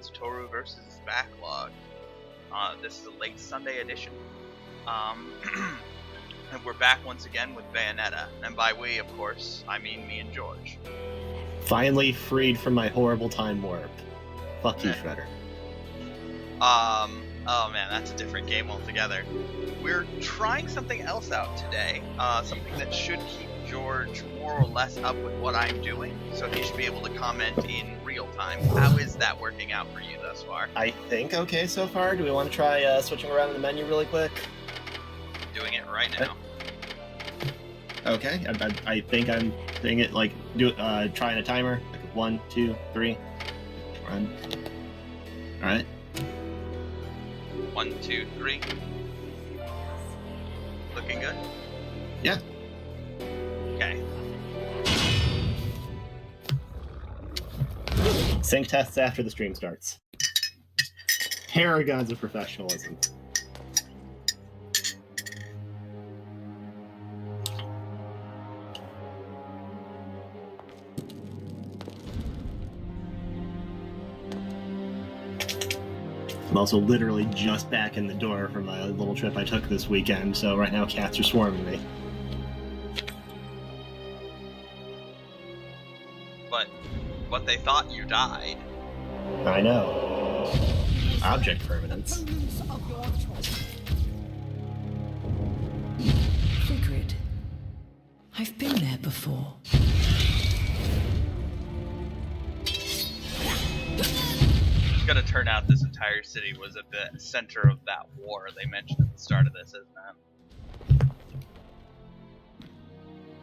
Satoru versus Backlog. This is a late Sunday edition. And we're back once again with Bayonetta. And by we, of course, I mean me and George. Finally freed from my horrible time warp. Fuck you, Shredder. Oh man, that's a different game altogether. We're trying something else out today. Something that should keep George more or less up with what I'm doing, so he should be able to comment in real time. How is that working out for you thus far? I think okay so far. Do we want to try switching around in the menu really quick? Doing it right now. Okay, I think I'm doing it like trying a timer. Like 1, 2, 3. Run. All right. 1, 2, 3. Looking good? Yeah. Okay. Sync tests after the stream starts. Paragons of professionalism. I'm also literally just back in the door from a little trip I took this weekend, so right now cats are swarming me. But they thought you died. I know. Object permanence. Sigrid, I've been there before. It's gonna turn out this entire city was at the center of that war they mentioned at the start of this, isn't it?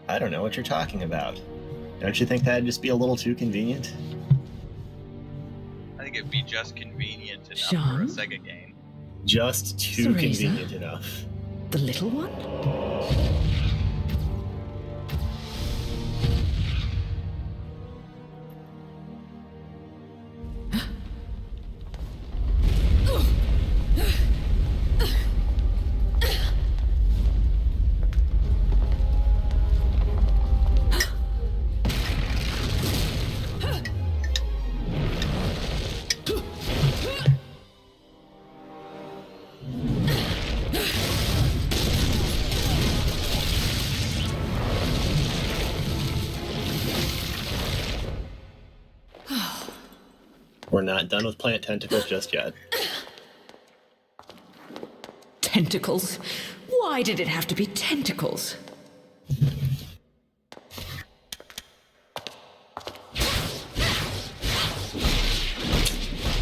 I don't know what you're talking about. Don't you think that'd just be a little too convenient? I think it'd be just convenient enough Sean? for a Sega game. Just too Theresa? convenient enough. The little one? We're not done with plant tentacles just yet. Tentacles? Why did it have to be tentacles?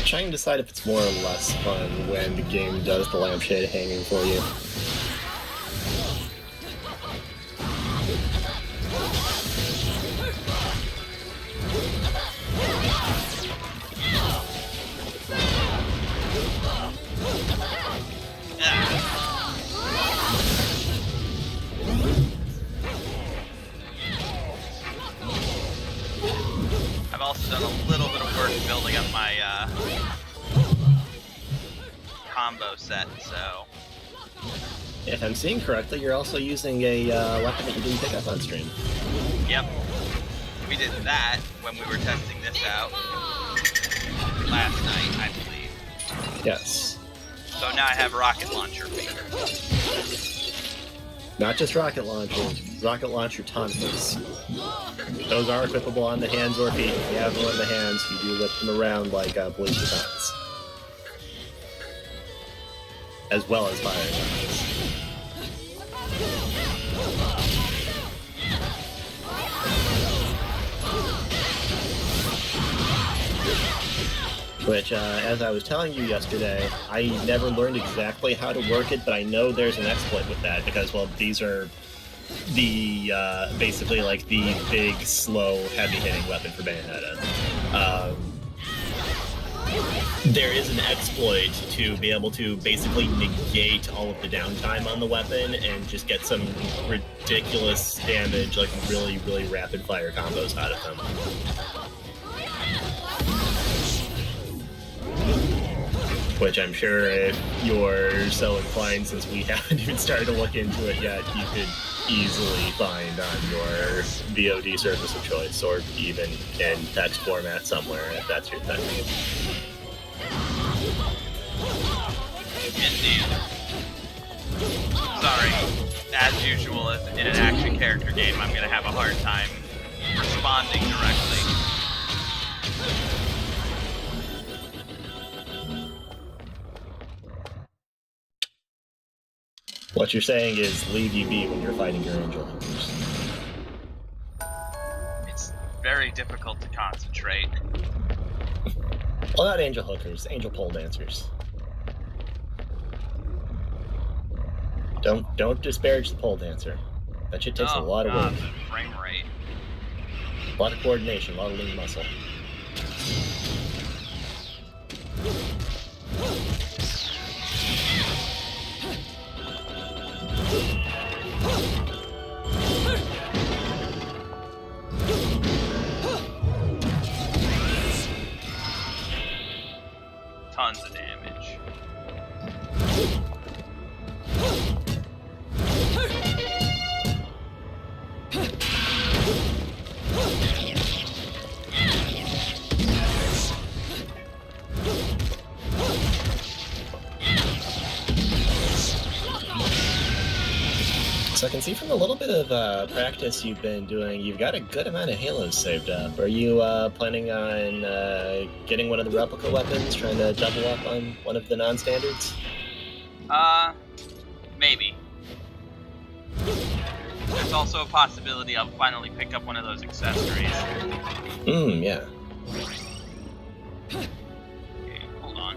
Trying to decide if it's more or less fun when the game does the lampshade hanging for you. I've also done a little bit of work building up my combo set, so... If I'm seeing correctly, you're also using a weapon that you didn't pick up on stream. Yep. We did that when we were testing this out last night, I believe. Yes. So now I have rocket launcher feeder. Not just rocket launcher tonsils. Those are equipable on the hands or feet. If you have them on the hands, you do lift them around like police batons. As well as fire guns. Which, as I was telling you yesterday, I never learned exactly how to work it, but I know there's an exploit with that, because, well, these are the, basically, like, the big, slow, heavy-hitting weapon for Bayonetta. There is an exploit to be able to basically negate all of the downtime on the weapon and just get some ridiculous damage, like really, really rapid-fire combos out of them. Which I'm sure if you're so inclined, since we haven't even started to look into it yet, you could easily find on your VOD service of choice, or even in text format somewhere, if that's your thing. Indeed. Sorry. As usual, in an action character game, I'm gonna have a hard time responding directly. What you're saying is leave you be when you're fighting your angel hunters. It's very difficult to concentrate. Well, not angel hookers, angel pole dancers. Don't disparage the pole dancer. That shit takes a lot of work. The frame rate. A lot of coordination, a lot of lean muscle. Tons of damage. So I can see from a little bit of practice you've been doing, you've got a good amount of halos saved up. Are you planning on getting one of the replica weapons, trying to double up on one of the non-standards? Maybe. There's also a possibility I'll finally pick up one of those accessories. Yeah. Okay, hold on.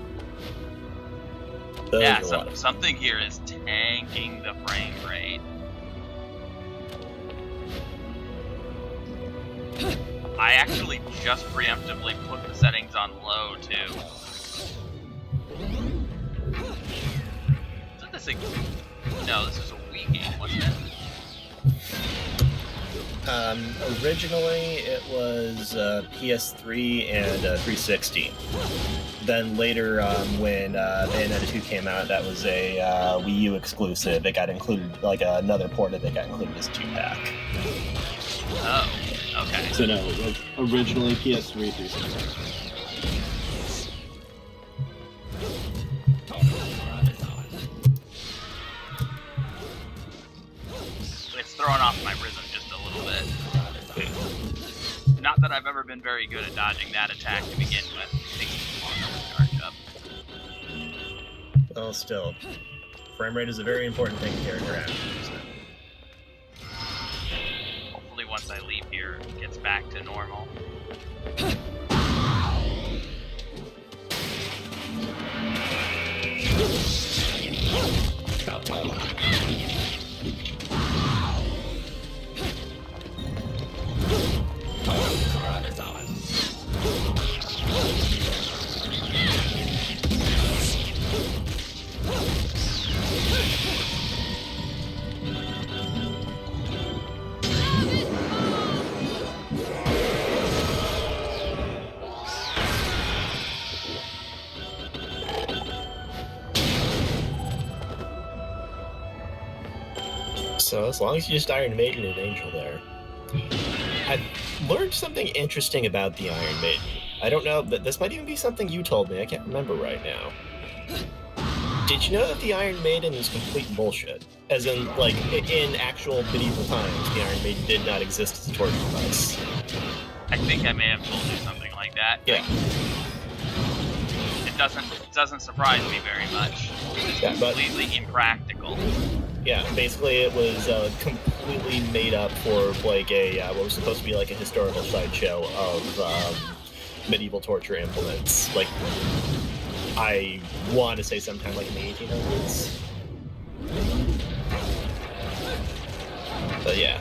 Those Yeah, are a lot of- something here is tanking the frame rate. I actually just preemptively put the settings on low, too. Isn't this a... No, this is a Wii game, wasn't it? Originally it was PS3 and 360. Then later, when Bayonetta 2 came out, that was a Wii U exclusive. It got included, like another port of it got included as a 2-pack. Oh, okay. So no, it was originally PS3 360. It's throwing off my rhythm just a little bit. Not that I've ever been very good at dodging that attack to begin with. It takes me longer to charge up. Well, still, frame rate is a very important thing in character action. Hopefully once I leave here, it gets back to normal. So as long as you just Iron Maiden and Angel there. I learned something interesting about the Iron Maiden. I don't know, but this might even be something you told me, I can't remember right now. Did you know that the Iron Maiden is complete bullshit? As in, like, in actual medieval times, the Iron Maiden did not exist as a torture device. I think I may have told you something like that. Yeah. It doesn't surprise me very much. It's Yeah, but- completely impractical. Yeah, basically it was completely made up for, like, a, what was supposed to be like a historical sideshow of medieval torture implements. Like, I want to say sometime like in the 1800s. But yeah.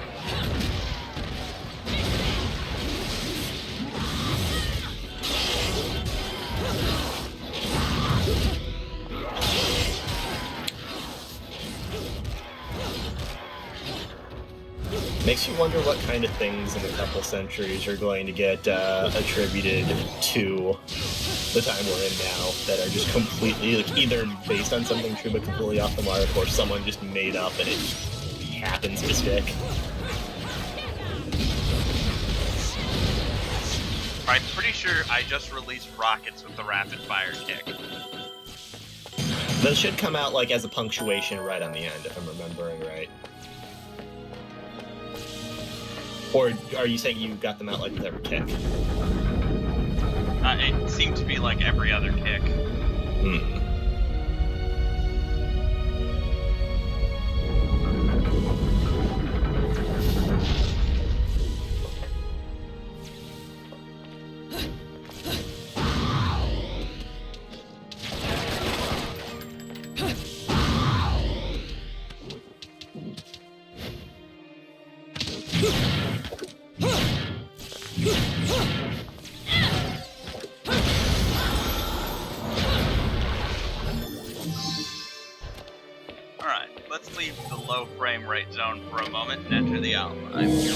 Makes you wonder what kind of things in a couple centuries are going to get attributed to the time we're in now that are just completely, like, either based on something true but completely off the mark, or someone just made up and it happens to stick. I'm pretty sure I just released rockets with the rapid fire kick. Those should come out like as a punctuation right on the end, if I'm remembering right. Or are you saying you got them out like with every kick? It seemed to be like every other kick. Hmm. Alright, let's leave the low frame rate zone for a moment and enter the outline. See,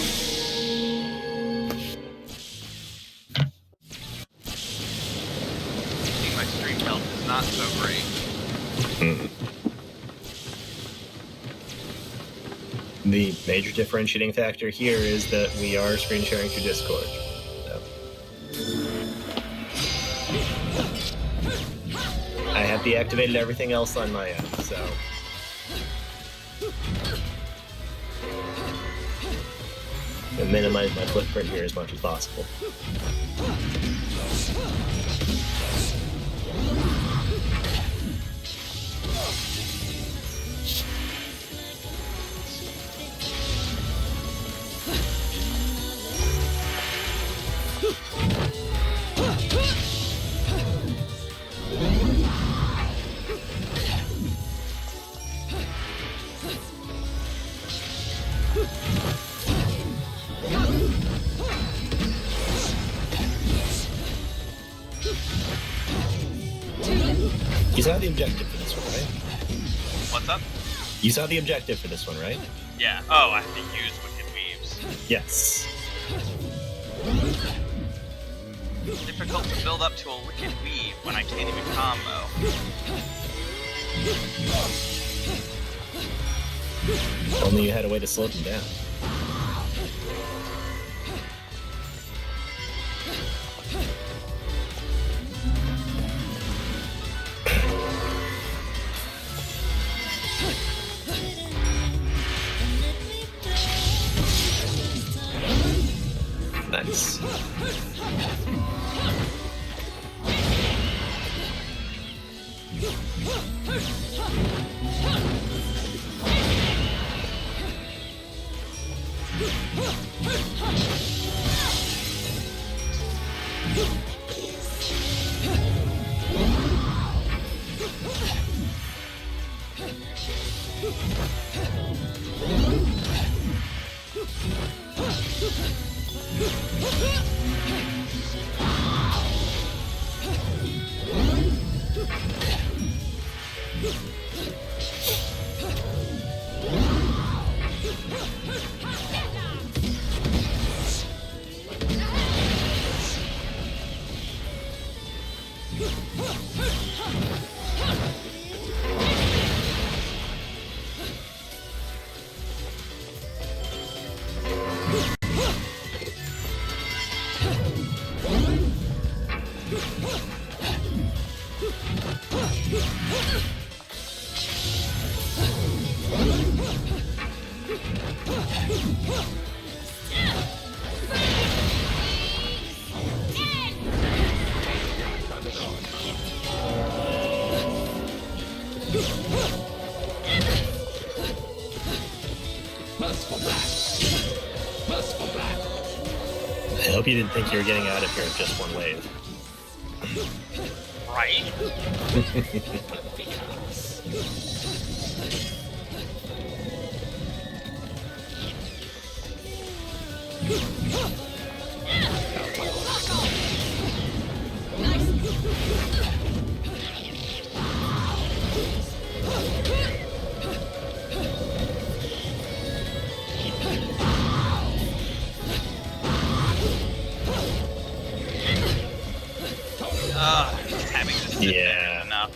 my stream health is not so great. The major differentiating factor here is that we are screen sharing through Discord. So. I have deactivated everything else on my end, so... and minimize my footprint here as much as possible. You saw the objective for this one, right? What's up? You saw the objective for this one, right? Yeah. Oh, I have to use Wicked Weaves. Yes. Difficult to build up to a Wicked Weave when I can't even combo. Only you had a way to slow them down. Nice. I hope you didn't think you were getting out of here with just one wave. Right? Just having this sit there is enough.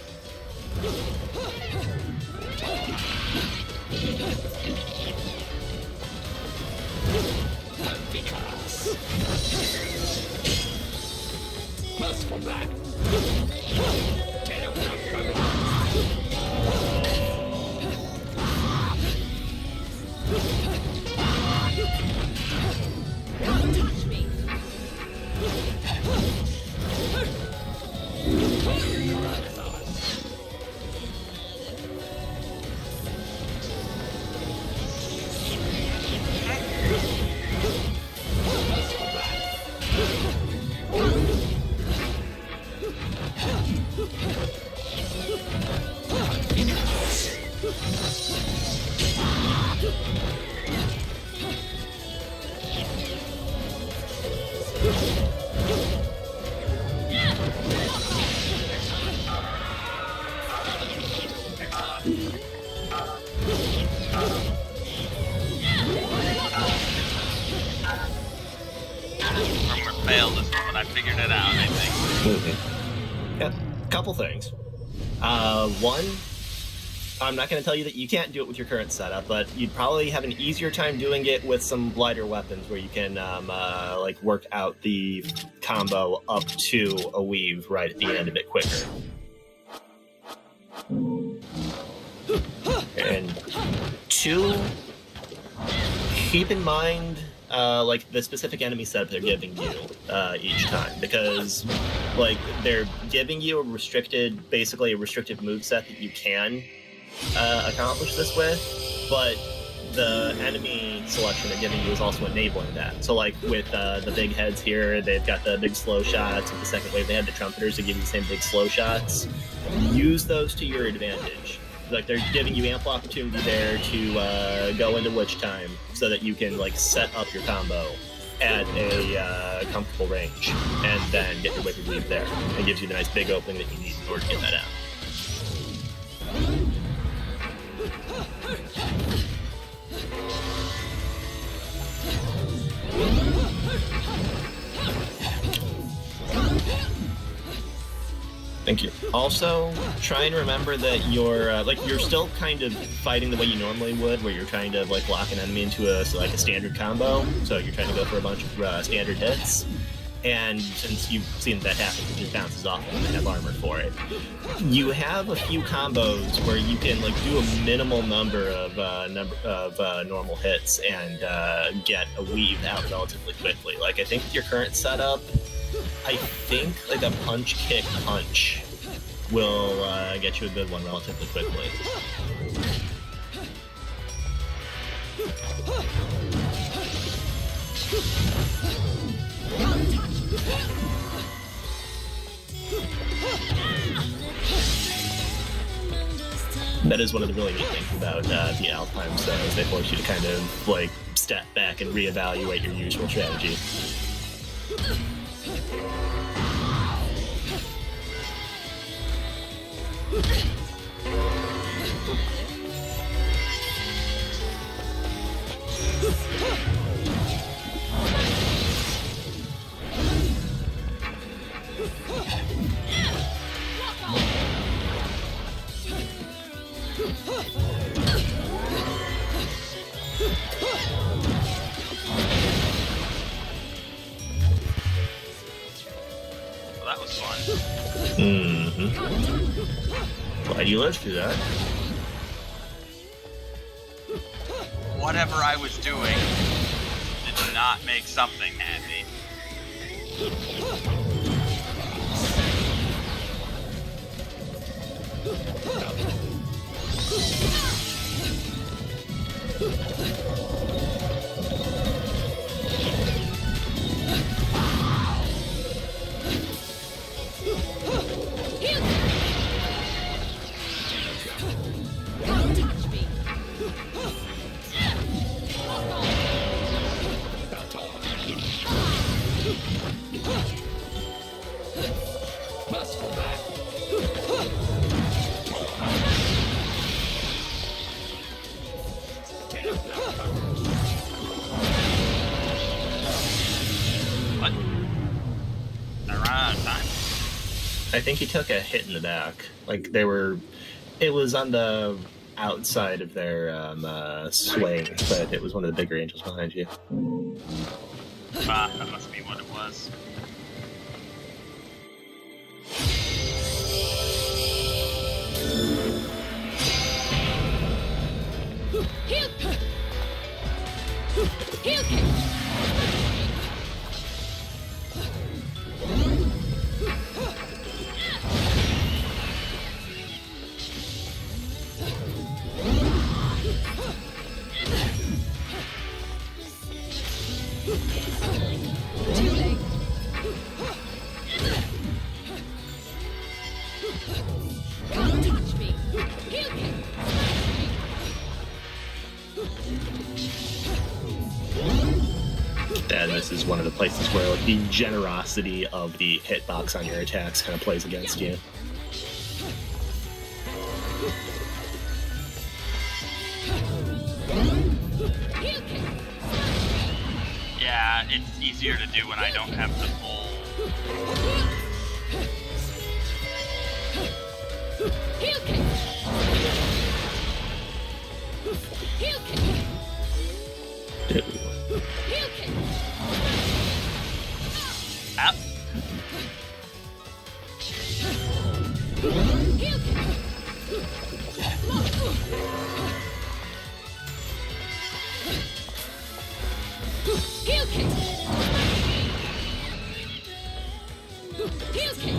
I'm gonna fail this one, but I figured it out, I think. Yep. Couple things. One, I'm not going to tell you that you can't do it with your current setup, but you'd probably have an easier time doing it with some lighter weapons where you can like work out the combo up to a weave right at the end of it quicker. And two, keep in mind like the specific enemy setup they're giving you each time, because like they're giving you basically a restricted moveset that you can accomplish this with, but the enemy selection they're giving you is also enabling that. So like with the big heads here, they've got the big slow shots. With the second wave, they had the trumpeters to give you the same big slow shots. Use those to your advantage. Like they're giving you ample opportunity there to go into witch time so that you can like set up your combo at a comfortable range and then get your wicked weave there. It gives you the nice big opening that you need in order to get that out. Thank you. Also, try and remember that you're still kind of fighting the way you normally would, where you're trying to like lock an enemy into a standard combo. So you're trying to go for a bunch of standard hits, and since you've seen that happen, it just bounces off when they have armor for it. You have a few combos where you can like do a minimal number of normal hits and get a weave out relatively quickly. Like I think with your current setup, I think like a punch kick punch will get you a good one relatively quickly. That is one of the really neat things about the Alpine is they force you to kind of like step back and reevaluate your usual strategy. Well, that was fun. Mm-hmm. Glad you lived through that. Whatever I was doing did not make something handy. What? I ran out of time. I think he took a hit in the back. Like it was on the outside of their swing, but it was one of the bigger angels behind you. Ah, that must be what it was. And this is one of the places where like the generosity of the hitbox on your attacks kind of plays against you. Yeah, it's easier to do when I don't have the full... Heel kick. Heel kick. Heel kick. Up. Heel kick. Heel kick. Heel kick.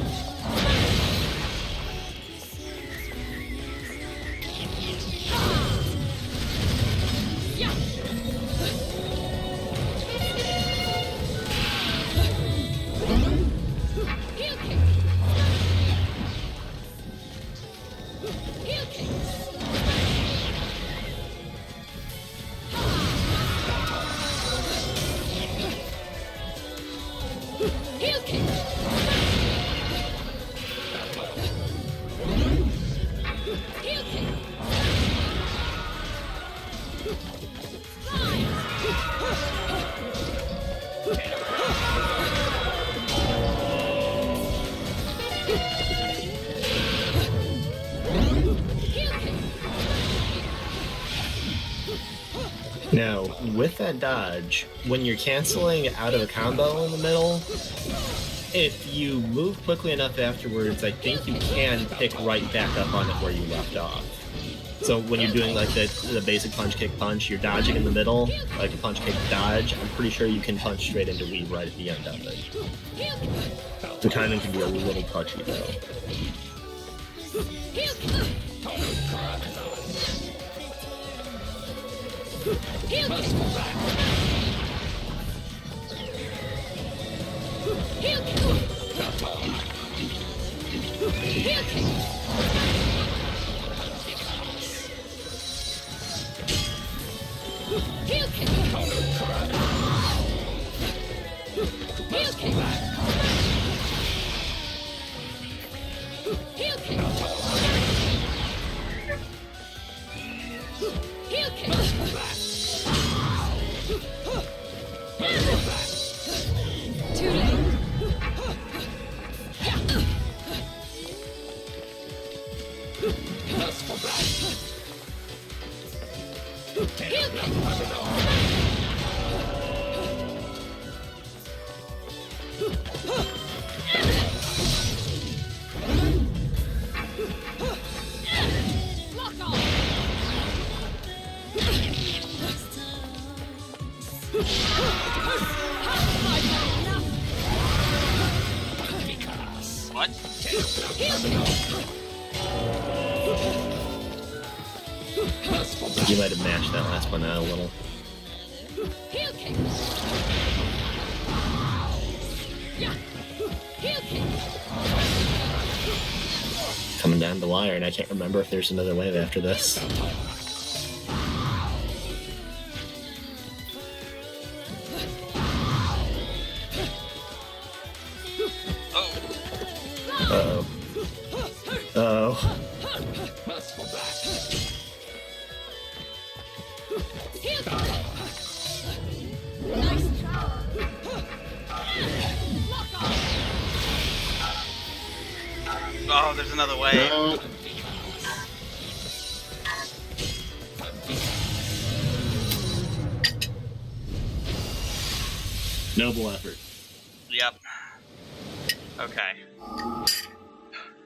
Yeah. Heel kick. Heel kick. Heel kick. Heel kick. Now, with that dodge, when you're canceling out of a combo in the middle, if you move quickly enough afterwards, I think you can pick right back up on it where you left off. So when you're doing like the basic punch kick punch, you're dodging in the middle, like a punch kick dodge, I'm pretty sure you can punch straight into weave right at the end of it. The timing can be a little touchy though. Heel kick. Heel kick. Heel kick. Heel kick. Heel kick. Heel kick. Heel kick. Heel kick. Too late. Heel kick. Lock on. What? You might have mashed that last one out a little. Heel kick. Yeah. Heel kick. Coming down the wire, and I can't remember if there's another wave after this. Oh. Uh-oh. Uh-oh. Heel kick. Nice job. Lock on. Oh, there's another way. No. Noble effort. Yep. Okay.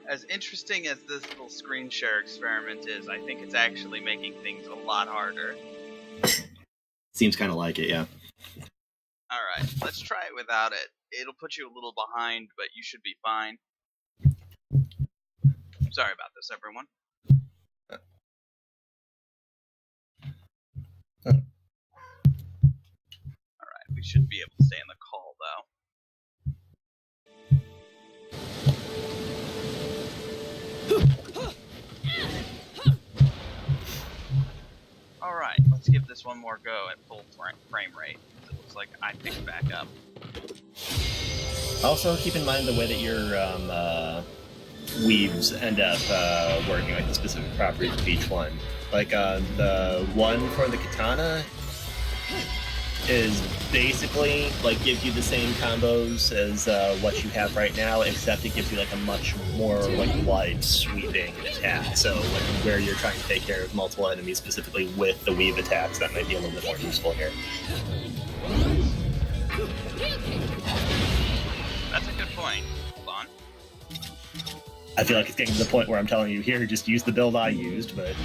As interesting as this little screen share experiment is, I think it's actually making things a lot harder. Seems kind of like it, yeah. Alright, let's try it without it. It'll put you a little behind, but you should be fine. Sorry about this, everyone. Alright, we should be able to stay in the call, though. Alright, let's give this one more go at full frame rate. It looks like I picked back up. Also, keep in mind the way that your weaves end up working, like the specific properties of each one. Like the one for the katana, is basically like gives you the same combos as what you have right now, except it gives you like a much more like wide sweeping attack. So like where you're trying to take care of multiple enemies specifically with the weave attacks, that might be a little bit more useful here. That's a good point. Hold on. I feel like it's getting to the point where I'm telling you here, just use the build I used, but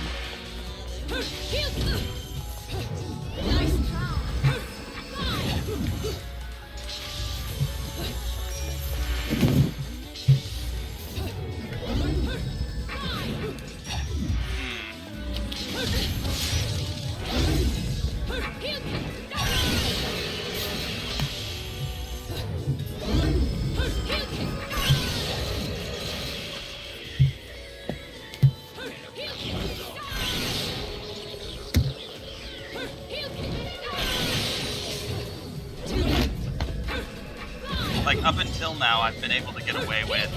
Like, up until now, I've been able to get away with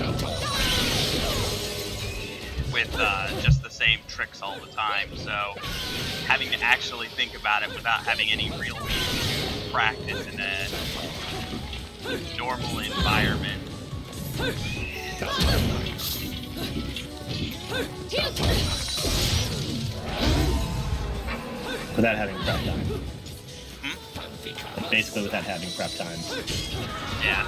just the same tricks all the time, so having to actually think about it without having any real reason to practice in a normal environment. without having prep time. Like basically without having prep time. Yeah.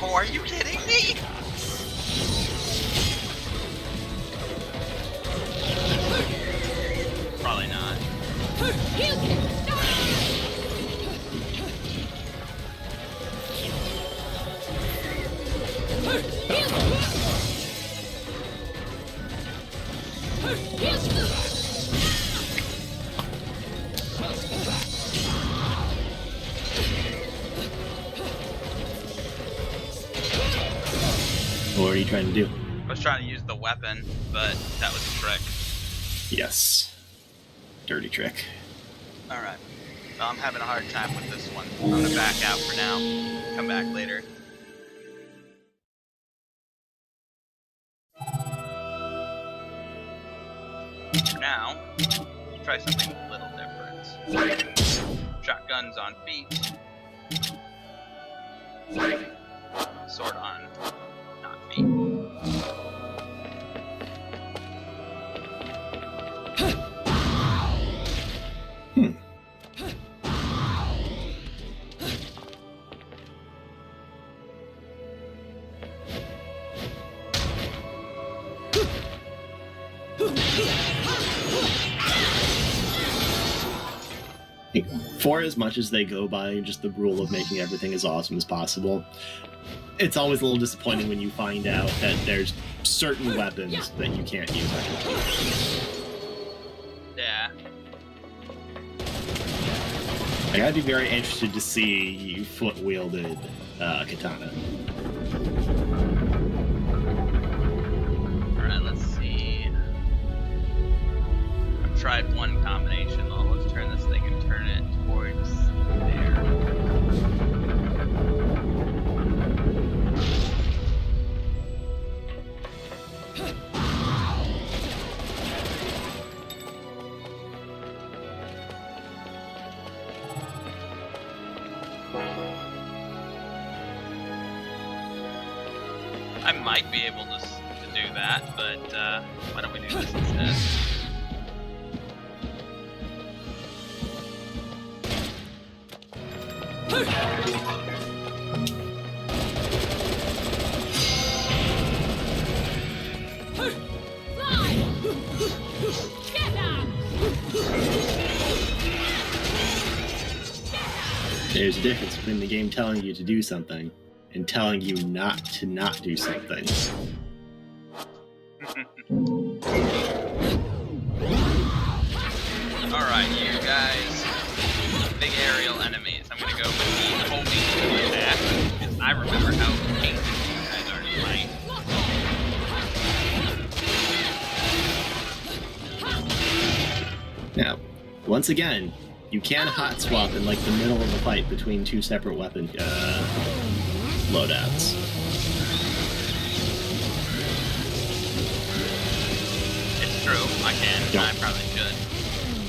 Oh, are you kidding me? Probably not. What are you trying to do? I was trying to use the weapon, but that was a trick. Yes. Dirty trick. Alright. Well, I'm having a hard time with this one. I'm gonna back out for now. Come back later. For now, let's try something a little different. Shotguns on feet. Sword on not feet. For as much as they go by just the rule of making everything as awesome as possible, it's always a little disappointing when you find out that there's certain weapons that you can't use. Yeah. Like, I'd be very interested to see foot-wielded katana. Alright, let's see. I've tried one combination. Well, let's turn this thing and turn it towards there. I might be able to that, but why don't we do this instead? Fly! Get down! There's a difference between the game telling you to do something and telling you not to not do something. Alright, you guys. Big aerial enemies. I'm gonna go with the homing attack, because I remember how painful you guys are to fight. Now, once again, you can hot swap in like the middle of the fight between two separate weapon loadouts. It's true, I can. Yeah. I probably should.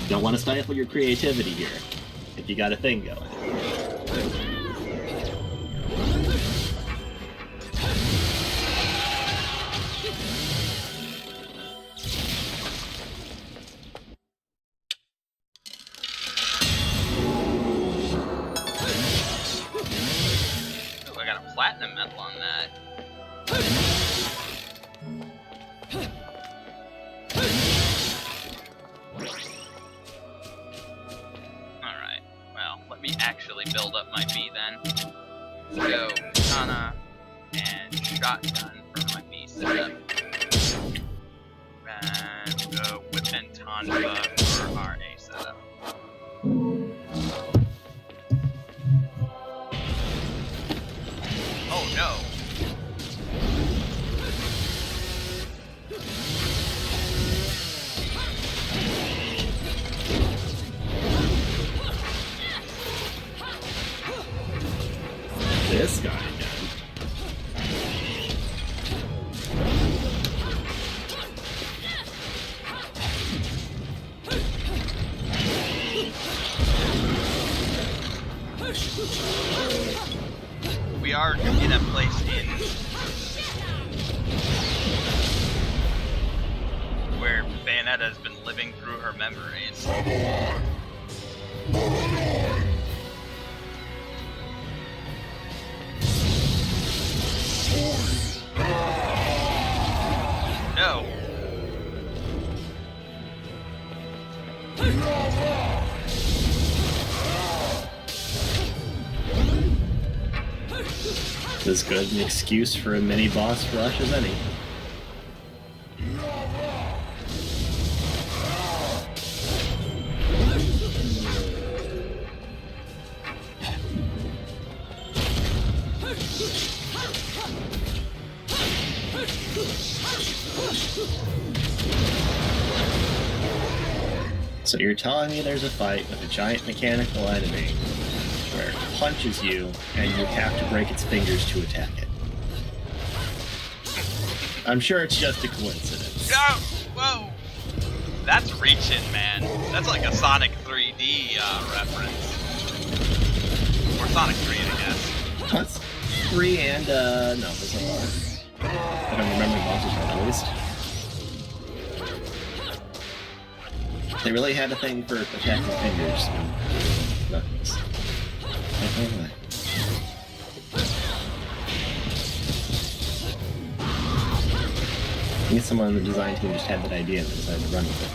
Don't want to stifle your creativity here, if you got a thing going. Ooh, I got a platinum medal on that. Alright, well, let me actually build up my B then. Go katana and shotgun for my B setup. And go whip and tanfa for our A setup. Oh no! This guy again. We are in a place where Bayonetta has been living through her memories. No. As good an excuse for a mini boss rush as any. So you're telling me there's a fight with a giant mechanical enemy where it punches you and you have to break its fingers to attack it. I'm sure it's just a coincidence. No! Whoa! That's reaching, man. That's like a Sonic 3D reference. Or Sonic 3, I guess. That's 3 and, no, there's no more. I don't remember the bosses right, at least. They really had a thing for attacking fingers. Knuckles. Oh, I think someone on the design team just had that idea and decided to run with it.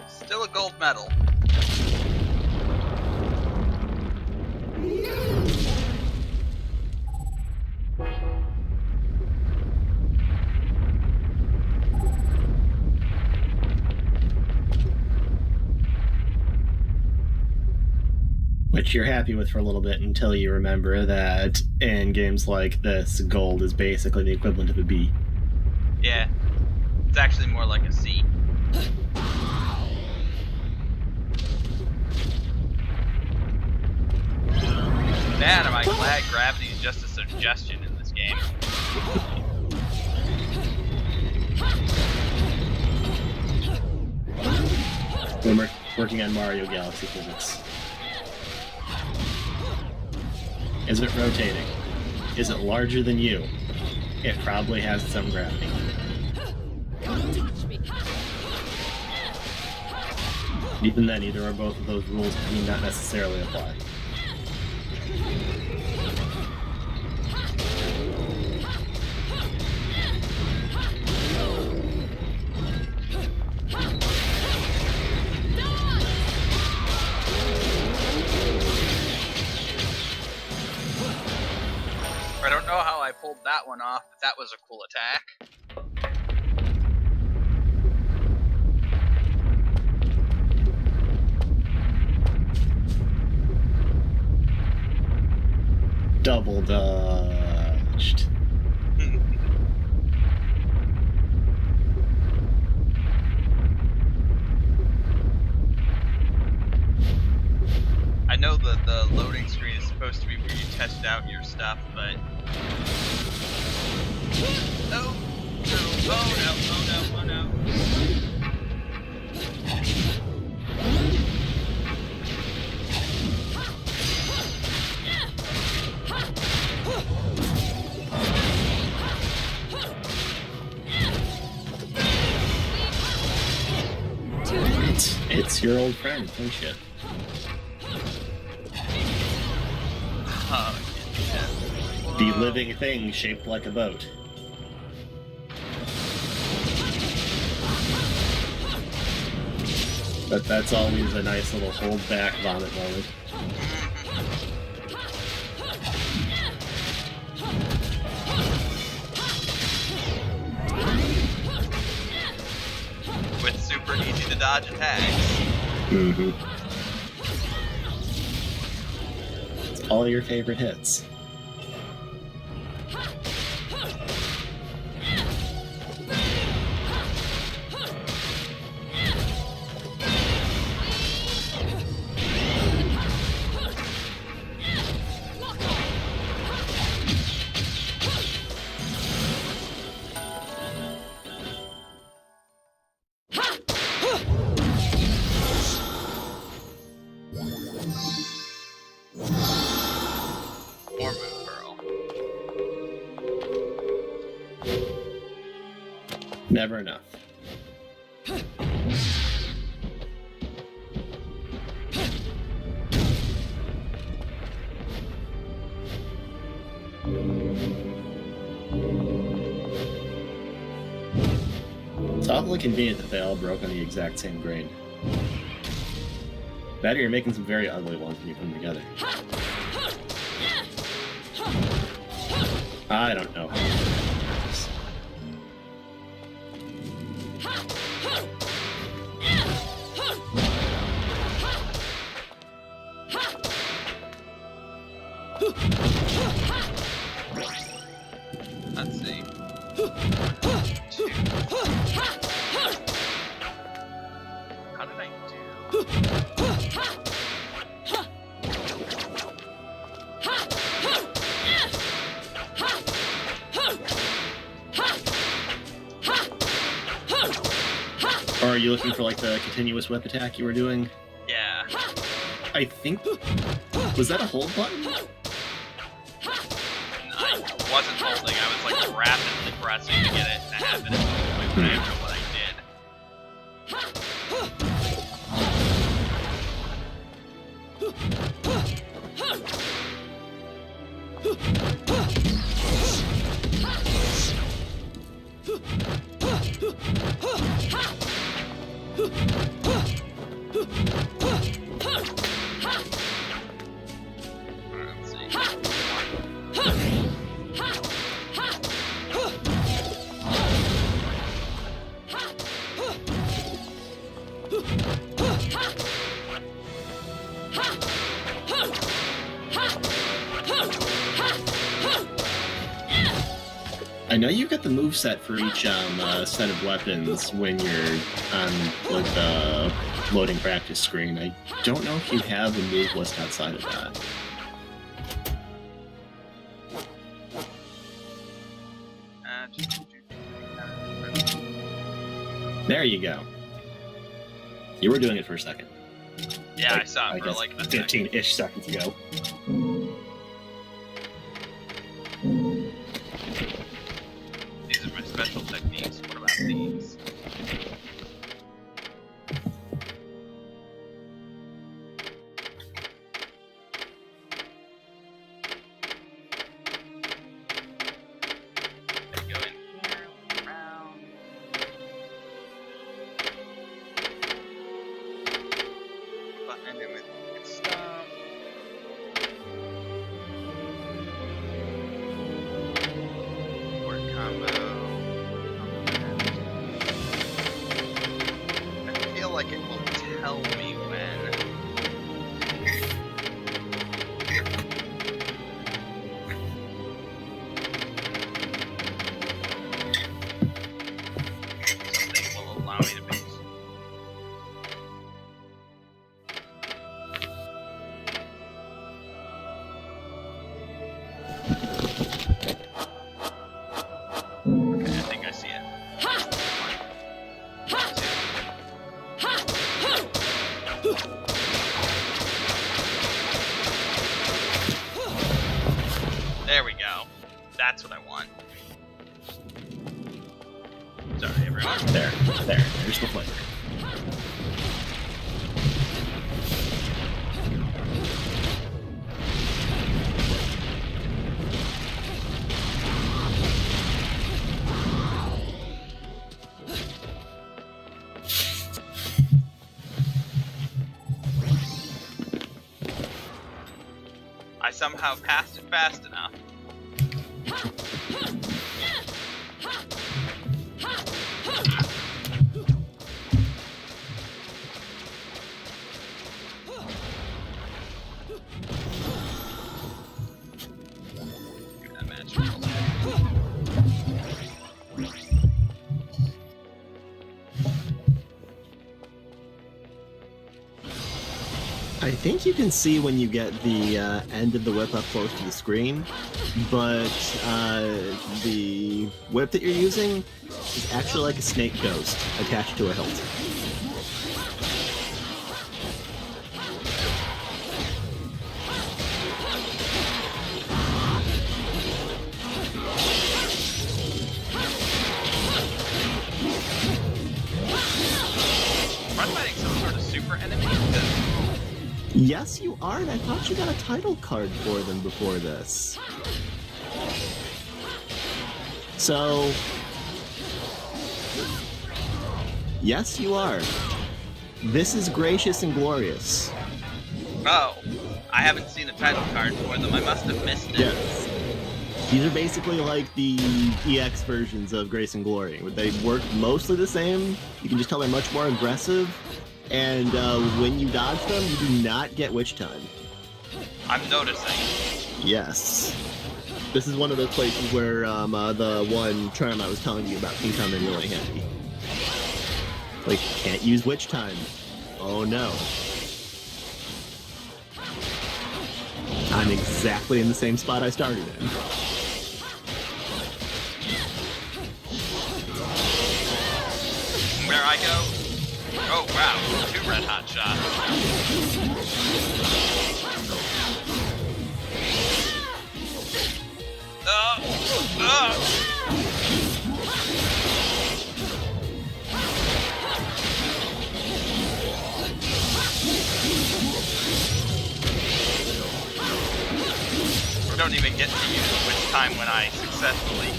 Still a gold medal. Which you're happy with for a little bit until you remember that in games like this, gold is basically the equivalent of a B. Yeah. It's actually more like a C. Man, am I glad gravity is just a suggestion in this game. We're working on Mario Galaxy physics. Is it rotating? Is it larger than you? It probably has some gravity. Even then, either or both of those rules do not necessarily apply. I don't know how I pulled that one off, but that was a cool attack. Double dodged. I know that the loading screen is supposed to be where you test out your stuff, but... Oh! No! Oh no! Oh no! Oh no! It's your old friend, friendship. Oh, yeah. The living thing shaped like a boat. But that's always a nice little hold back vomit moment. With super easy to dodge attacks. Mm-hmm. It's all your favorite hits. More Moon Pearl. Never enough. It's awfully convenient that they all broke on the exact same grain. Better, you're making some very ugly ones when you put them together. I don't know. Let's see. How did I do? Or are you looking for like the continuous whip attack you were doing? Yeah. I think... Was that a hold button? I wasn't holding, I was like rapidly pressing to get it to happen at some point, but I don't know what I did. Let's see. I know you get the moveset for each set of weapons when you're on like the loading practice screen. I don't know if you have a move list outside of that. There you go. You were doing it for a second. Yeah, I saw it for like a 15-ish seconds ago. These are my special techniques. What about these? They go in here, around. Button in with stuff. Word combo. I feel like it will tell me when. Something will allow me to base. Okay, I think I see it. There we go. That's what I want. Sorry, everyone. There's the flavor. I somehow passed it fast enough. Give that match results. I think you can see when you get the end of the whip up close to the screen, but the whip that you're using is actually like a snake ghost attached to a hilt. Am I fighting some sort of super enemy? Yes, you are, and I thought you got a title card for them before this. So... yes, you are. This is Gracious and Glorious. Oh, I haven't seen a title card for them. I must have missed it. Yes. These are basically like the EX versions of Grace and Glory. They work mostly the same. You can just tell they're much more aggressive. And when you dodge them, you do not get Witch Time. I'm noticing. Yes. This is one of those places where the one charm I was telling you about can come in really handy. Like, can't use Witch Time. Oh no. I'm exactly in the same spot I started in. Where I go? Oh wow, 2 red hot shots. Don't even get to use which time when I successfully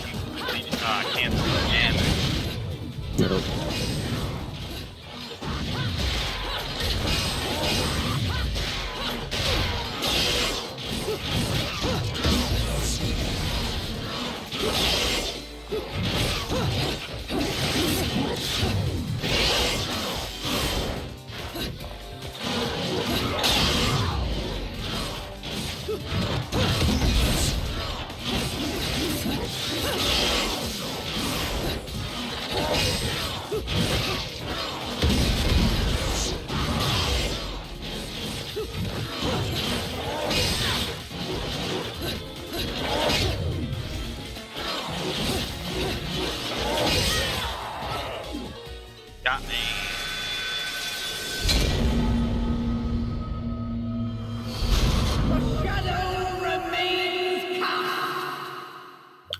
cancel the damage. No. Got me.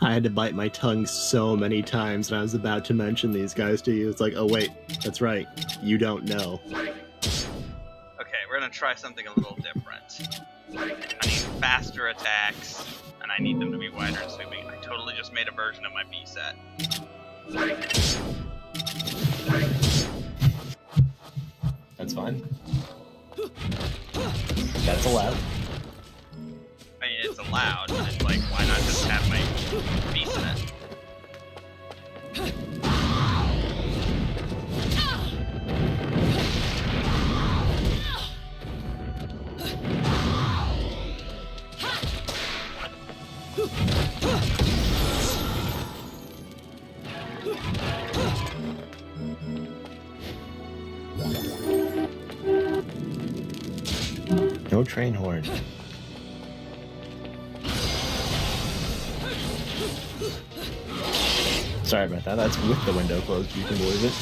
I had to bite my tongue so many times when I was about to mention these guys to you. It's like, oh wait, that's right. You don't know. Okay, we're gonna try something a little different. I need faster attacks, and I need them to be wider and sweeping. I totally just made a version of my B set. That's fine. That's allowed. I mean, it's allowed, but it's like, why not just have my B set? No train horn. Sorry about that. That's with the window closed, if you can believe it.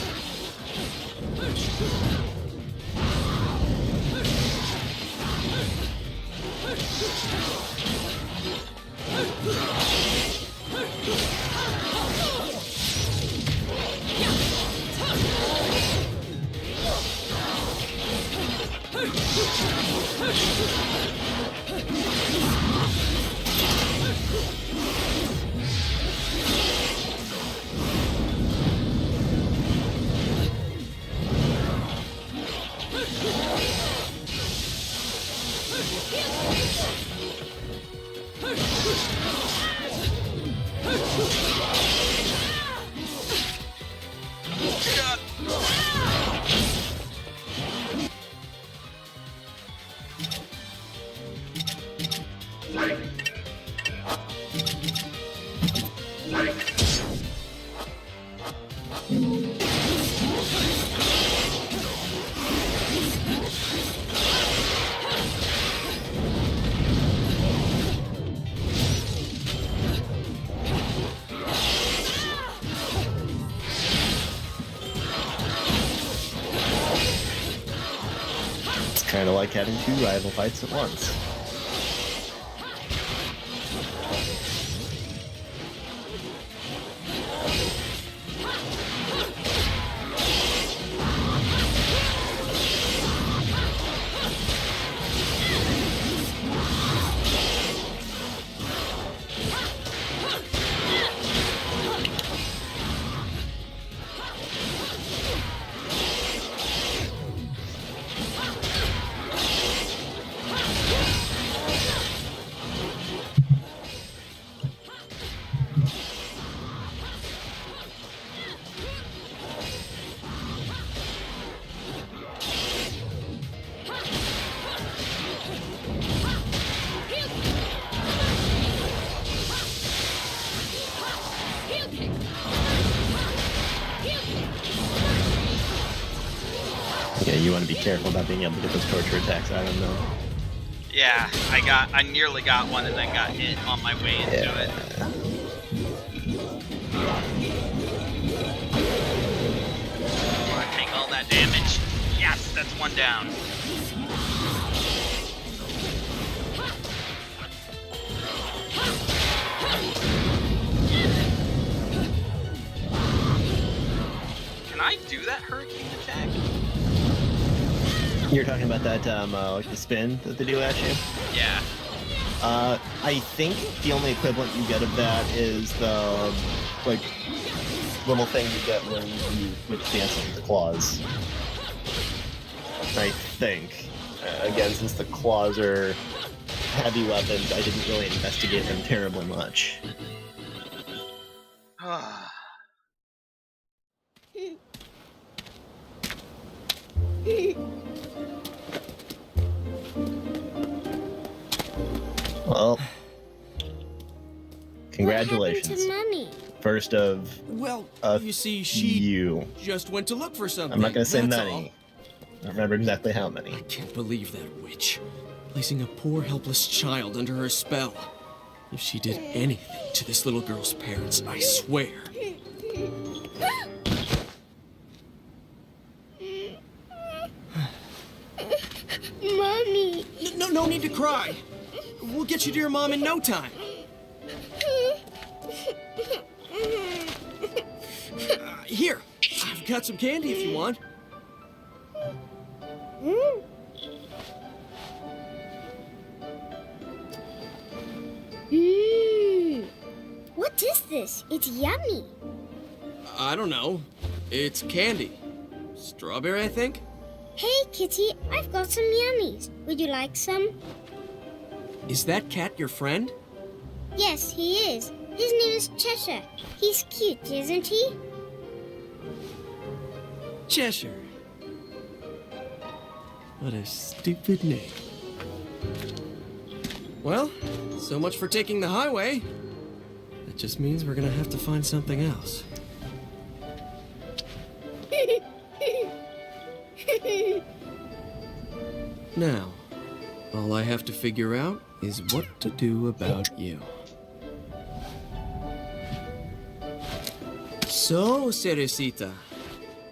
Kind of like having two rival fights at once. Yeah, you want to be careful about being able to get those torture attacks out of them, though. Yeah, I nearly got one and then got hit on my way into it. I take all that damage. Yes, that's one down. Can I do that hurricane attack? You're talking about that, like the spin that they do at you? Yeah. I think the only equivalent you get of that is the, like, little thing you get when you switch dances with the claws. I think. Again, since the claws are heavy weapons, I didn't really investigate them terribly much. Well, congratulations. What happened to Mummy? First of Well, you see, she you. just went to look for something. I'm not going to say that's many. all. I don't remember exactly how many. I can't believe that witch. Placing a poor, helpless child under her spell. If she did anything to this little girl's parents, I swear. No need to cry. We'll get you to your mom in no time. Here, I've got some candy if you want. What is this? It's yummy. I don't know. It's candy. Strawberry, I think? Hey, Kitty, I've got some yummies. Would you like some? Is that cat your friend? Yes, he is. His name is Cheshire. He's cute, isn't he? Cheshire. What a stupid name. Well, so much for taking the highway. That just means we're gonna have to find something else. Now, all I have to figure out is what to do about you. So, Cerecita,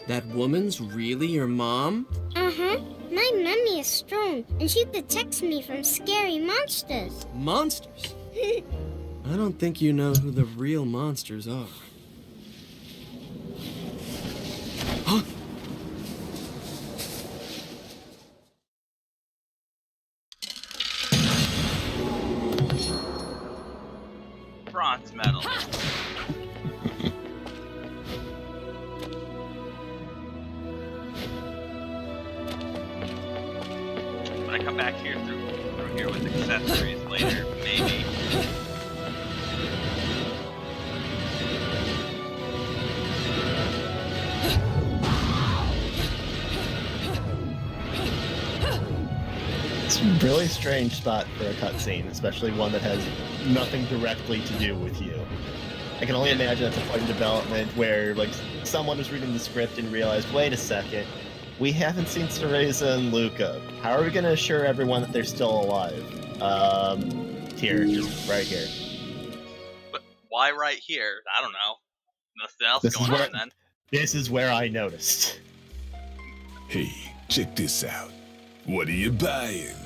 that woman's really your mom? Uh-huh. My mummy is strong, and she protects me from scary monsters. Monsters? I don't think you know who the real monsters are. Huh? Bronze medal. When I come back here through here with accessories later, maybe. It's a really strange spot for a cutscene, especially one that has nothing directly to do with you. I can only imagine that's a point in development where, like, someone was reading the script and realized, wait a second, we haven't seen Cereza and Luca. How are we going to assure everyone that they're still alive? Here, just right here. But why right here? I don't know. Nothing else This is going where- on then. This is where I noticed. Hey, check this out. What are you buying?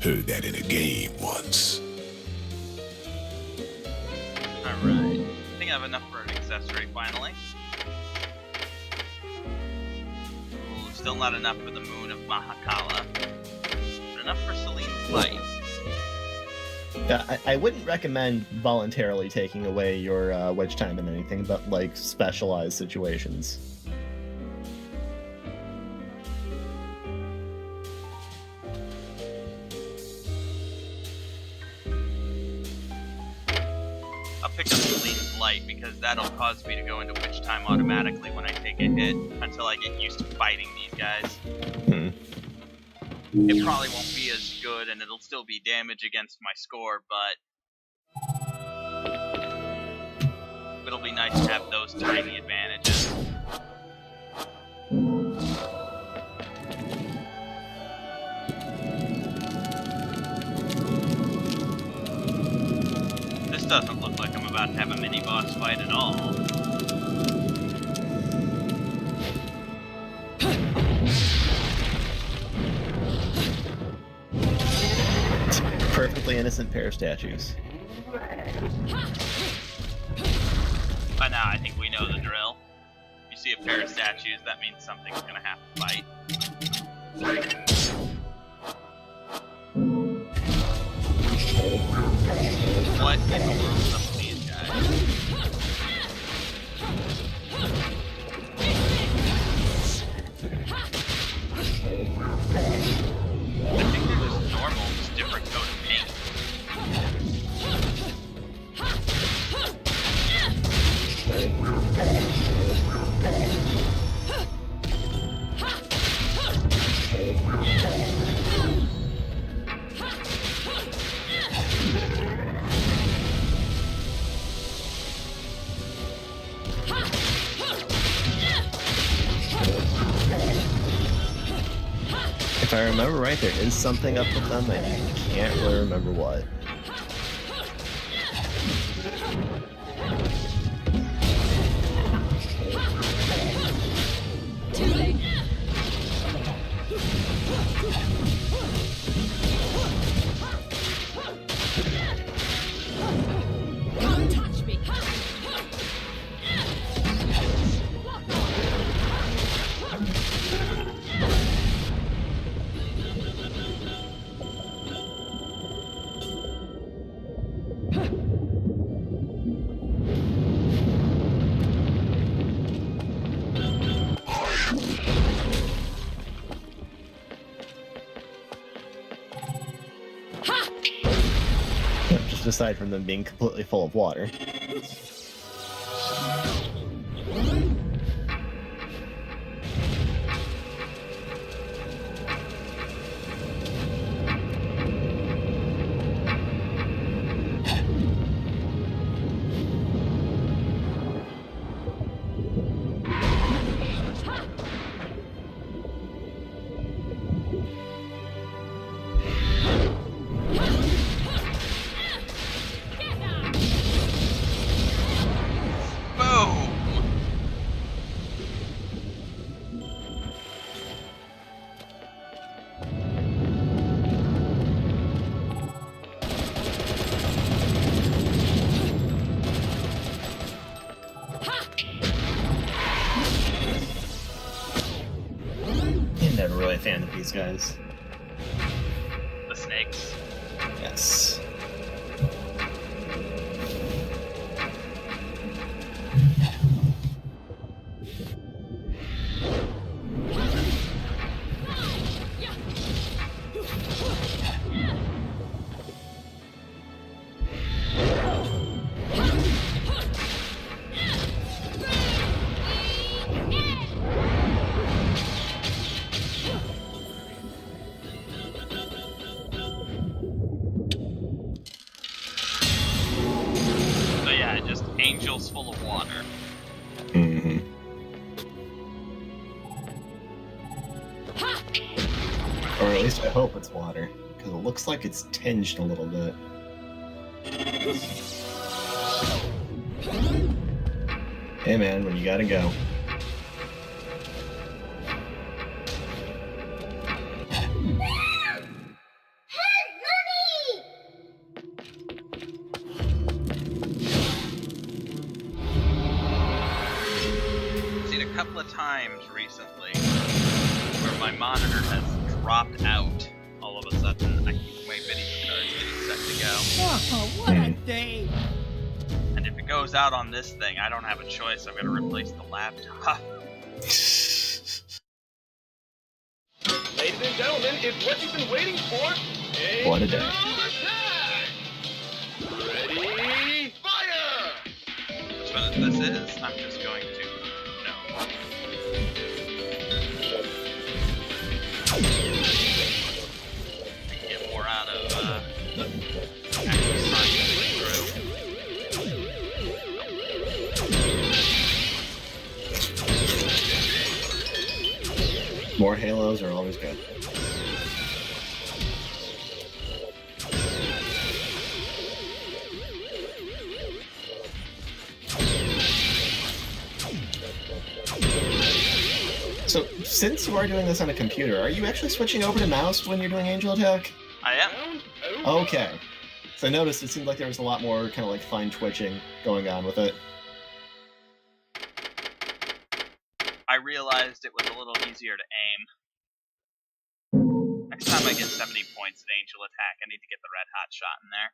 Heard that in a game once. Alright. I think I have enough for an accessory finally. Ooh, still not enough for the Moon of Mahakala. But enough for Celine's Light. Yeah, I wouldn't recommend voluntarily taking away your wedge time in anything but, like, specialized situations. I'll pick up Celine's Light because that'll cause me to go into witch time automatically when I take a hit until I get used to fighting these guys. It probably won't be as good and it'll still be damage against my score, but it'll be nice to have those tiny advantages. This doesn't look like I'm about to have a mini-boss fight at all. Perfectly innocent pair of statues. By now, I think we know the drill. If you see a pair of statues, that means something's gonna have to fight. What in the world is up with these guys? I think they're just normal, just different coat of paint. If I remember right, there is something up with them. I can't really remember what. Too late. aside from them being completely full of water. Boom! I'm never really a fan of these guys. The snakes. Yes. So yeah, just angels full of water. Mm-hmm. Or at least I hope it's water, because it looks like it's tinged a little bit. Hey man, when you gotta go. Seen a couple of times recently where my monitor has dropped out all of a sudden. I think my video card's getting set to go. Oh, what a day! And if it goes out on this thing, I don't have a choice. I'm gonna replace the laptop. Ladies and gentlemen, it's what you've been waiting for. What a day. Ready, fire! Which one this is, I'm just going to no. I can get more out of actually science through. More halos are always good. So, since you are doing this on a computer, are you actually switching over to mouse when you're doing Angel Attack? I am. Okay. So I noticed it seemed like there was a lot more kind of like fine twitching going on with it. I realized it was a little easier to aim. Next time I get 70 points at Angel Attack, I need to get the red hot shot in there.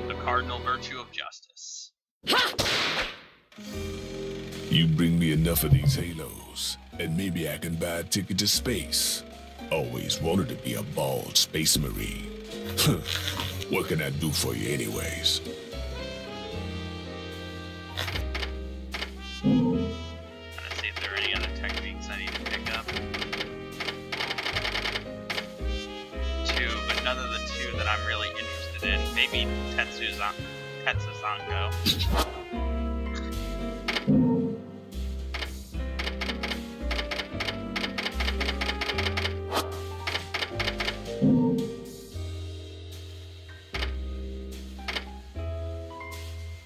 The cardinal virtue of justice. You bring me enough of these halos, and maybe I can buy a ticket to space. Always wanted to be a bald space marine. What can I do for you anyways? Trying to see if there are any other techniques I need to pick up. Two, but none of the two that I'm really interested in. Maybe Tetsuzanko.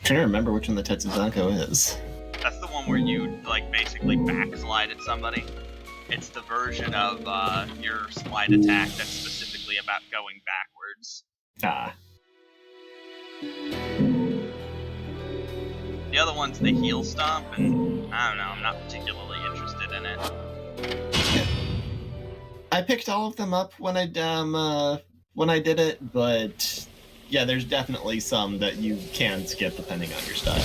I'm trying to remember which one the Tetsuzanko is. That's the one where you, like, basically backslide at somebody. It's the version of your slide attack that's specifically about going backwards. Ah. The other one's the heel stomp, and I don't know, I'm not particularly interested in it. I picked all of them up when I did it, but Yeah, there's definitely some that you can skip depending on your style.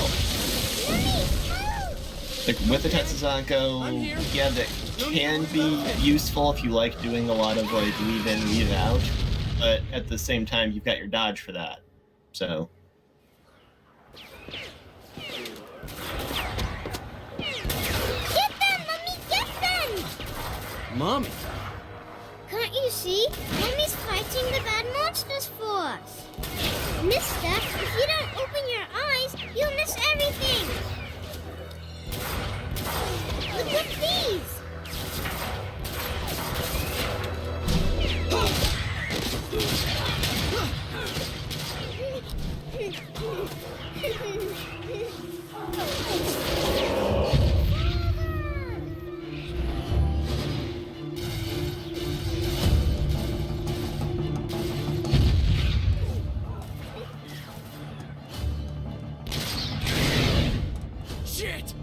Like with the Tetsuzanko, yeah, that can be useful if you like doing a lot of like weave in, weave out, but at the same time, you've got your dodge for that. So. Get them, Mummy, get them! Mommy? Can't you see? Mummy's fighting the bad monsters for us. Mister, if you don't open your eyes, you'll miss everything. Look at these. Shit!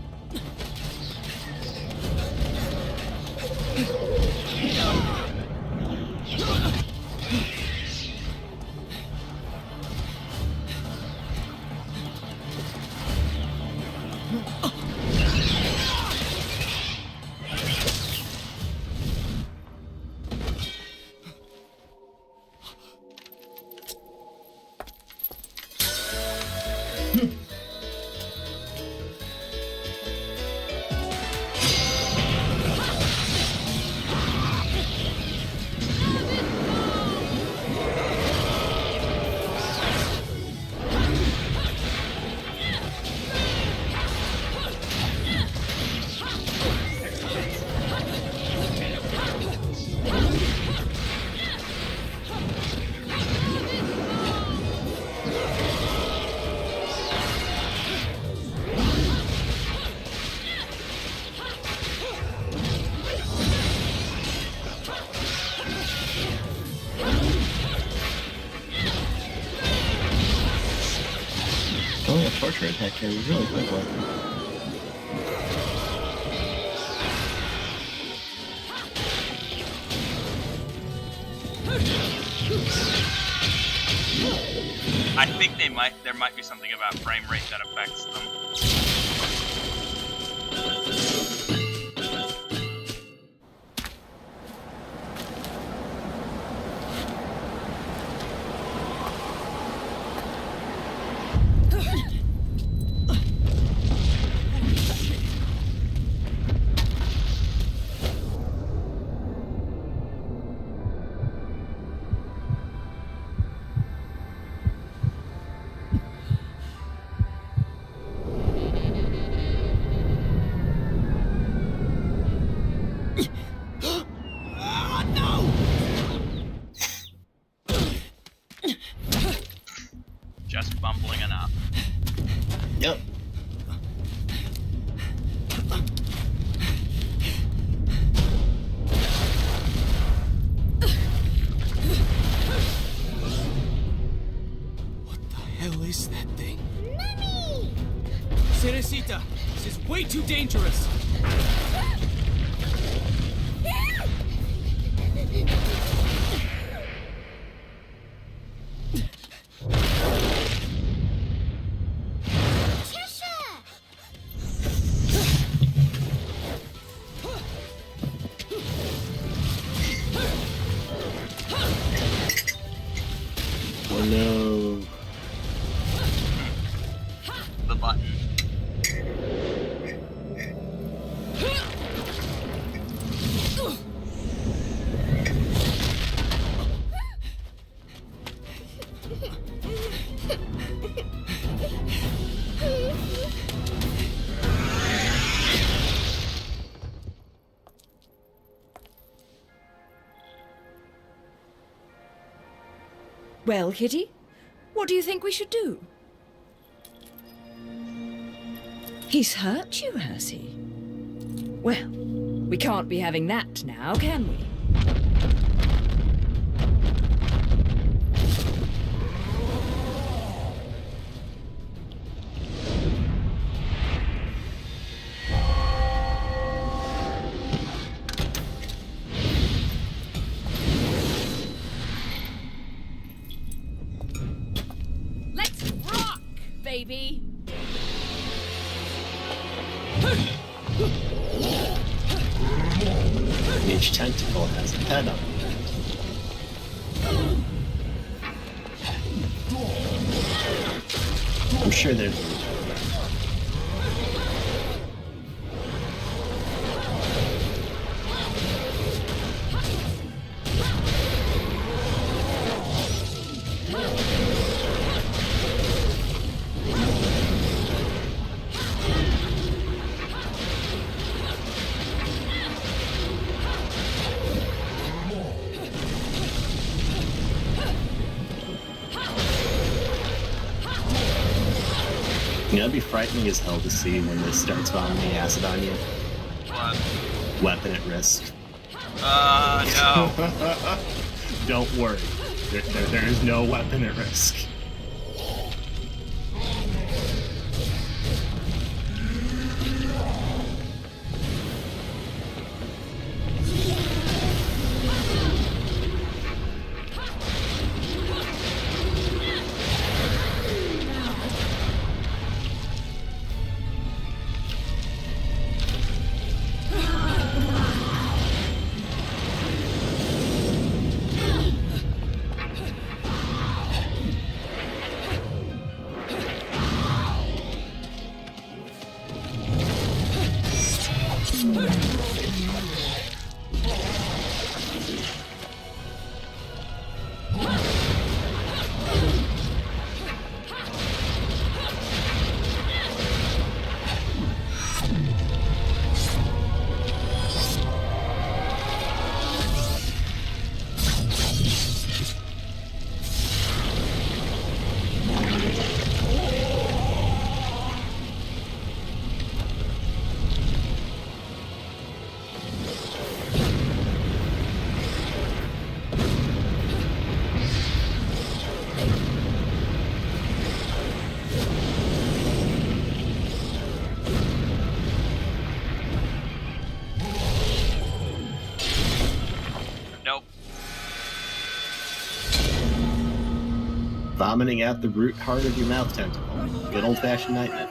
Oh, a torture attack here really quickly. I think there might be something about frame rate that affects them. Just bumbling enough. Yep. What the hell is that thing? Mummy! Cerecita, this is way too dangerous! Oh no. The button. Well, Kitty, what do you think we should do? He's hurt you, has he? Well, we can't be having that now, can we? baby. Each tentacle has a head on it. I'm sure there's a reason for that. You know, it'd be frightening as hell to see when this starts vomiting acid on you. What? Weapon at risk. No. Don't worry. There is no weapon at risk. Nope. Vomiting out the root heart of your mouth tentacle. Good old-fashioned nightmare.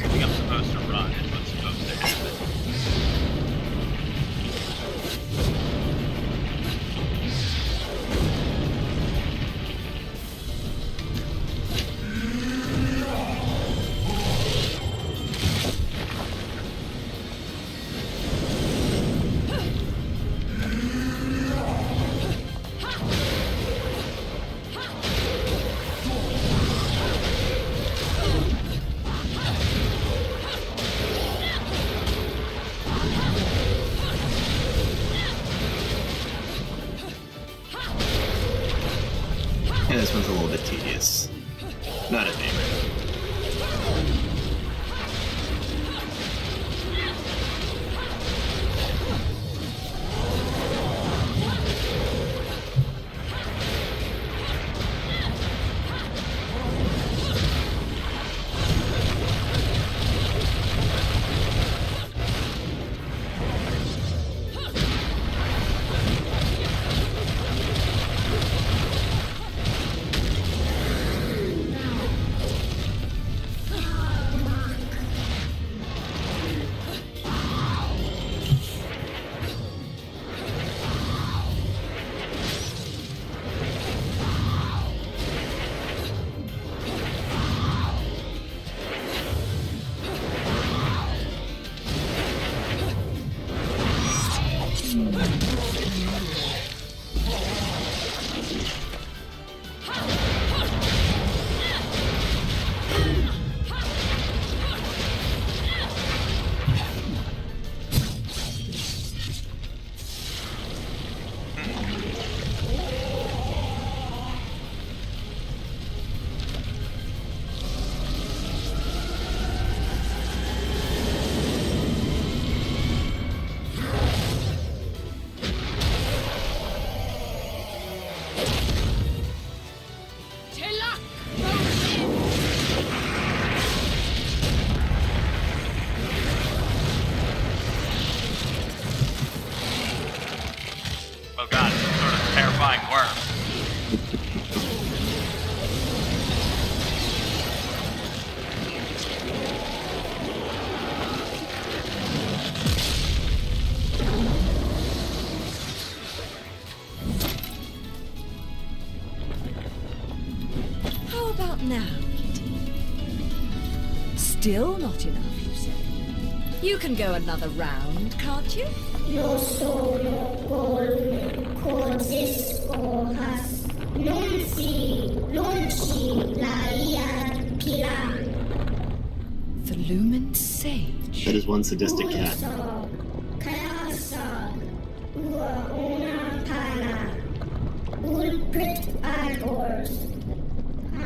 I think I'm supposed to run is what's supposed to happen. Yeah, this one's a little bit tedious. Not a favorite. Now, Kitty. Still not enough, you say? You can go another round, can't you? Lo solo colme codiscohas non si lonci la iarquila. The Lumen Sage. That is one sadistic cat. Casa ua una pana ulprit arbors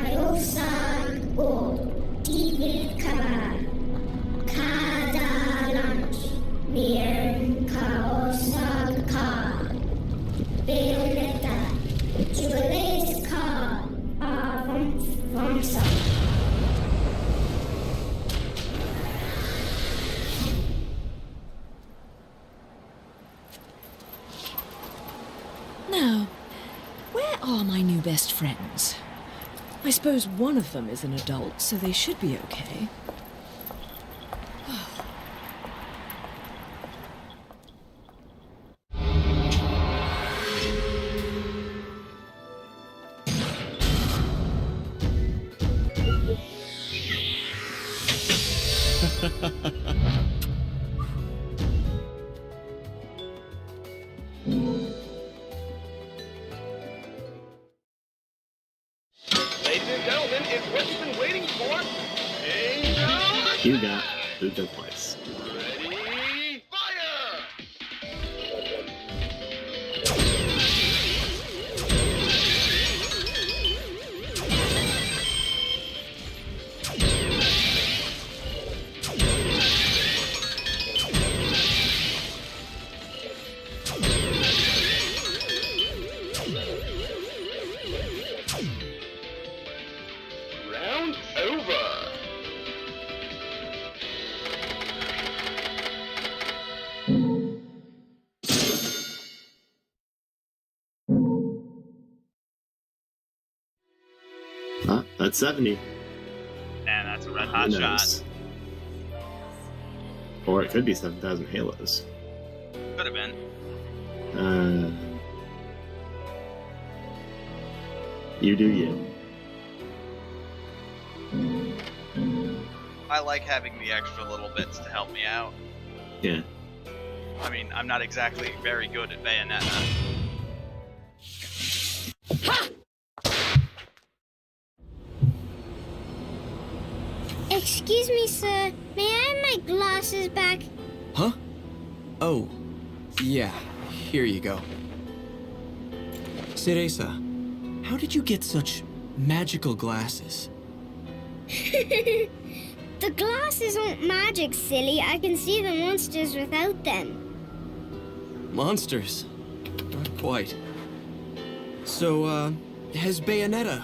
iosan o divil kabar kada lunch mir kaosag ka Violeta Jules ka vamsa. Now, where are my new best friends? I suppose one of them is an adult, so they should be okay. Ladies and gentlemen, it's what you've been waiting for. Angel, You got Luca Place. ready, fire! Round over. Ah, that's 70. And that's a red Who hot shot. knows? Or it could be 7,000 halos. Could have been. You do you. I like having the extra little bits to help me out. Yeah. I mean, I'm not exactly very good at Bayonetta. Excuse me, sir. May I have my glasses back? Huh? Oh, yeah, here you go. Cereza, how did you get such magical glasses? The glasses aren't magic, silly. I can see the monsters without them. Monsters? Not quite. So, has Bayonetta,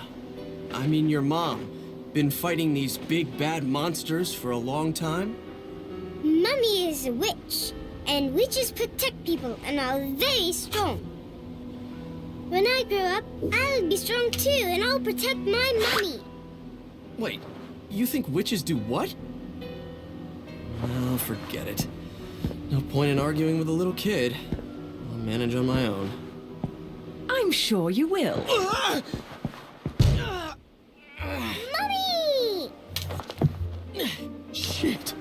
I mean your mom, been fighting these big bad monsters for a long time? Mummy is a witch, and witches protect people and are very strong. When I grow up, I'll be strong too, and I'll protect my mummy. Wait, you think witches do what? Oh, forget it. No point in arguing with a little kid. I'll manage on my own. I'm sure you will. Mummy! Shit.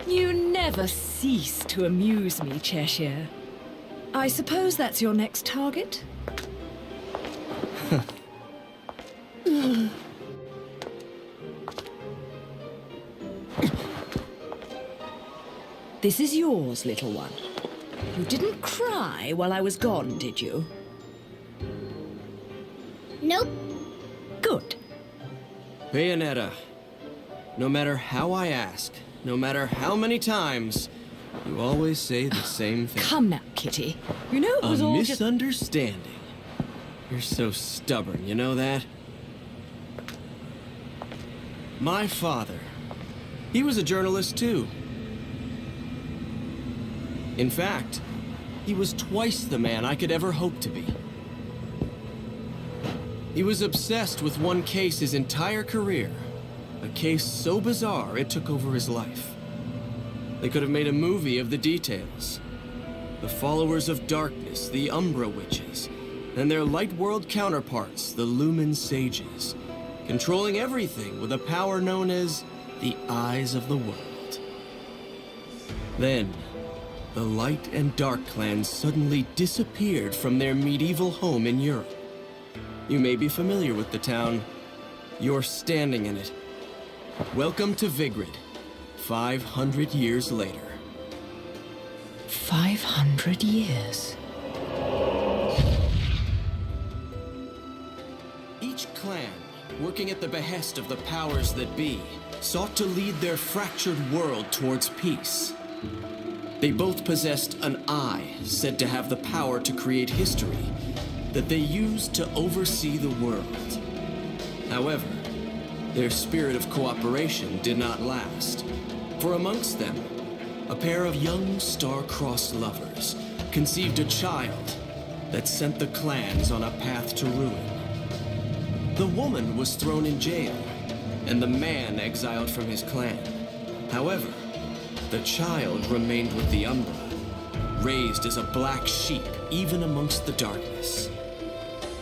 You never cease to amuse me, Cheshire. I suppose that's your next target? This is yours, little one. You didn't cry while I was gone, did you? Nope. Good. Bayonetta, no matter how I ask, no matter how many times, you always say the same thing. Come now, Kitty. You know it A was all just... misunderstanding. You're so stubborn, you know that? My father, he was a journalist too. In fact, he was twice the man I could ever hope to be. He was obsessed with one case his entire career. A case so bizarre it took over his life. They could have made a movie of the details. The followers of darkness, the Umbra witches. and their light world counterparts, the Lumen Sages, controlling everything with a power known as the Eyes of the World. Then, the Light and Dark clans suddenly disappeared from their medieval home in Europe. You may be familiar with the town. You're standing in it. Welcome to Vigrid, 500 years later. 500 years. Each clan, working at the behest of the powers that be, sought to lead their fractured world towards peace. They both possessed an eye said to have the power to create history that they used to oversee the world. However, their spirit of cooperation did not last, for amongst them, a pair of young star-crossed lovers conceived a child that sent the clans on a path to ruin. The woman was thrown in jail, and the man exiled from his clan. However, the child remained with the Umbra, raised as a black sheep even amongst the darkness.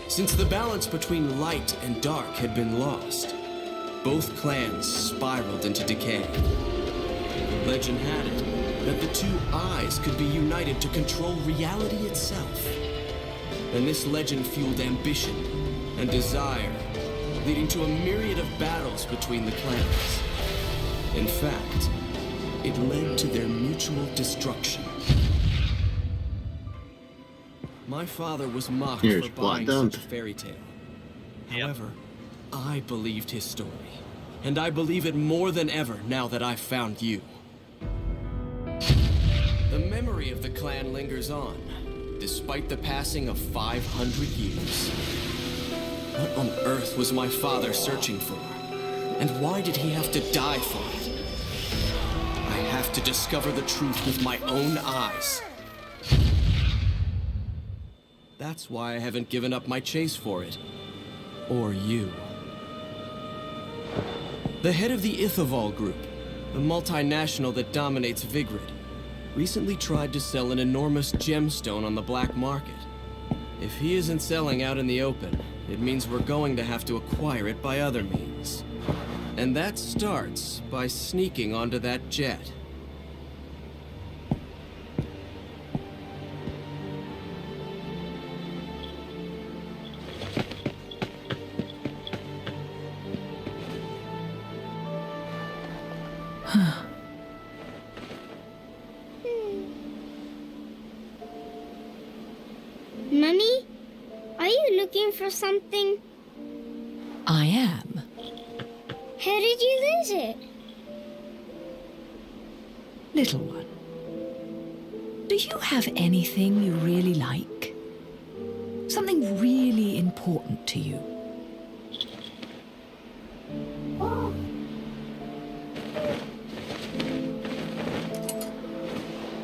Since the balance between light and dark had been lost, both clans spiraled into decay. Legend had it that the two eyes could be united to control reality itself. And this legend fueled ambition and desire, leading to a myriad of battles between the clans. In fact, it led to their mutual destruction. My father was mocked Here's for plot buying dump. such a fairy tale. However, I believed his story, and I believe it more than ever now that I've found you. The memory of the clan lingers on, despite the passing of 500 years. What on earth was my father searching for? And why did he have to die for it? I have to discover the truth with my own eyes. That's why I haven't given up my chase for it. Or you. The head of the Ithaval Group, the multinational that dominates Vigrid, recently tried to sell an enormous gemstone on the black market. If he isn't selling out in the open, it means we're going to have to acquire it by other means. And that starts by sneaking onto that jet. Mummy, are you looking for something? I am. How did you lose it? Little one, do you have anything you really like? Something really important to you?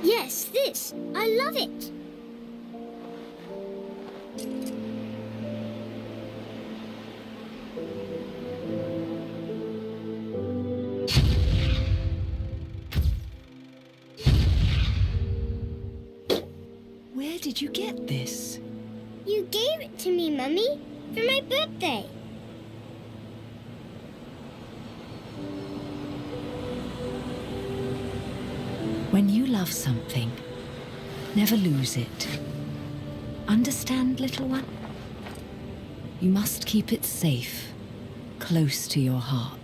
Yes, this. I love it. Where did you get this? You gave it to me, Mummy, for my birthday. When you love something, never lose it. Understand, little one? You must keep it safe, close to your heart.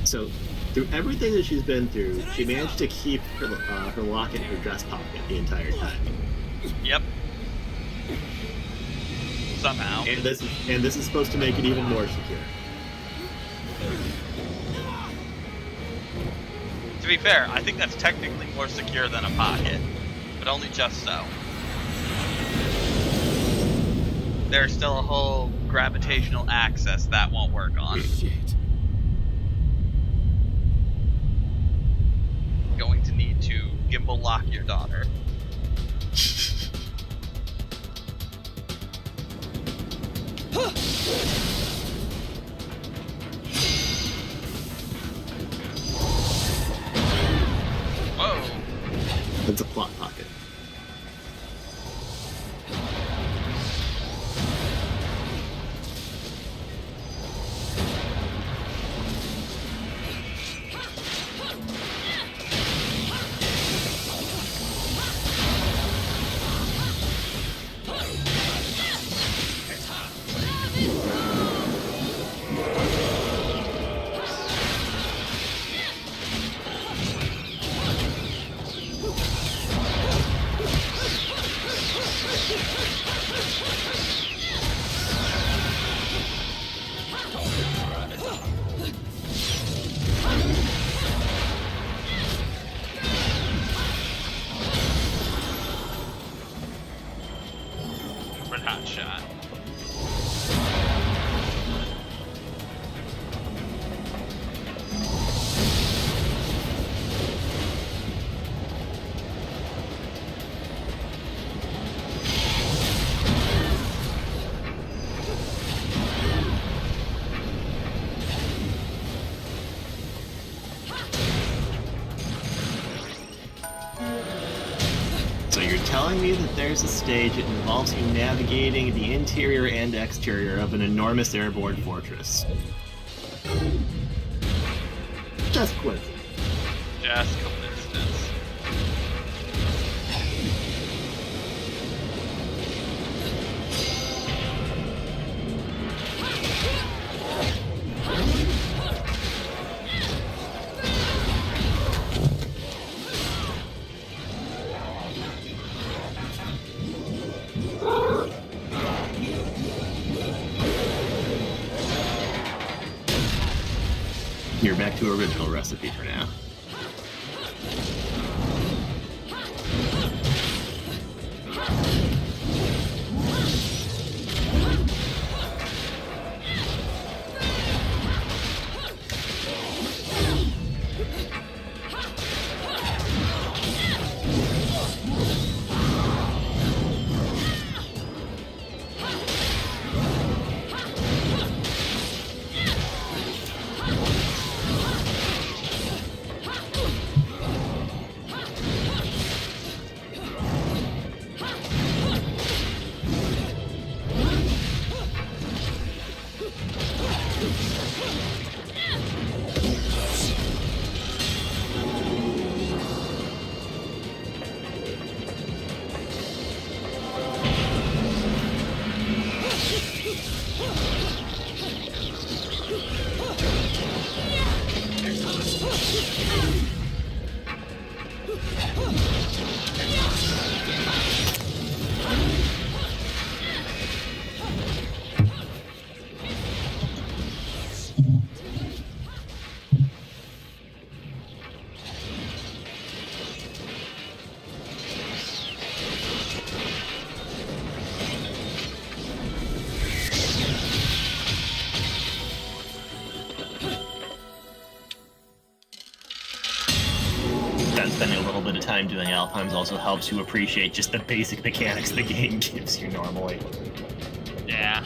So, through everything that she's been through, she managed to keep her locket in her dress pocket the entire time. Yep. Somehow. And this is supposed to make it even more secure. To be fair, I think that's technically more secure than a pocket, but only just so. There's still a whole gravitational axis that won't work on. Shit. Going to need to gimbal lock your daughter. Whoa. It's a plot pocket. Red hot shot. So you're telling me that there's a stage that involves you navigating the interior and exterior of an enormous airborne fortress. Just coincidence. Just coincidence. You're back to original recipe for now. Spending a little bit of time doing Alpines also helps you appreciate just the basic mechanics the game gives you normally. Yeah.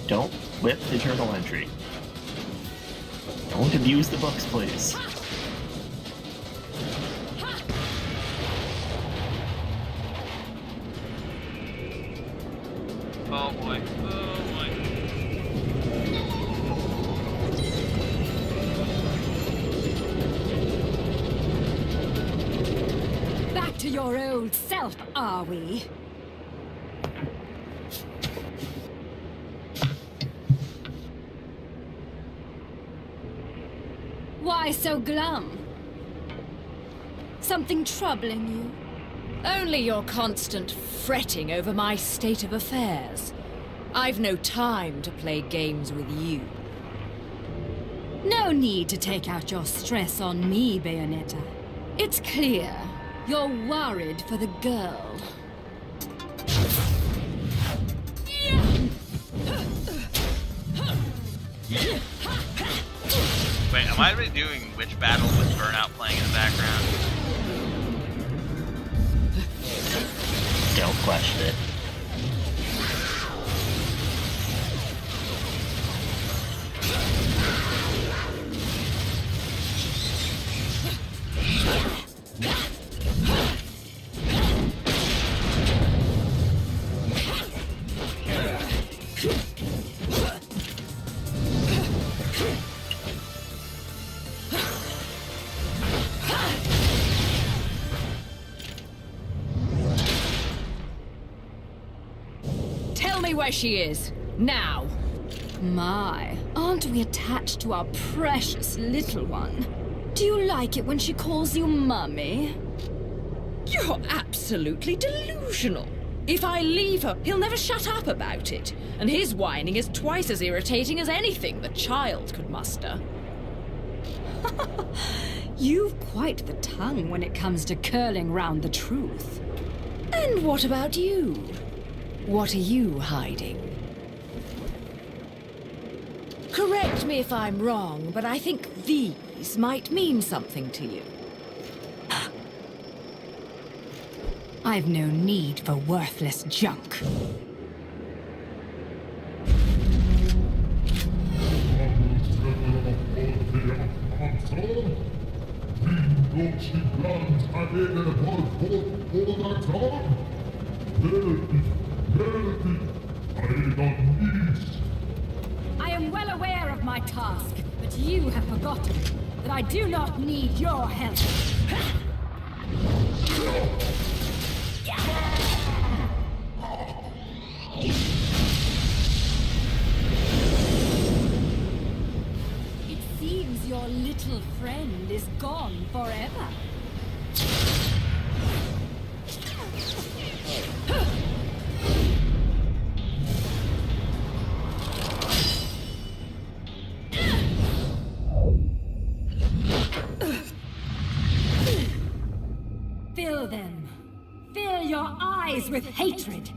Don't whip the journal entry. Don't abuse the books, please. Oh boy. Oh boy. Back to your old self, are we? Why so glum? Something troubling you? Only your constant fretting over my state of affairs. I've no time to play games with you. No need to take out your stress on me, Bayonetta. It's clear you're worried for the girl. Wait, am I really doing Witch Battle with Burnout playing in the background? Don't question it. Tell me where she is, now! My, aren't we attached to our precious little one? Do you like it when she calls you Mummy? You're absolutely delusional. If I leave her, he'll never shut up about it. And his whining is twice as irritating as anything the child could muster. You've quite the tongue when it comes to curling round the truth. And what about you? What are you hiding? Correct me if I'm wrong, but I think these might mean something to you. I've no need for worthless junk. I am well aware of my task, but you have forgotten that I do not need your help. It seems your little friend is gone forever. Fill them. Fill your eyes with hatred.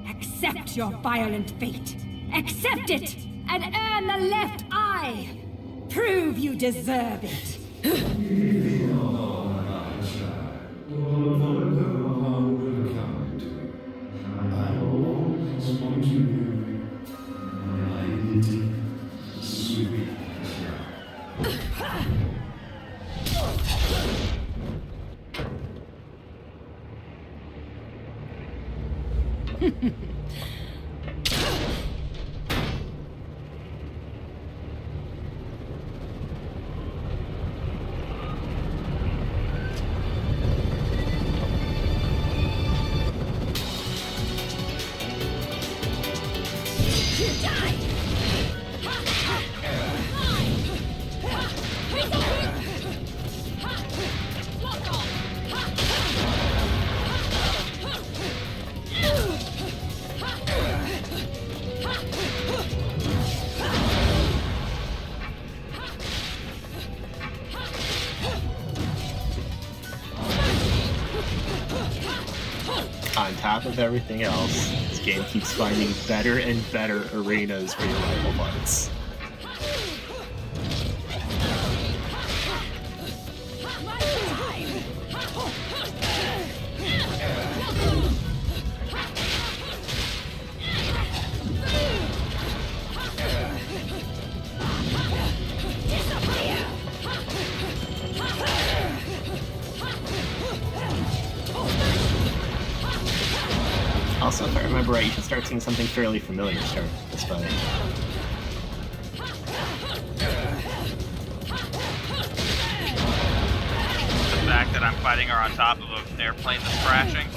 Accept your violent fate. Accept it, and earn the left eye. Prove you deserve it. On top of everything else, this game keeps finding better and better arenas for your rival fights. Also, if I remember right, you should start seeing something fairly familiar start this fight. The fact that I'm fighting her on top of an airplane that's crashing.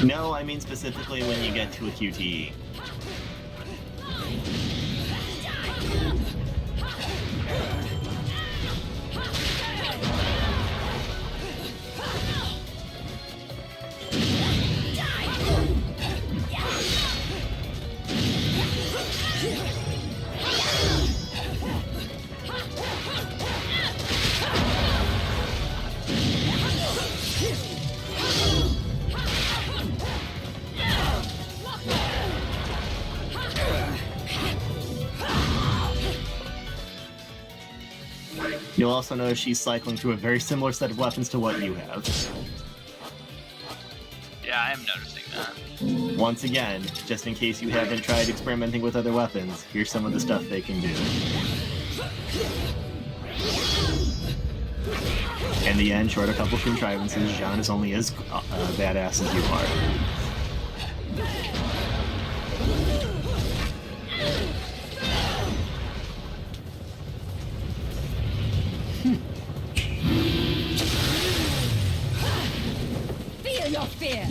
No, I mean specifically when you get to a QTE. You'll also notice she's cycling through a very similar set of weapons to what you have. Yeah, I am noticing that. Once again, just in case you haven't tried experimenting with other weapons, here's some of the stuff they can do. In the end, short a couple contrivances, Jean is only as badass as you are. Feel your fear!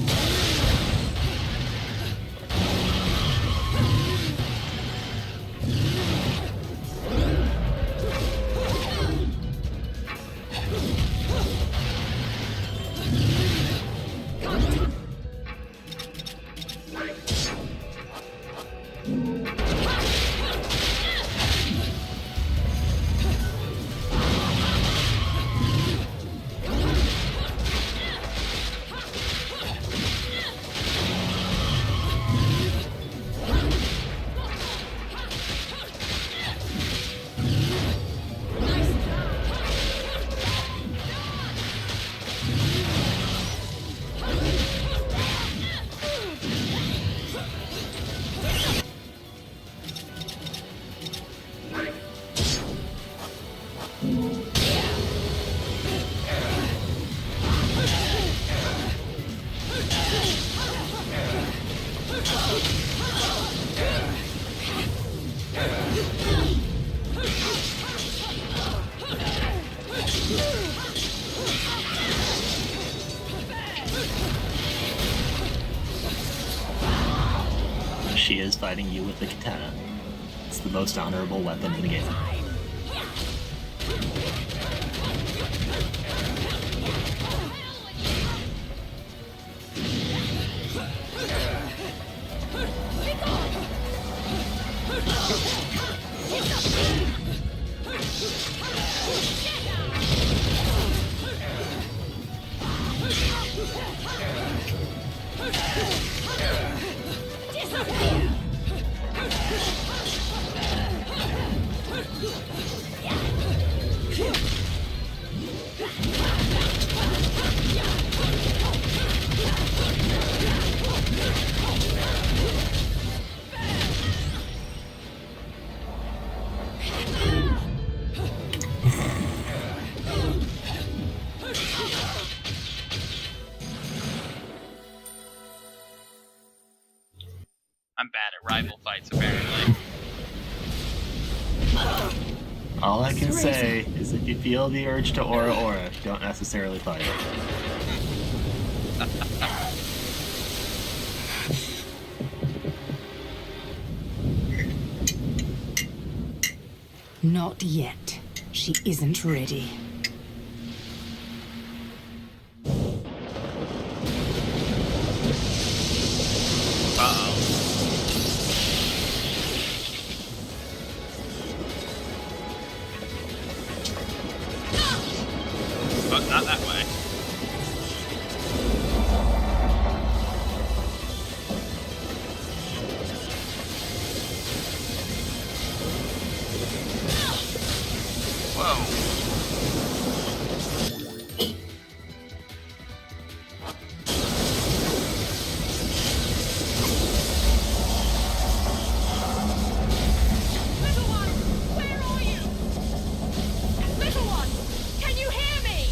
She is fighting you with the katana. It's the most honorable weapon in the game. I'm bad at rival fights, apparently. All I can say is if you feel the urge to aura, don't necessarily fight it. Not yet. She isn't ready. But not that way. Whoa. Little one, where are you? Little one, can you hear me?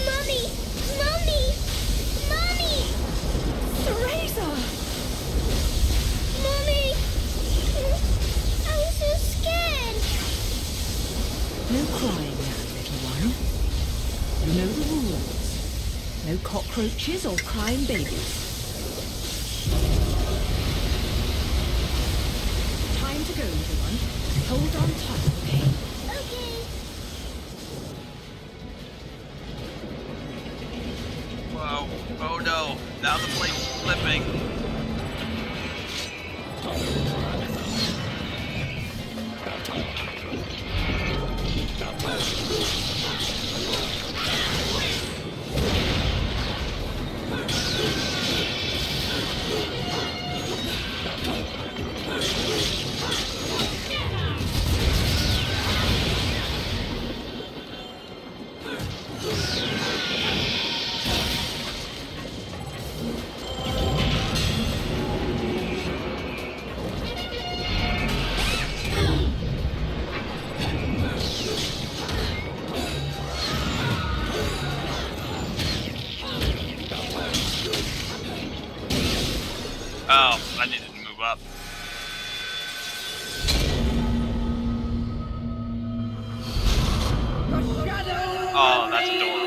Mommy! Mommy! Mommy! Teresa! Mommy! I was so scared. No crying now, little one. You know the rules. No cockroaches or crying babies. Time to go, little one. Hold on tight, okay? Okay. Whoa. Oh no. Now the plate's flipping. Oh, I needed to move up. Oh, that's adorable.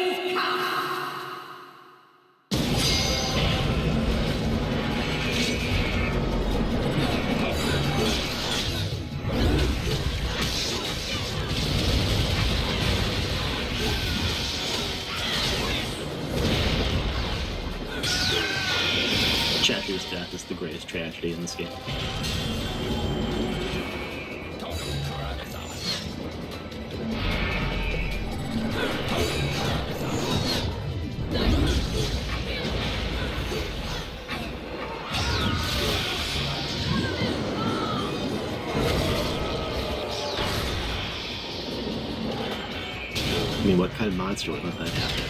Chatter's death is the greatest tragedy in this game. I mean, what kind of monster would let that happen?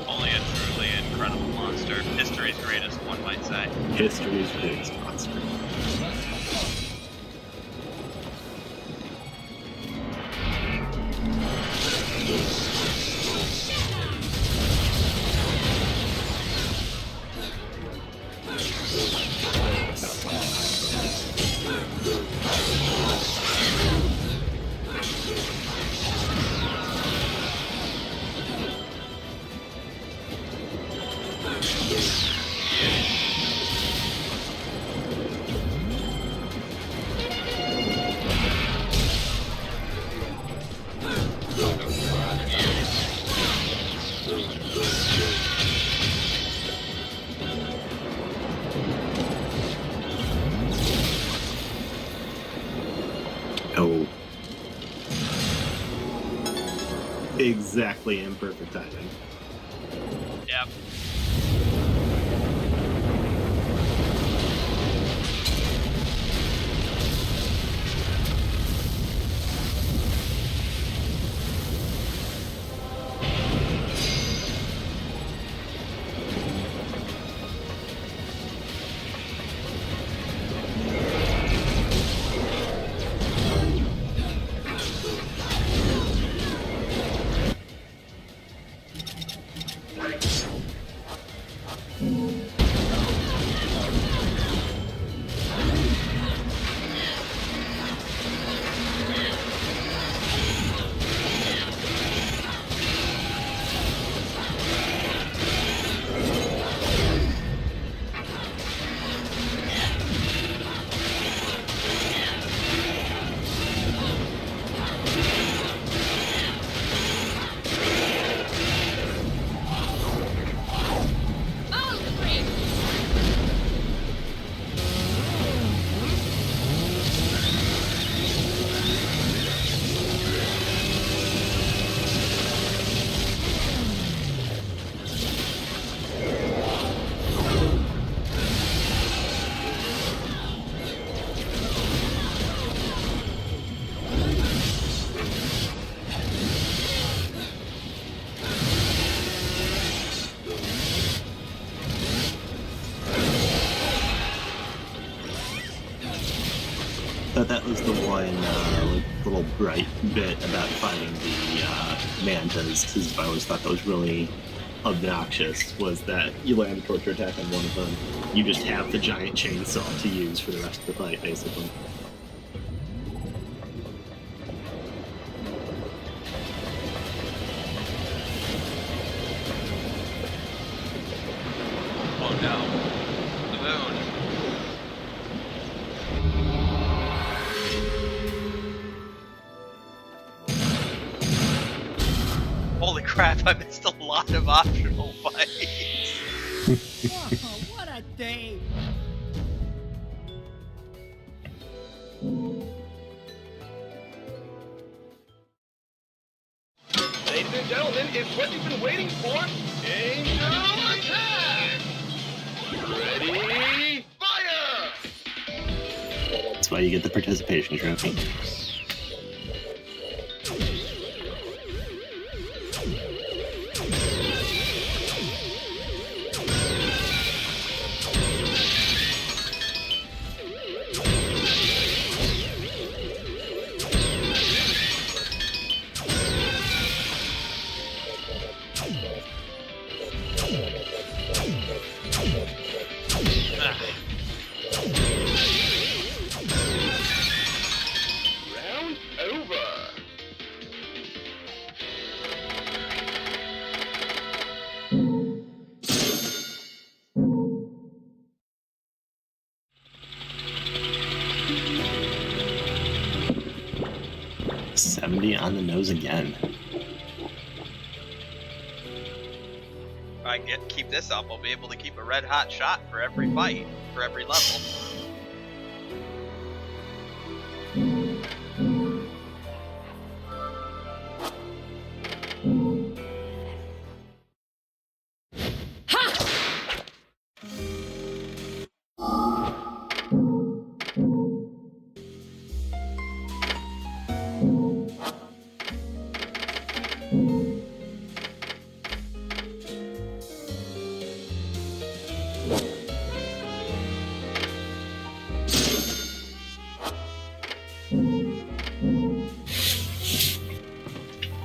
Only a truly incredible monster. History's greatest, one might say. History's greatest monster. Oh. Exactly imperfect timing. Yep. Thought that was the one little bright bit about fighting the mantas, because I always thought that was really obnoxious, was that you land a torture attack on one of them, you just have the giant chainsaw to use for the rest of the fight, basically. Oh no. The moon. Holy crap, I missed a lot of optional fights. Whoa, what a day! Ladies and gentlemen, it's what you've been waiting for. Angel attack! Ready, fire! That's why you get the participation trophy. 70 on the nose again. If I keep this up, I'll be able to keep a red hot shot for every fight, for every level.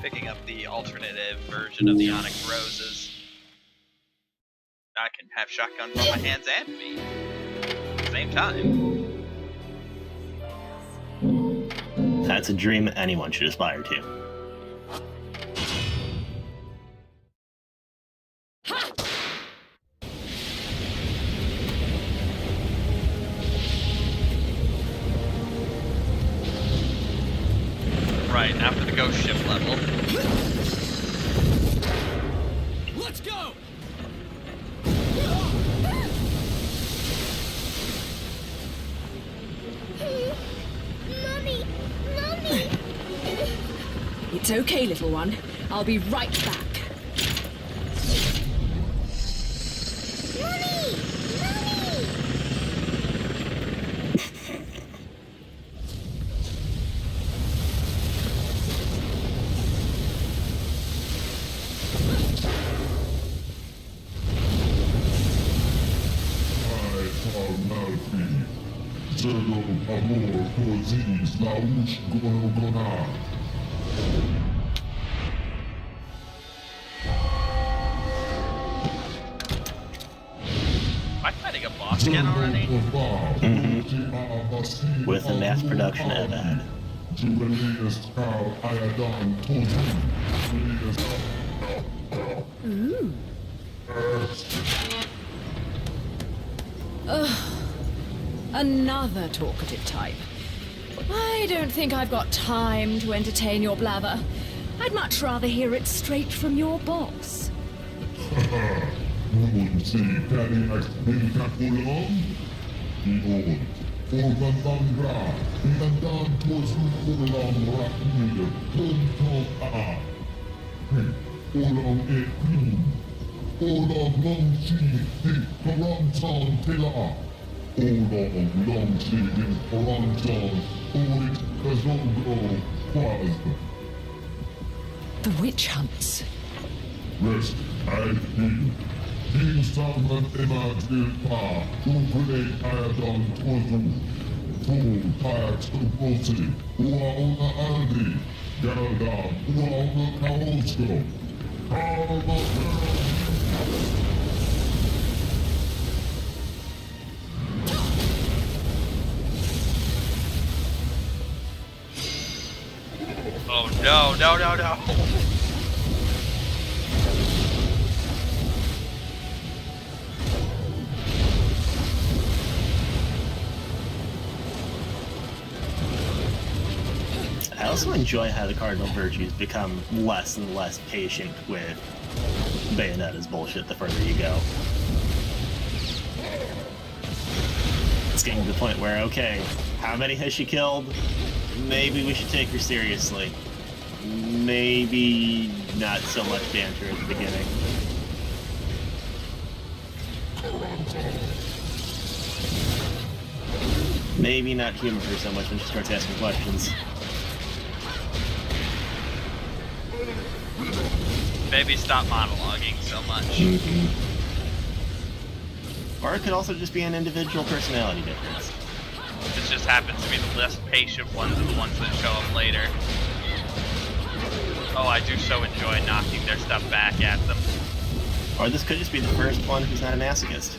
Picking up the alternative version of the Onyx Roses. I can have shotguns on my hands and feet at the same time. That's a dream anyone should aspire to. Right, after the ghost ship level. Let's go! Mommy! Mommy! It's okay, little one. I'll be right back. Mommy! Mommy! Zero amor cosis laus gonogonar. Am I fighting a boss again already? With the mass production of that. Another talkative type. I don't think I've got time to entertain your blather. I'd much rather hear it straight from your boss. The witch hunts. Rest, I feel. King Salman Emma Dilpa, Ukule Ayadon Tozu, Fu Kayak Stuposi, Uaona Aldi, Geralda, Uaona Kaosko, Oh no, no, no, no! I also enjoy how the Cardinal Virtues become less and less patient with Bayonetta's bullshit the further you go. It's getting to the point where, okay, how many has she killed? Maybe we should take her seriously. Maybe not so much banter at the beginning. Maybe not humor her so much when she starts asking questions. Maybe stop monologuing so much. Or it could also just be an individual personality difference. This just happens to be the less patient ones are the ones that show up later. Oh, I do so enjoy knocking their stuff back at them. Or this could just be the first one who's not a masochist.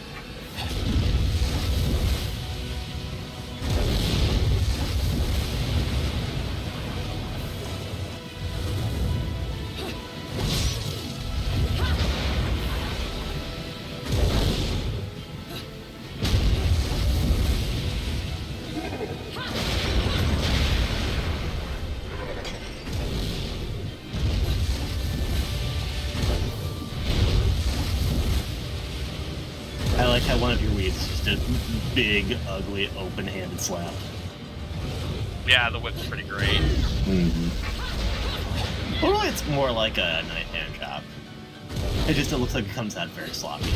like how one of your weeds is just a big, ugly, open-handed slap. Yeah, the whip's pretty great. Mm-hmm. Well, really, it's more like a knife hand chop. It looks like it comes out very sloppy.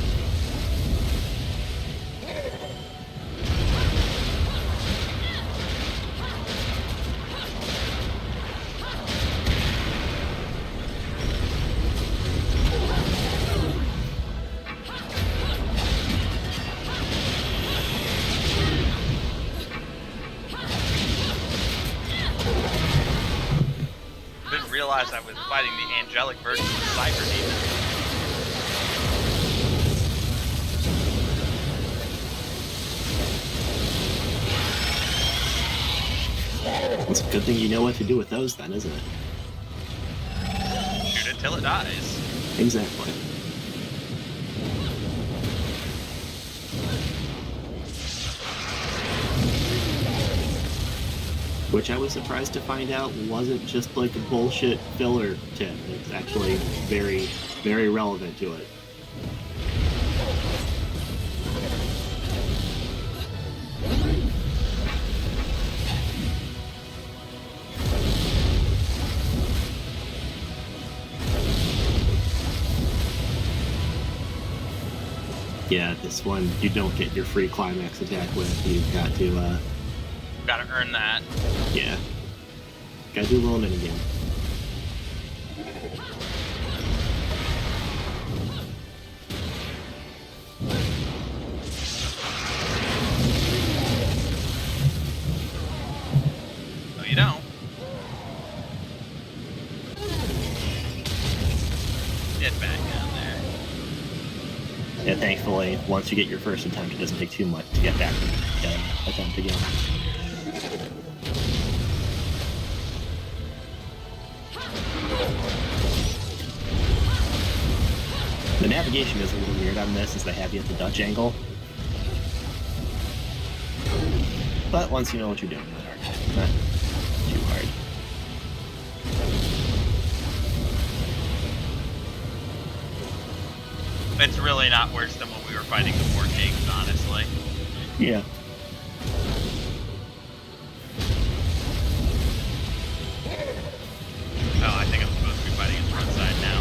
Didn't realize I was fighting the angelic version of Cyber Demon. It's a good thing you know what to do with those then, isn't it? Shoot it till it dies. Exactly. Which I was surprised to find out wasn't just like a bullshit filler tip. It's actually very, very relevant to it. Yeah, this one you don't get your free climax attack with. You've got to, Gotta earn that. yeah. Gotta do a little minigame. No, you don't. Get back down there. Yeah, thankfully, once you get your first attempt, it doesn't take too much to get back and attempt again. The navigation is a little weird on this, as they have you at the Dutch angle. But once you know what you're doing, not too hard. It's really not worse than when we were fighting the Four Kings, honestly. Yeah. Oh, I think I'm supposed to be fighting its front side now.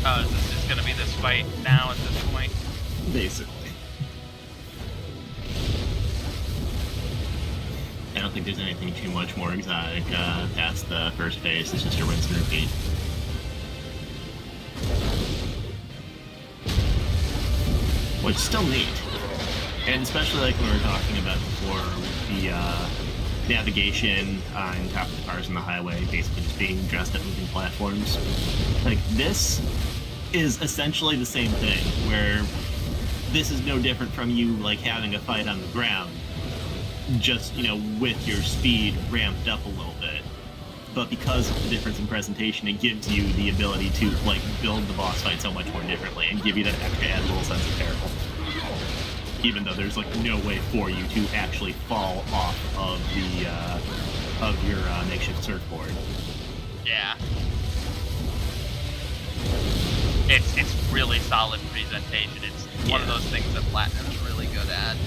Oh, is this just gonna be this fight now at this point? Basically. I don't think there's anything too much more exotic past the first phase. It's just a rinse and repeat. Which is still neat. And especially like when we were talking about before with the navigation on top of the cars on the highway, basically just being dressed up moving platforms. Like, this is essentially the same thing, where this is no different from you like having a fight on the ground, just, you know, with your speed ramped up a little bit. But because of the difference in presentation, it gives you the ability to like build the boss fight so much more differently and give you that extra added little sense of peril. Even though there's like no way for you to actually fall off of the of your makeshift surfboard. Yeah. It's really solid presentation. It's one of those things that Platinum's really good at.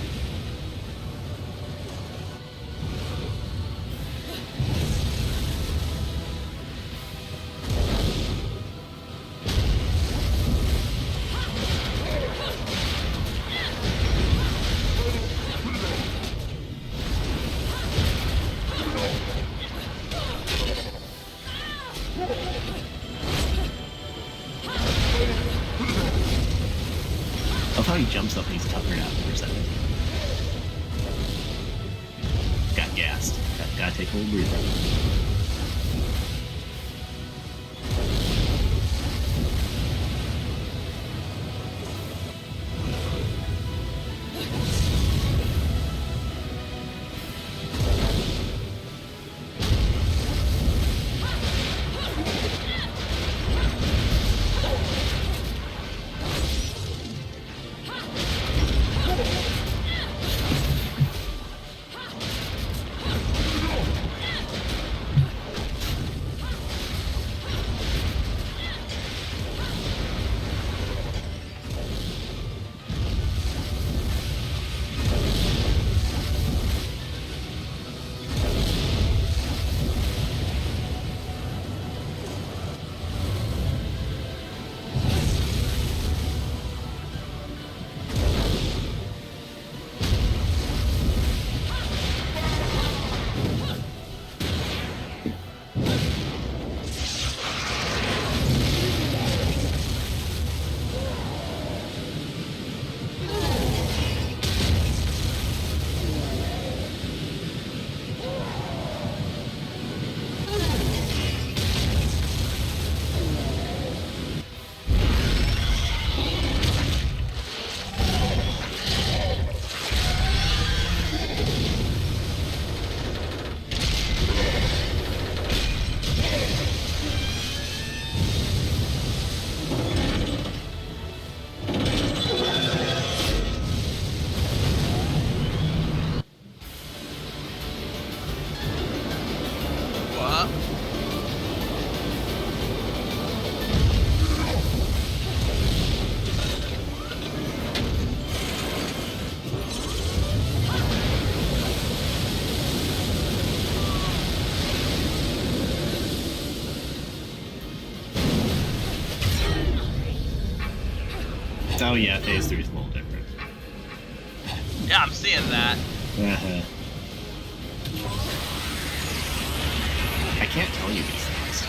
I love how he jumps up and he's tuckered out for a second. Got gassed. Gotta take a little breather. Oh yeah, phase 3 is a little different. Yeah, I'm seeing that. Uh-huh. I can't tell you these things.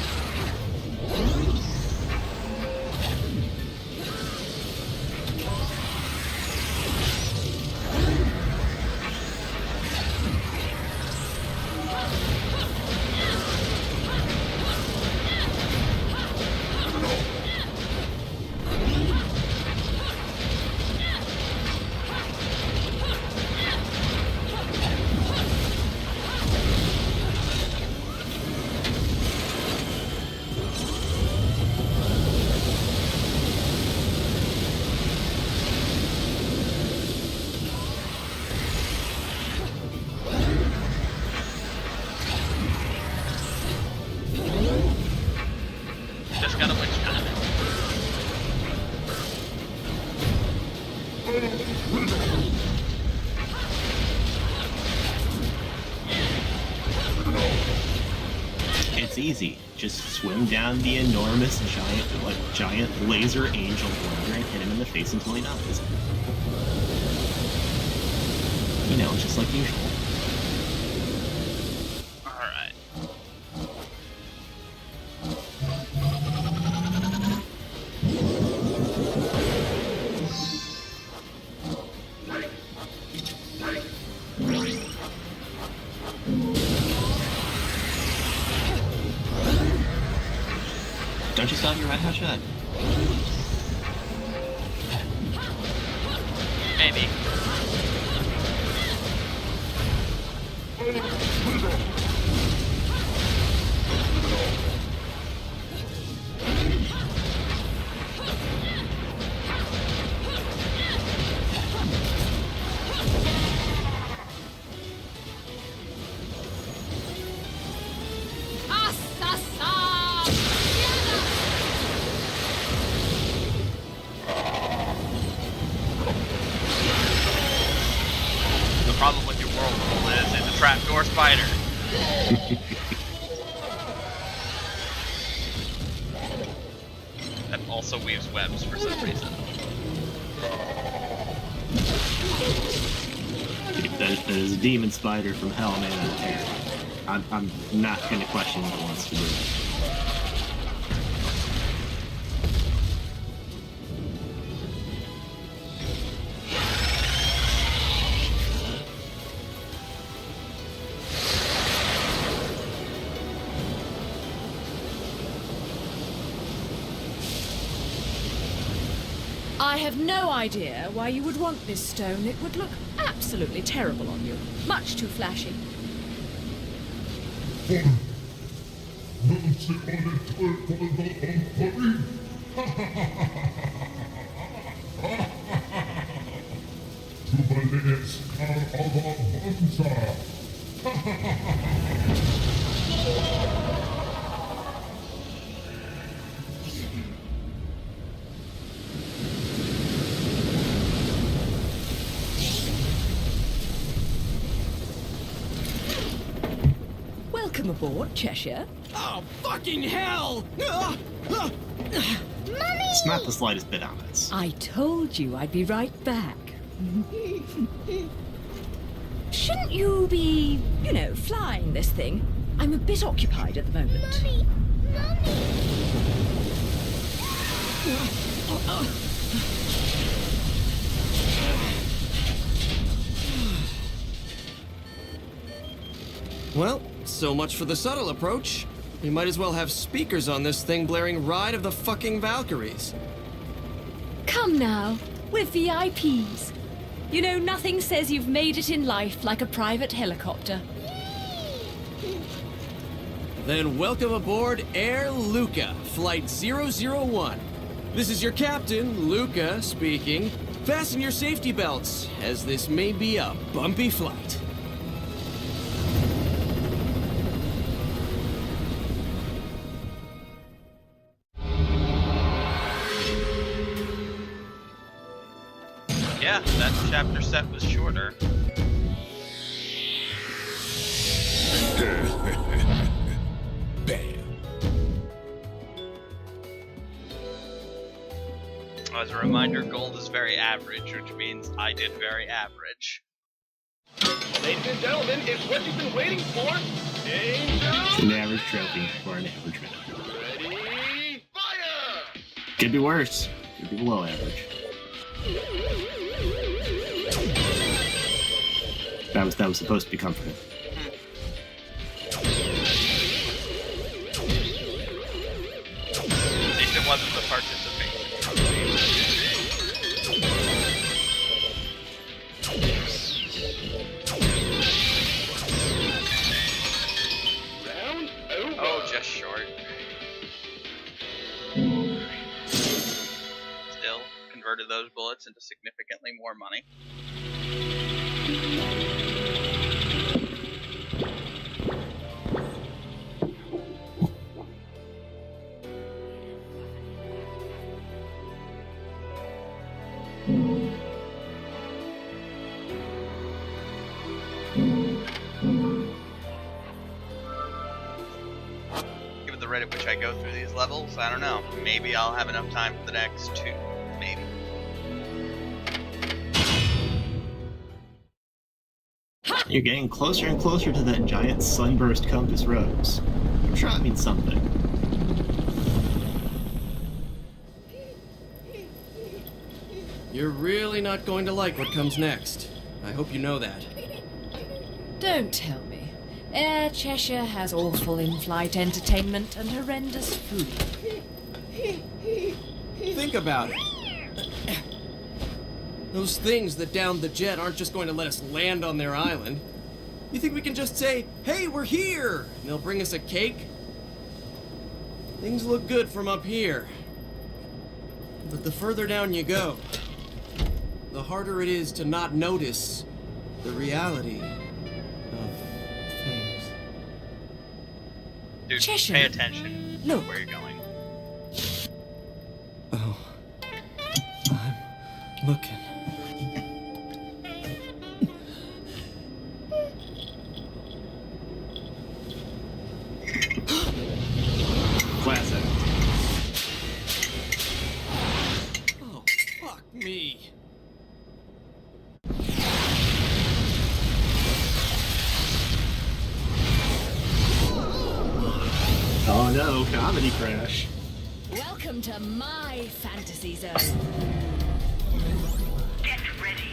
Just got a witch time. It's easy. Just swim down the enormous giant laser angel blender and hit him in the face until he dies. You know, just like usual. Alright. Don't you still have your red hot shot? Maybe. The problem with your whirlpool is it's a trapdoor spider. That also weaves webs for some reason. That is a demon spider from hell made out of hair. I'm not going to question what it wants to do. I have no idea why you would want this stone. It would look absolutely terrible on you. Much too flashy. Welcome aboard, Cheshire. Oh, fucking hell! It's not the slightest bit honest. I told you I'd be right back. Shouldn't you be, flying this thing? I'm a bit occupied at the moment. Mommy! Well, so much for the subtle approach. We might as well have speakers on this thing blaring Ride of the fucking Valkyries. Come now, we're VIPs. You know, nothing says you've made it in life like a private helicopter. Then welcome aboard Air Luca, Flight 001. This is your captain, Luca, speaking. Fasten your safety belts, as this may be a bumpy flight. Yeah, that chapter set was shorter. Bam. As a reminder, gold is very average, which means I did very average. Ladies and gentlemen, it's what you've been waiting for. Angel. It's an average trophy for an average man. Ready, fire! Could be worse. Could be below average. That was supposed to be comforting. At least it wasn't the participation. Round over. Oh, just short. Still, converted those bullets into significantly more money. Given the rate at which I go through these levels, I don't know. Maybe I'll have enough time for the next two. Maybe. You're getting closer and closer to that giant sunburst compass rose. I'm sure that means something. You're really not going to like what comes next. I hope you know that. Don't tell me. Air Cheshire has awful in-flight entertainment and horrendous food. Think about it. Those things that downed the jet aren't just going to let us land on their island. You think we can just say, "Hey, we're here," and they'll bring us a cake? Things look good from up here. But the further down you go, the harder it is to not notice the reality of things. Dude, Cheshire. pay attention to Look. where you're going. Oh, I'm looking. Classic. Oh, fuck me. Oh no, comedy crash. Welcome to my fantasy zone. Get ready.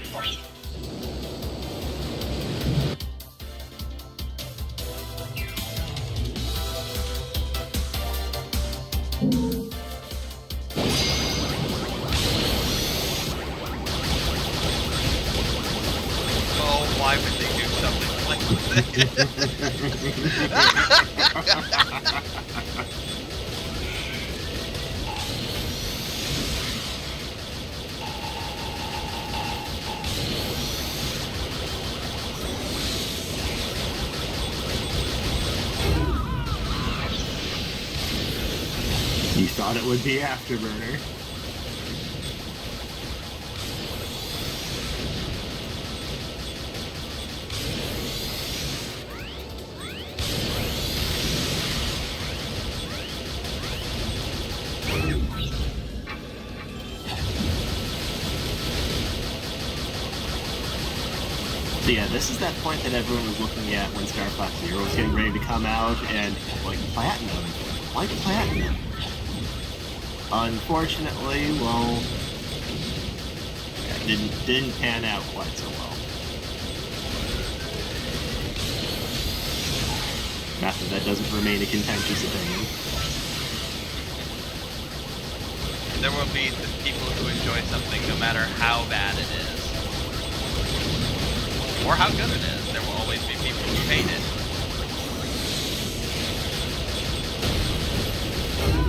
Oh, why would they do something like You thought it would be Afterburner. So yeah, this is that point that everyone was looking at when Star Fox Zero was getting ready to come out, and like platinum, like platinum. Unfortunately, well, yeah, didn't pan out quite so well. Not that that doesn't remain a contentious opinion. There will be the people who enjoy something no matter how bad it is. Or how good it is. There will always be people who hate it.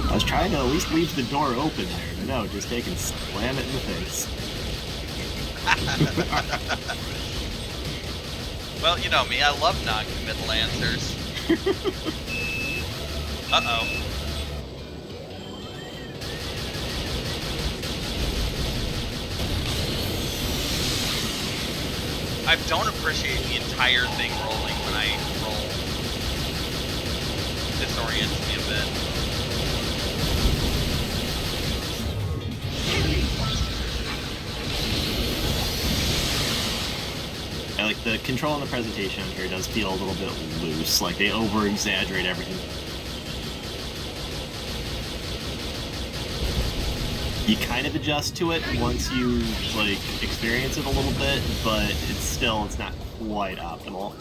I was trying to at least leave the door open there, but no, just take and slam it in the face. Well, you know me, I love non-committal answers. Uh-oh. I don't appreciate the entire thing rolling when I roll. Disorients me a bit. like the control in the presentation here does feel a little bit loose. Like they over-exaggerate everything. You kind of adjust to it once you like experience it a little bit, but it's not quite optimal.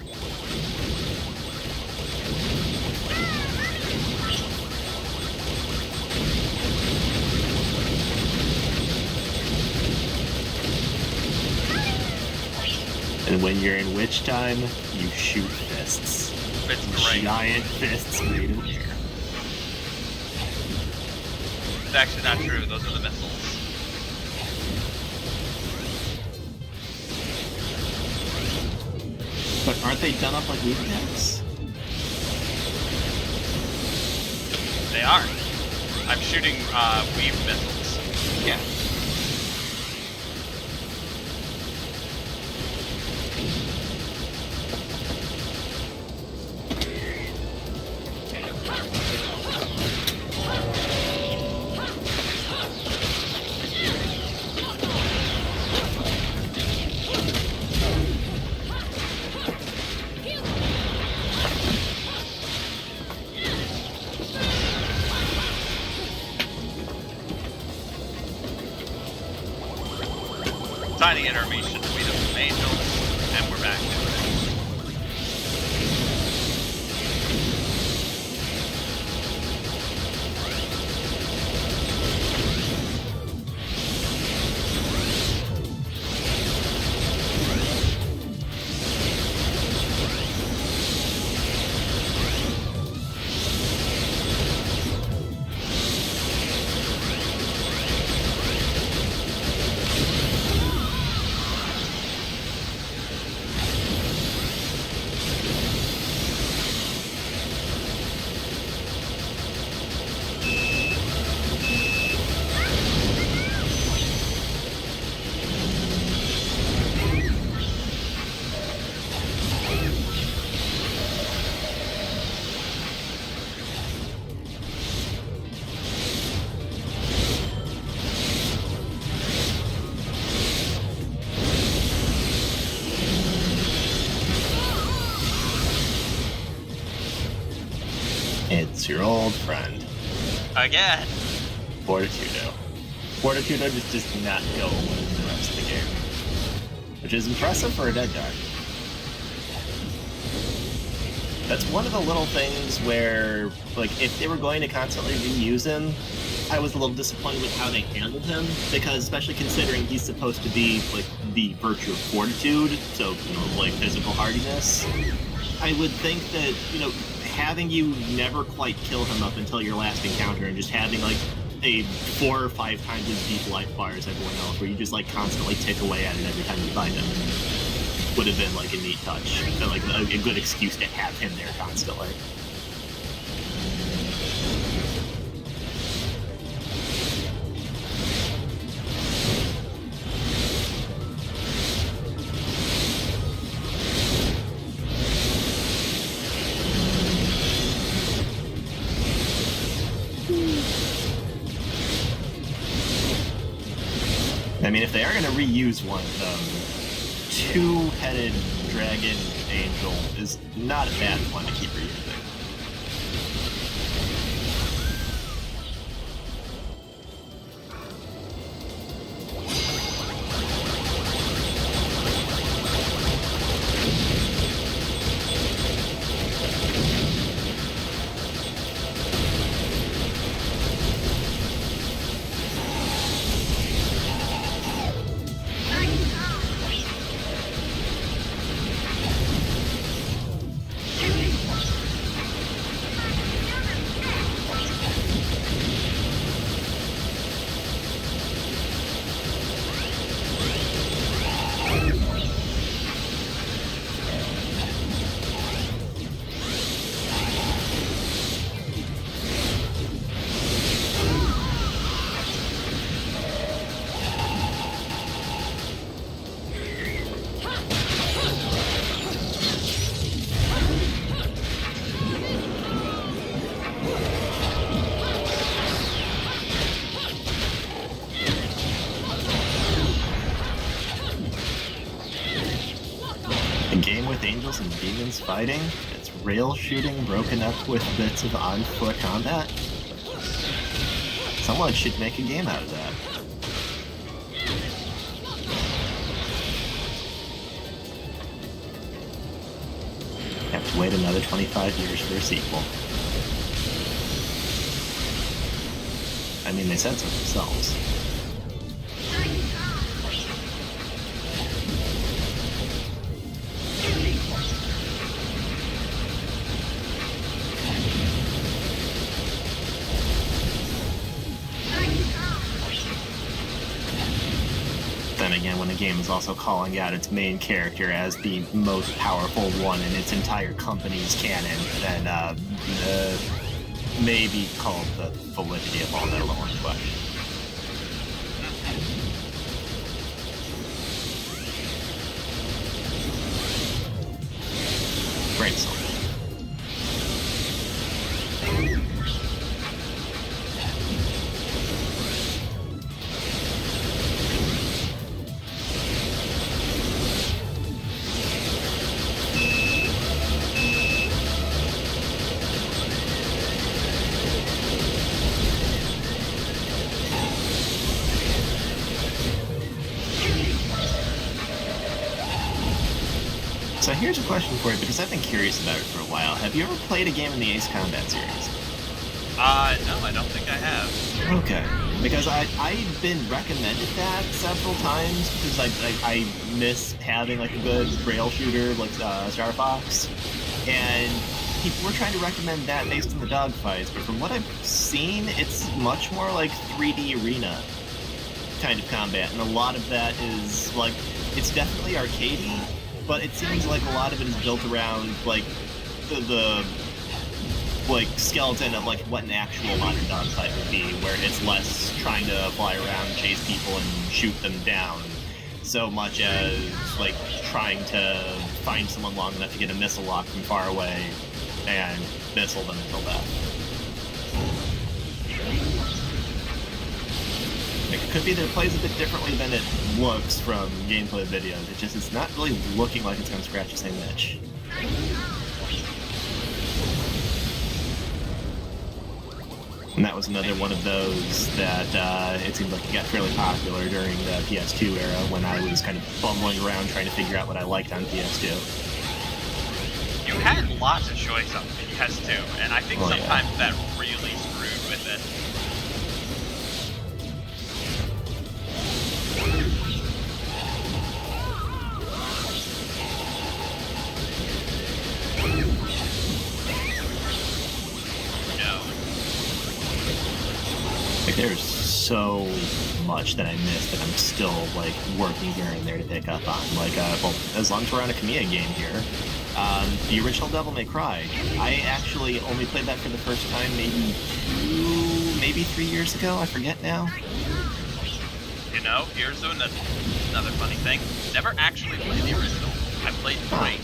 And when you're in witch time, you shoot fists. It's great. Giant fists made of air. It's actually not true. Those are the missiles. But aren't they done up like weed packs? They are. I'm shooting weave missiles. Yeah. Tiny intermission to meet up with angels, and we're back to it. It's your old friend, Again. Fortitudo. Fortitudo just does not go with the rest of the game, which is impressive for a dead guard. That's one of the little things where, like, if they were going to constantly reuse him, I was a little disappointed with how they handled him, because especially considering he's supposed to be, like, the virtue of fortitude, so, like, physical hardiness, I would think that, having you never quite kill him up until your last encounter and just having, like, a 4 or 5 times as deep life bar as everyone else, where you just, like, constantly tick away at it every time you find him, would have been, like, a neat touch, and, like, a good excuse to have him there constantly. I mean, if they are going to reuse one of them, two-headed dragon angel is not a bad one to keep reusing. with angels and demons fighting. It's rail shooting broken up with bits of on-foot combat. Someone should make a game out of that. Have to wait another 25 years for a sequel. I mean, they said so themselves. Then again, when a game is also calling out its main character as the most powerful one in its entire company's canon, then maybe call the validity of all that alone in question. Brainstorm. So here's a question for you, because I've been curious about it for a while. Have you ever played a game in the Ace Combat series? No, I don't think I have. Okay. Because I've been recommended that several times, because I miss having like a good rail shooter like Star Fox. And people were trying to recommend that based on the dogfights, but from what I've seen, it's much more like 3D arena kind of combat, and a lot of that is like, it's definitely arcadey, but it seems like a lot of it is built around like the like skeleton of like what an actual modern dogfight would be, where it's less trying to fly around, chase people, and shoot them down, so much as like trying to find someone long enough to get a missile lock from far away and missile them until death. It could be that it plays a bit differently than it looks from gameplay videos. It's not really looking like it's going to scratch the same itch. And that was another one of those that it seemed like it got fairly popular during the PS2 era, when I was kind of bumbling around trying to figure out what I liked on PS2. You had lots of choice on PS2, and I think sometimes that really screwed with it. Like, there's so much that I missed that I'm still like working here and there to pick up on. Like, well, as long as we're on a Kamiya game here, the original Devil May Cry, I actually only played that for the first time maybe 3 years ago. I forget now. You know, here's another funny thing. Never actually played the original. I played 3.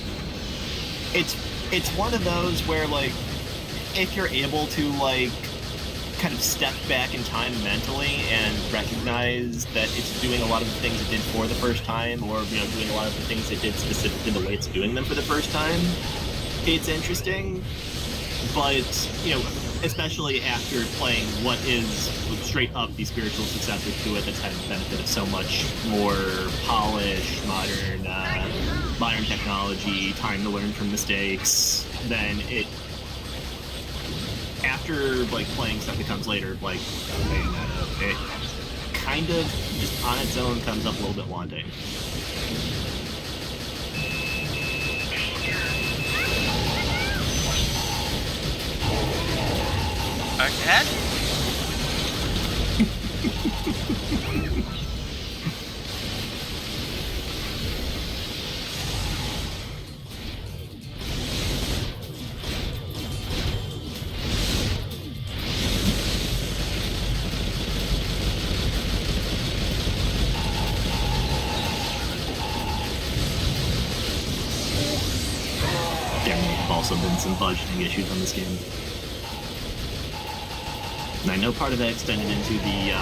It's one of those where, like, if you're able to, like, kind of step back in time mentally and recognize that it's doing a lot of the things it did for the first time, or, you know, doing a lot of the things it did specifically the way it's doing them for the first time, it's interesting. But, you know, especially after playing what is straight up the spiritual successor to it, that's had the benefit of so much more polished, modern technology, time to learn from mistakes, then it, after like playing stuff that comes later, like Bayonetta, it kind of just on its own comes up a little bit wanting. Again? There have also been some budgeting issues on this game. And I know part of that extended into the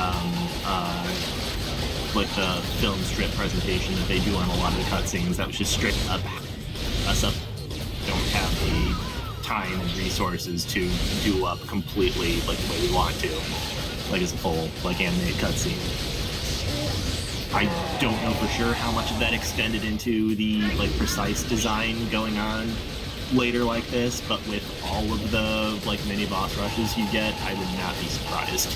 film strip presentation that they do on a lot of the cutscenes. That was just straight up us up don't have the time and resources to do up completely like the way we want to, like as a full like animated cutscene. I don't know for sure how much of that extended into the like precise design going on later like this, but with all of the like mini boss rushes you get, I would not be surprised.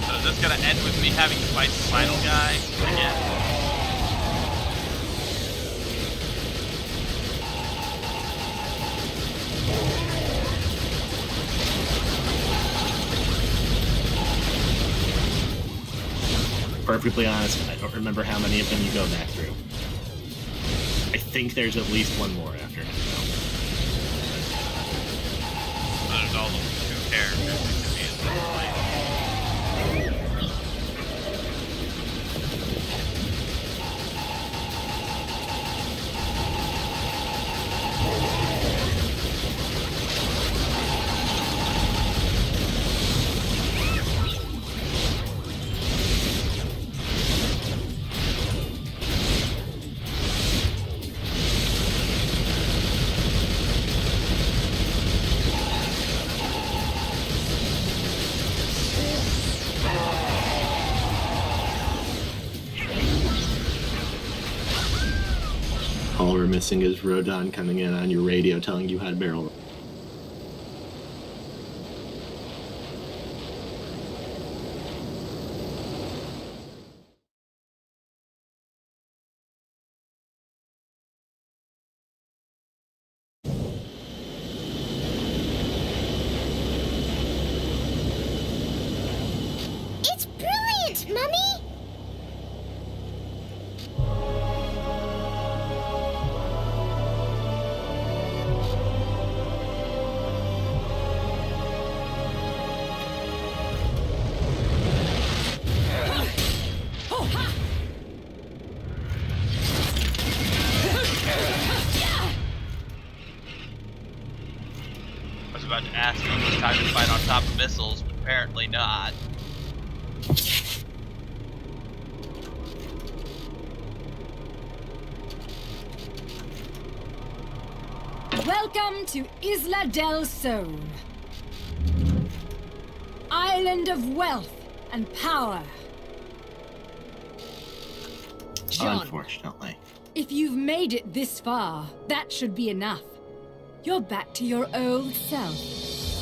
So is this gonna end with me having to fight the final guy again? Perfectly honest, I don't remember how many of them you go back through. I think there's at least one more after him, though. There's all those two characters that could be in this fight. All we're missing is Rodon coming in on your radio telling you how to barrel. It's brilliant, Mummy! I was about to ask if it was time to fight on top of missiles, but apparently not. Welcome to Isla del Sol. Island of wealth and power. John, Unfortunately. if you've made it this far, that should be enough. You're back to your old self.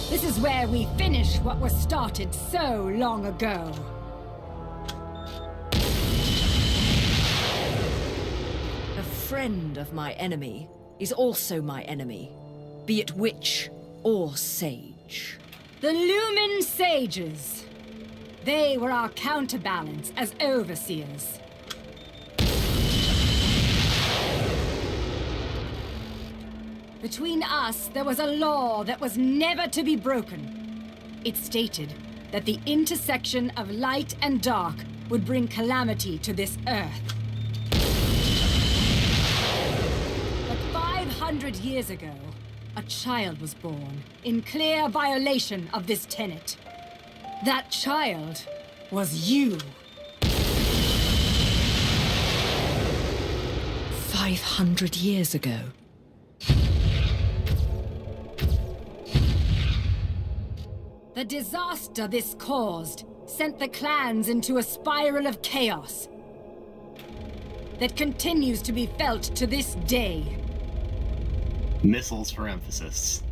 This is where we finish what was started so long ago. A friend of my enemy is also my enemy, be it witch or sage. The Lumen Sages. They were our counterbalance as overseers. Between us, there was a law that was never to be broken. It stated that the intersection of light and dark would bring calamity to this earth. But 500 years ago, a child was born in clear violation of this tenet. That child was you. 500 years ago. The disaster this caused sent the clans into a spiral of chaos that continues to be felt to this day. Missiles for emphasis.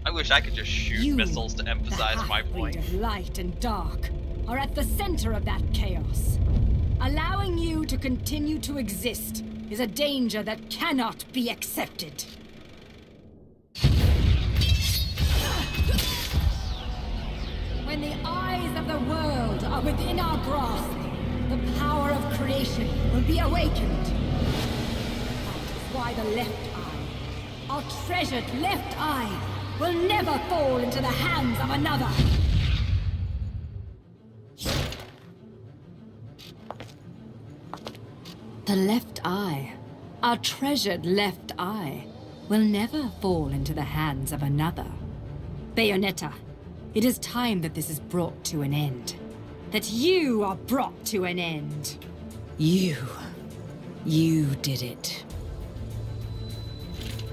I wish I could just shoot You, missiles to emphasize the my half-breed point. of light and dark, are at the center of that chaos. Allowing you to continue to exist is a danger that cannot be accepted. When the eyes of the world are within our grasp, the power of creation will be awakened. That is why the left eye, our treasured left eye, will never fall into the hands of another. The left eye. Our treasured left eye will never fall into the hands of another. Bayonetta, it is time that this is brought to an end. That you are brought to an end. You did it.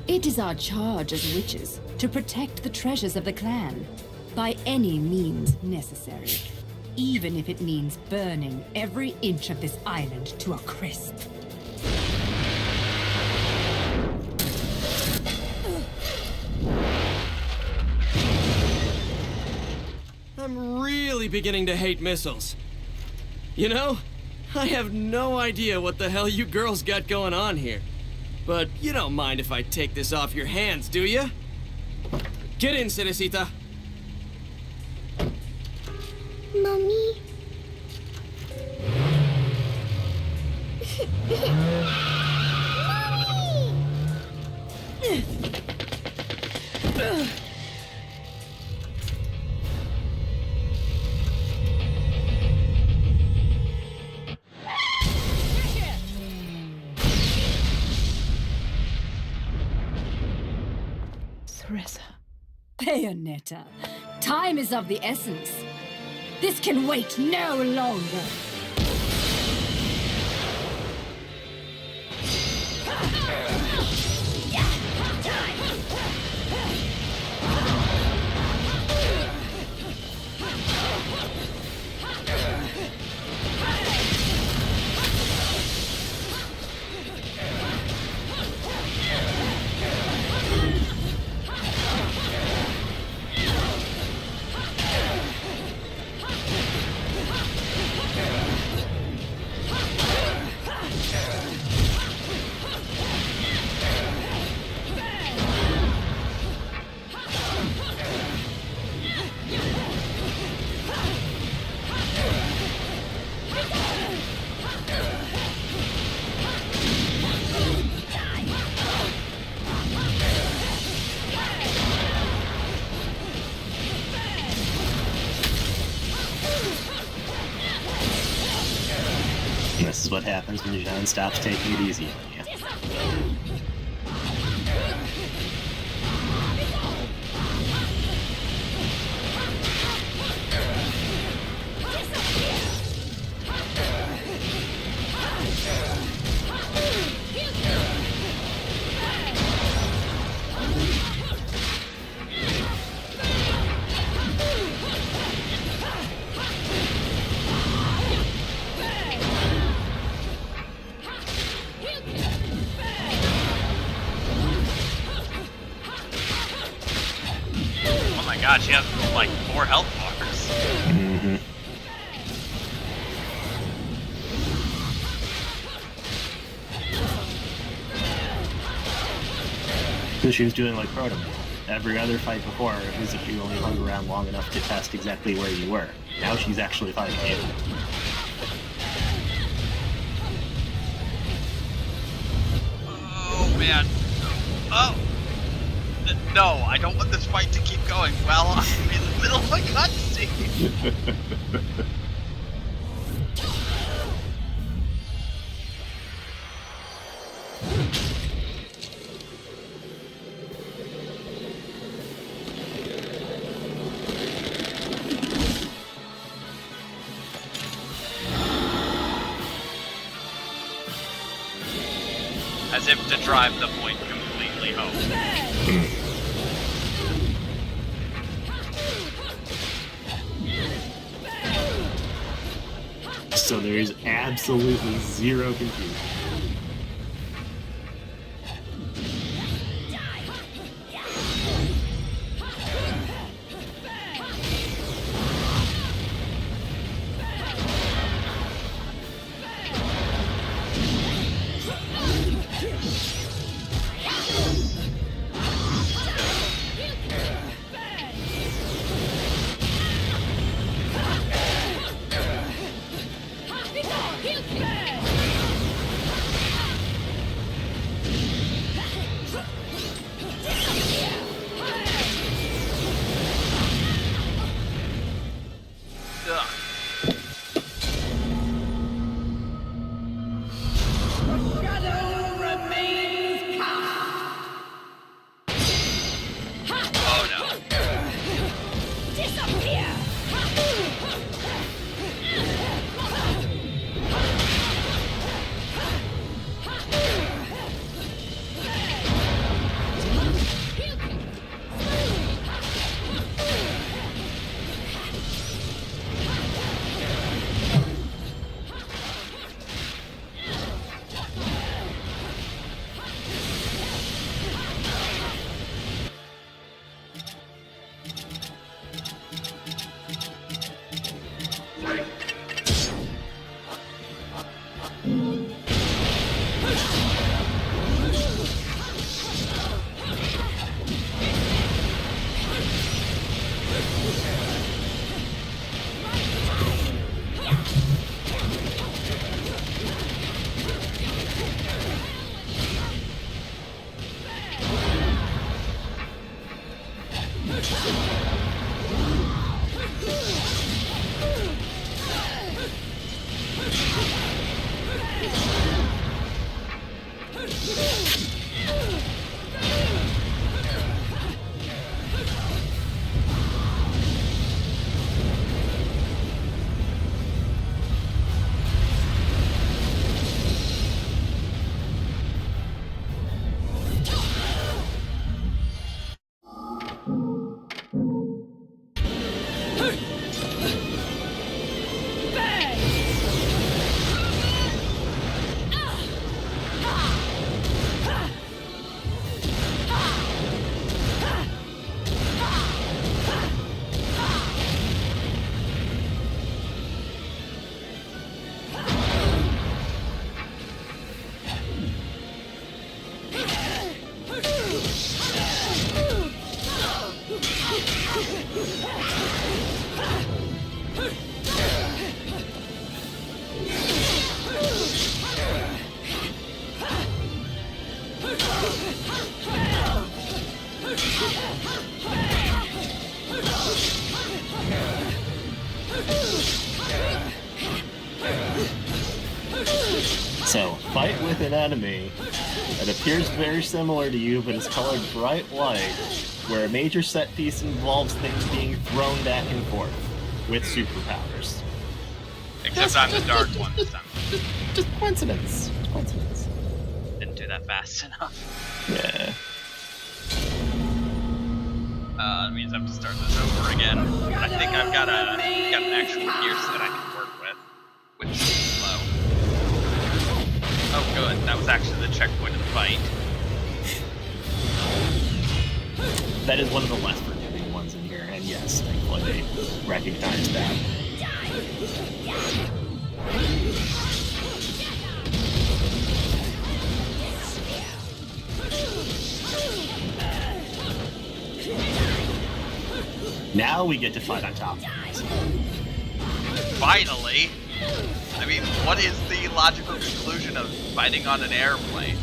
It is our charge as witches to protect the treasures of the clan by any means necessary, even if it means burning every inch of this island to a crisp. I'm really beginning to hate missiles. You know, I have no idea what the hell you girls got going on here. But you don't mind if I take this off your hands, do you? Get in, Cerecita. Mommy. Theresa. Bayonetta, time is of the essence. This can wait no longer. This is what happens when Jean stops taking it easy on you. Oh my god, she has like 4 health bars. Mm-hmm. So she was doing like Proto. Every other fight before was if you only hung around long enough to test exactly where you were. Now she's actually fighting you. Oh man. Oh! No, I don't want this fight to keep going. Well, I'm in the middle of a cutscene. As if to drive the point completely home. So there's absolutely zero confusion. So, fight with an enemy that appears very similar to you but is colored bright white, where a major set piece involves things being thrown back and forth with superpowers. Except I'm the dark one this time. Just coincidence. Coincidence. Didn't do that fast enough. Yeah. That means I have to start this over again. But I think I've got an actual gear set I can work with, which is slow. Oh good, that was actually the checkpoint of the fight. That is one of the less forgiving ones in here, and yes, thankfully they recognize that. Now we get to fight on top of things. Finally! I mean, what is the logical conclusion of fighting on an airplane?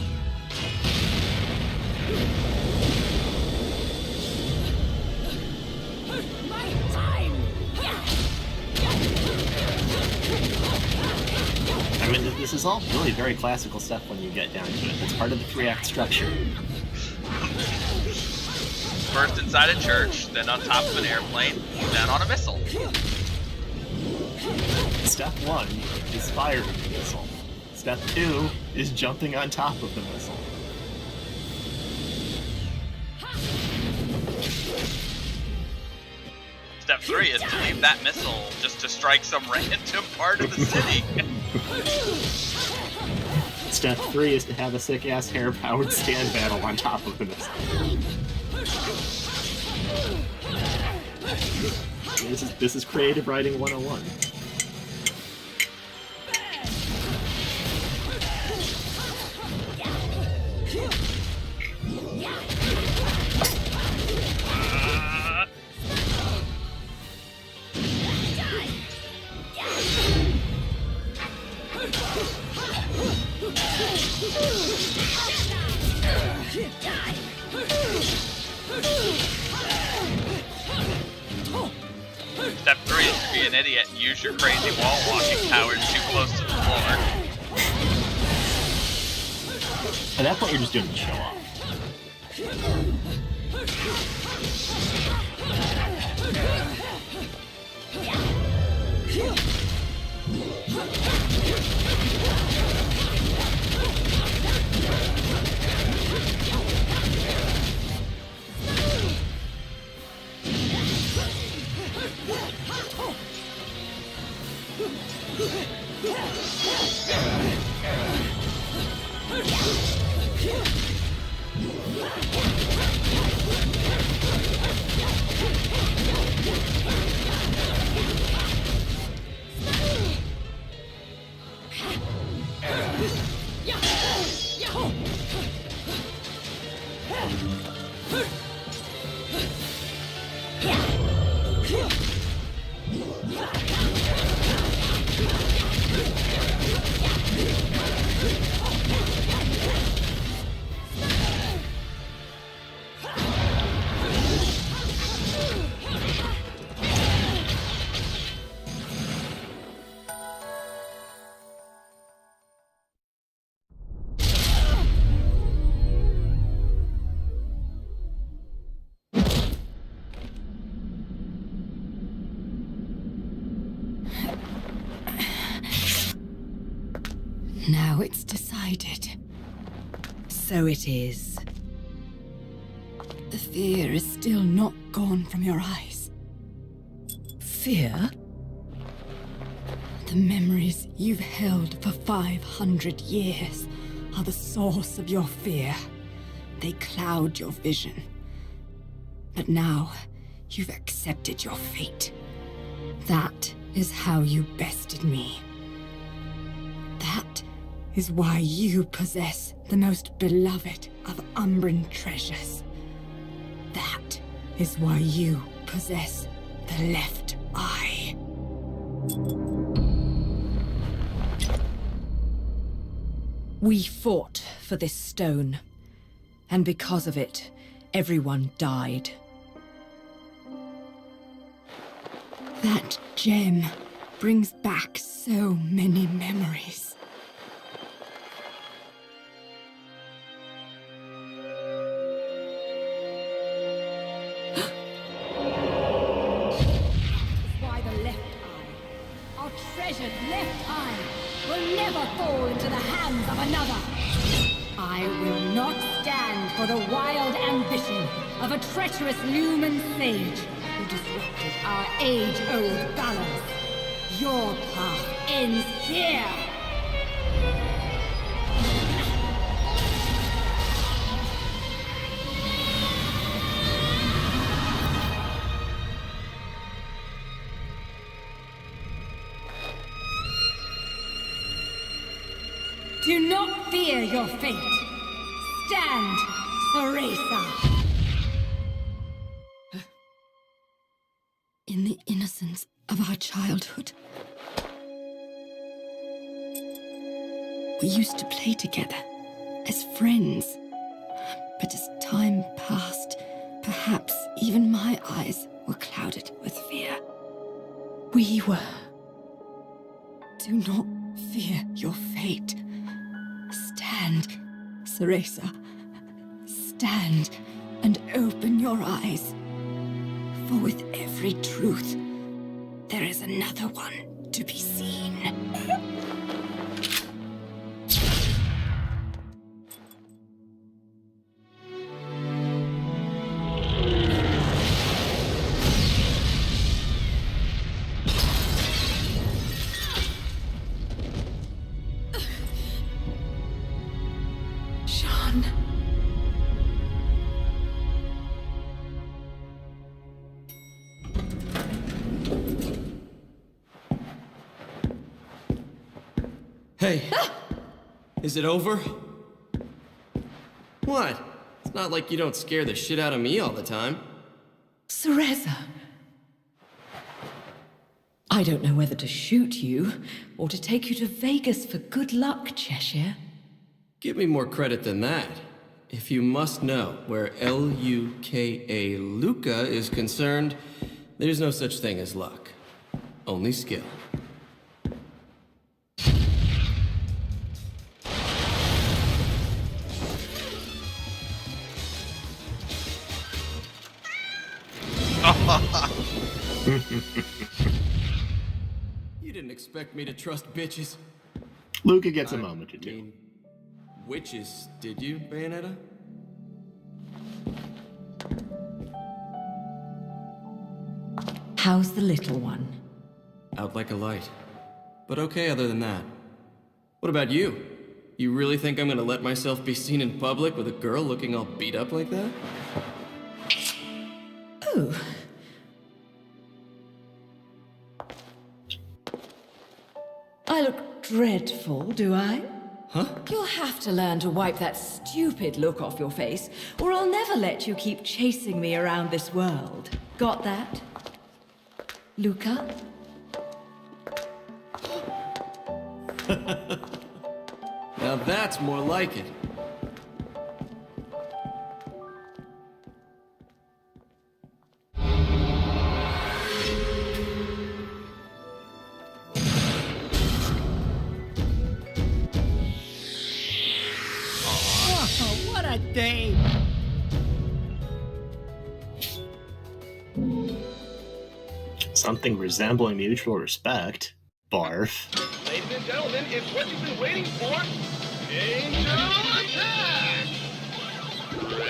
I mean, this is all really very classical stuff when you get down to it. It's part of the 3-act structure. First inside a church, then on top of an airplane, then on a missile. Step 1 is firing the missile. Step 2 is jumping on top of the missile. Step 3 is to leave that missile just to strike some random part of the city. Step 3 is to have a sick-ass hair-powered stand battle on top of the missile. This is creative writing 101. Step 3 is to be an idiot and use your crazy wall walking powers too close to the floor. At that point, you're just doing it to show off. Now it's decided. So it is. The fear is still not gone from your eyes. Fear? The memories you've held for 500 years are the source of your fear. They cloud your vision. But now, you've accepted your fate. That is how you bested me. That is why you possess the most beloved of Umbran treasures. That is why you possess the left eye. We fought for this stone, and because of it, everyone died. That gem brings back so many memories. Why the left eye, our treasured left eye, will never fall into the hands of another. I will not stand for the wild ambition of a treacherous Lumen sage who disrupted our age-old balance. Your path ends here! Do not fear your fate. Stand, Theresa. In the innocence of our childhood, we used to play together as friends. But as time passed, perhaps even my eyes were clouded with fear. We were. Do not fear your fate. Stand, Theresa. Stand and open your eyes. For with every truth, there is another one to be seen. Hey, is it over? What? It's not like you don't scare the shit out of me all the time. Theresa. I don't know whether to shoot you or to take you to Vegas for good luck, Cheshire. Give me more credit than that. If you must know where Luka Luca is concerned, there's no such thing as luck. Only skill. You didn't expect me to trust bitches. Luca gets a moment or two. I mean, witches, did you, Bayonetta? How's the little one? Out like a light. But okay other than that. What about you? You really think I'm gonna let myself be seen in public with a girl looking all beat up like that? Oh. I look dreadful, do I? Huh? You'll have to learn to wipe that stupid look off your face, or I'll never let you keep chasing me around this world. Got that? Luca? Now that's more like it. Oh, what a day! Something resembling mutual respect. Barf. Ladies and gentlemen, it's what you've been waiting for. Angel attack!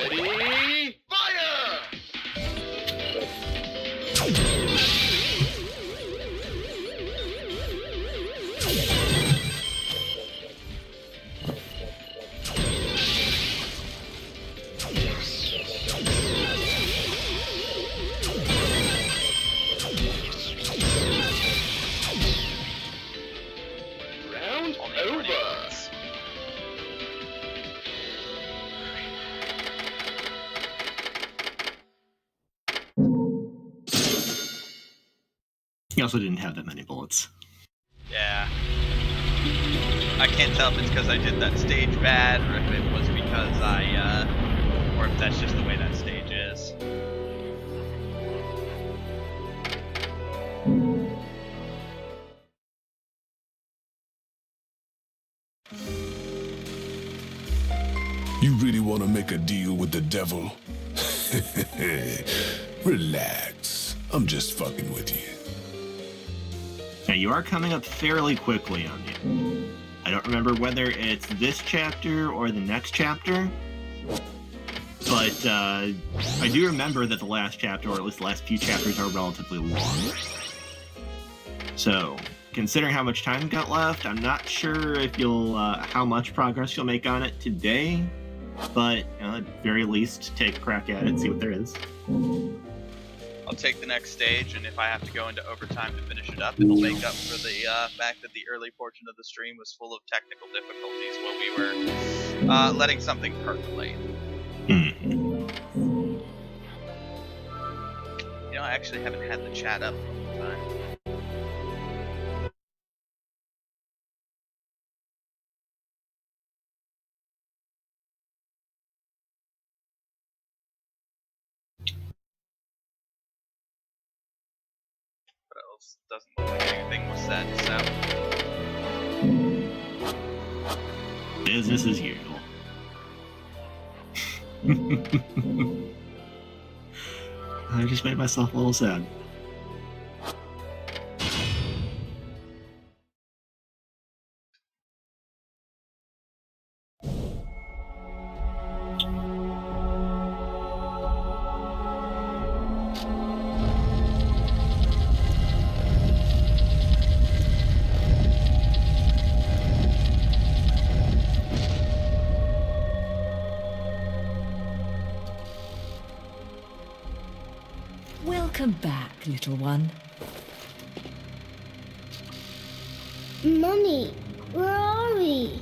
Ready, fire! He also didn't have that many bullets. Yeah. I can't tell if it's because I did that stage bad, or if it was because or if that's just the way that stage is. You really want to make a deal with the devil? Relax. I'm just fucking with you. Now, you are coming up fairly quickly on you. I don't remember whether it's this chapter or the next chapter, but I do remember that the last chapter, or at least the last few chapters, are relatively long. So, considering how much time you got left, I'm not sure if you'll how much progress you'll make on it today, but at very least, take a crack at it, see what there is. I'll take the next stage, and if I have to go into overtime to finish it up, it'll make up for the fact that the early portion of the stream was full of technical difficulties when we were letting something percolate. You know, I actually haven't had the chat up the whole time. Doesn't look like anything was said, so... Business as usual. I just made myself a little sad. Welcome back, little one. Mummy, where are we?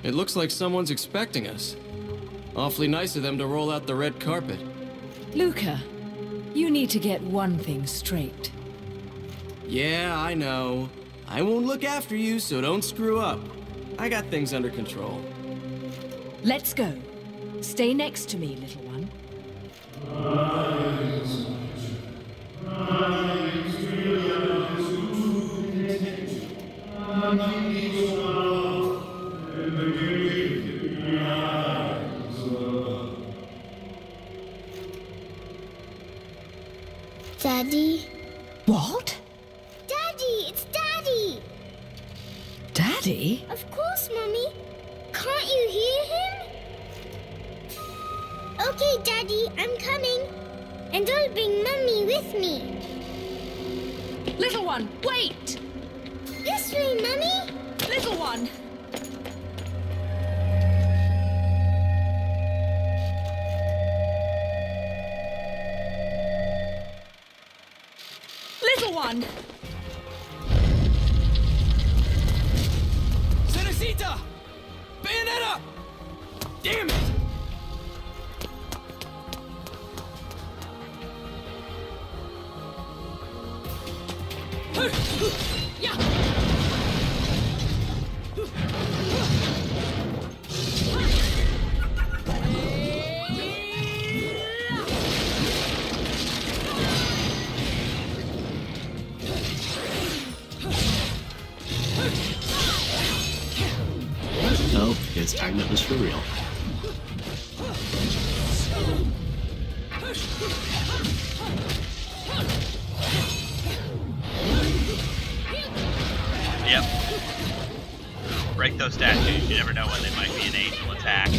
It looks like someone's expecting us. Awfully nice of them to roll out the red carpet. Luca, you need to get one thing straight. Yeah, I know. I won't look after you, so don't screw up. I got things under control. Let's go. Stay next to me, little one. Daddy? What? Daddy, it's Daddy! Daddy? Of course, Mummy. Can't you hear him? Okay, Daddy, I'm coming. And I'll bring Mummy with me. Little one, wait! This way, Mummy. Little one! Little one! Cenacita! Bayonetta! Damn it! Oh, this time that was for real. Yep. Break those statues, you never know when they might be an angel attack.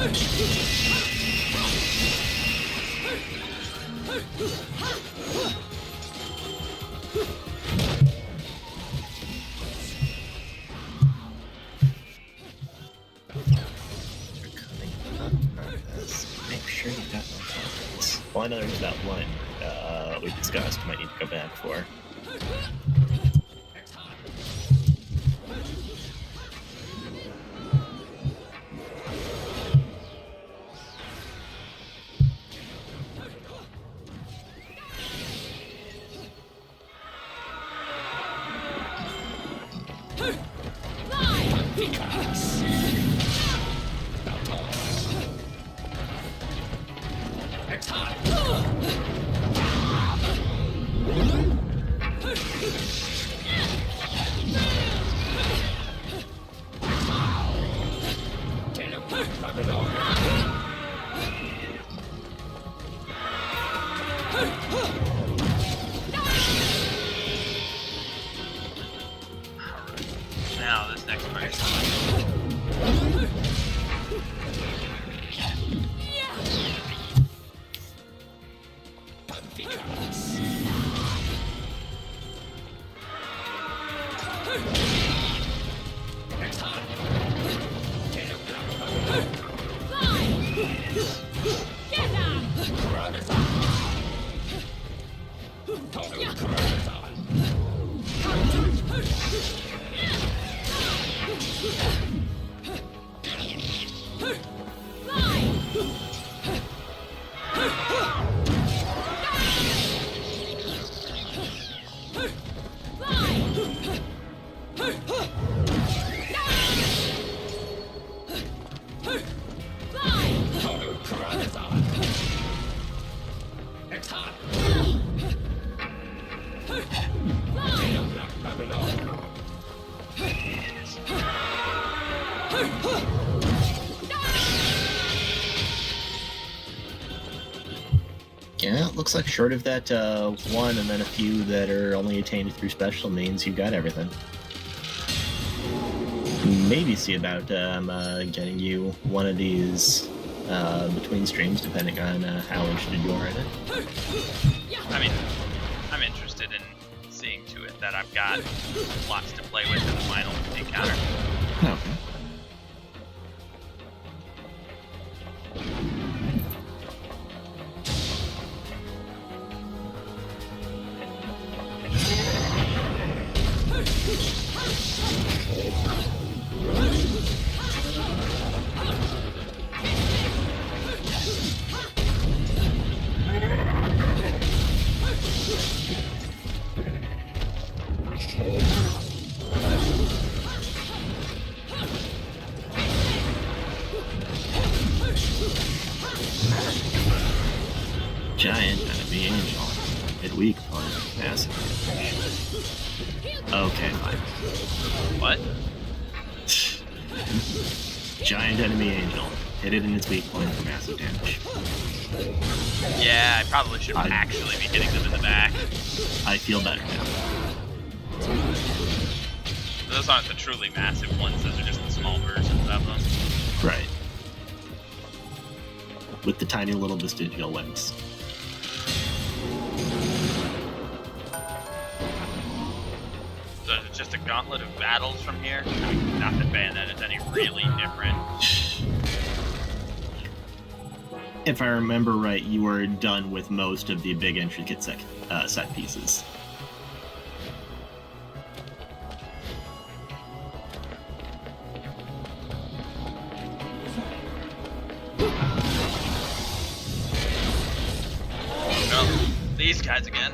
Make sure you got my comments. Well, I know there's that one we discussed. Might need to go back for. Now, this next part. Yeah, it looks like short of that one and then a few that are only attained through special means, you've got everything. Maybe see about getting you one of these between streams, depending on how interested you are in it. I mean, I'm interested in seeing to it that I've got lots to play with in the final encounter. Okay. Giant enemy angel. Hit weak point. Massive. Okay, fine. What? Giant enemy angel. Hit it in its weak point for massive damage. Yeah, I probably should actually be hitting them in the back. I feel better now. Those aren't the truly massive ones, those are just the small versions of them. Right. With the tiny little vestigial wings. So it's just a gauntlet of battles from here? Not that Bayonetta is any really different. If I remember right, you were done with most of the big intricate set pieces. Oh, these guys again.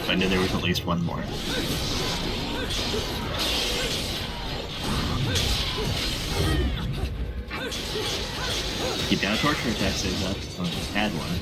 I knew there was at least one more. Keep down torture attack saves up. Oh, had one.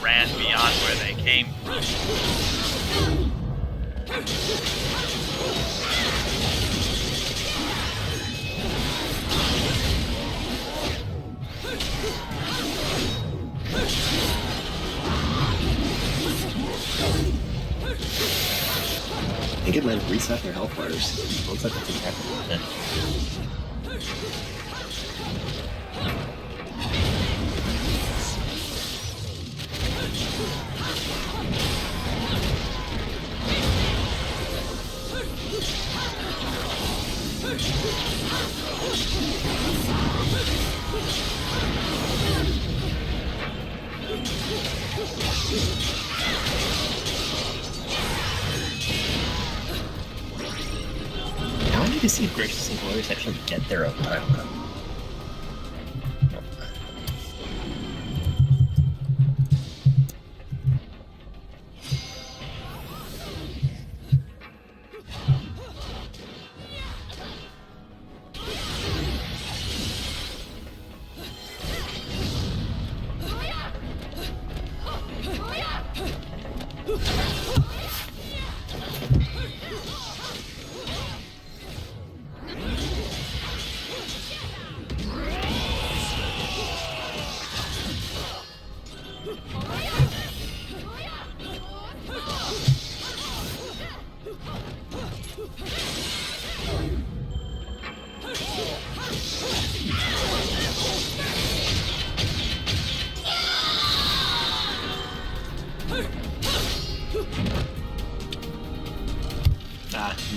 ran beyond where they came from. I think it might reset their health bars. Looks like it's exactly what it did. Now I need to see if Gracious and Glorious actually get their own title cut.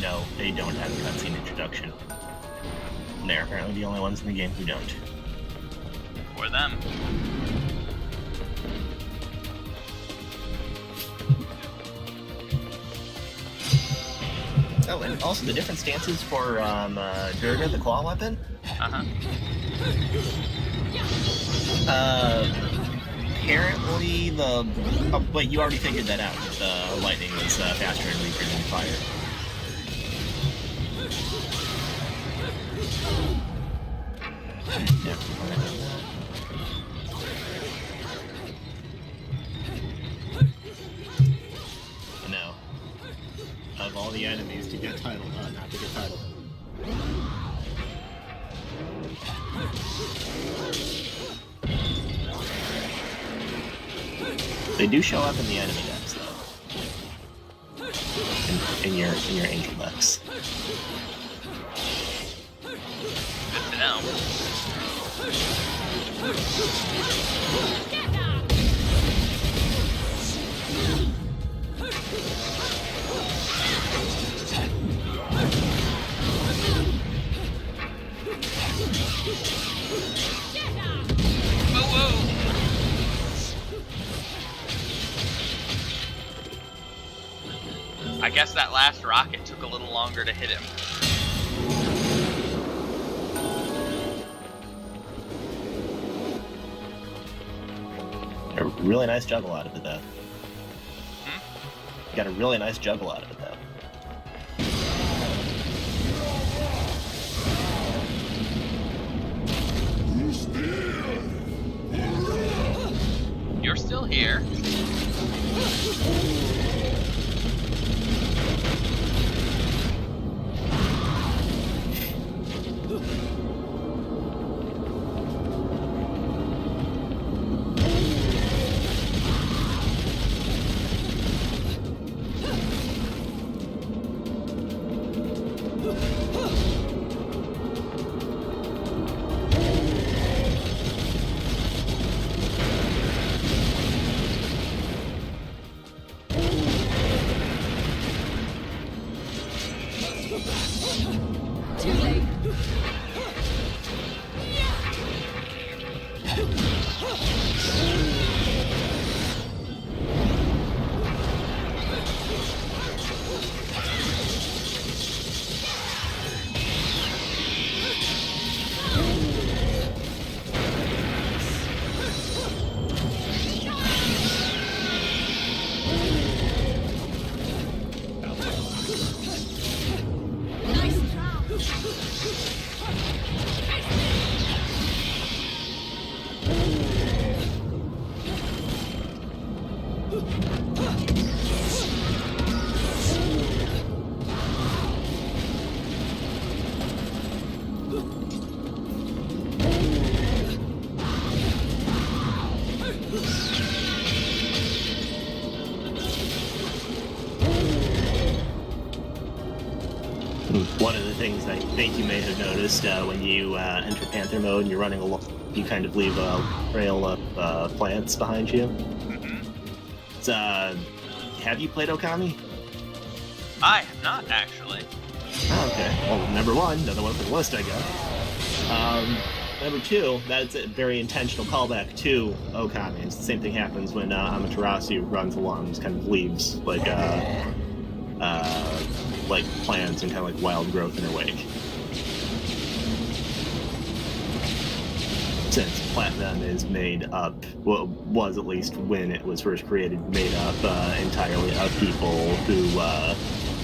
No, they don't have a cutscene introduction. They're apparently the only ones in the game who don't. For them. Oh, and also the different stances for Durga, the claw weapon. Apparently the... Oh, wait, you already figured that out. The lightning was faster and weaker than fire. Yeah. No. Of all the enemies to get title, not to get title. They do show up in the enemy decks, though. In your angel decks. Good to know. Whoa! I guess that last rocket took a little longer to hit him. A really nice juggle out of it, though. Got a really nice juggle out of it, though. You're still here. One of the things I think you may have noticed when you enter Panther mode and you're running along, you kind of leave a trail of plants behind you. It's, have you played Okami? I have not, actually. Oh, okay. Well, number one, another one for the list, I guess. Number two, that's a very intentional callback to Okami. It's the same thing happens when Amaterasu runs along, just kind of leaves like plants and kind of like wild growth in her wake. Since Platinum is made up, well, was at least when it was first created, made up entirely of people who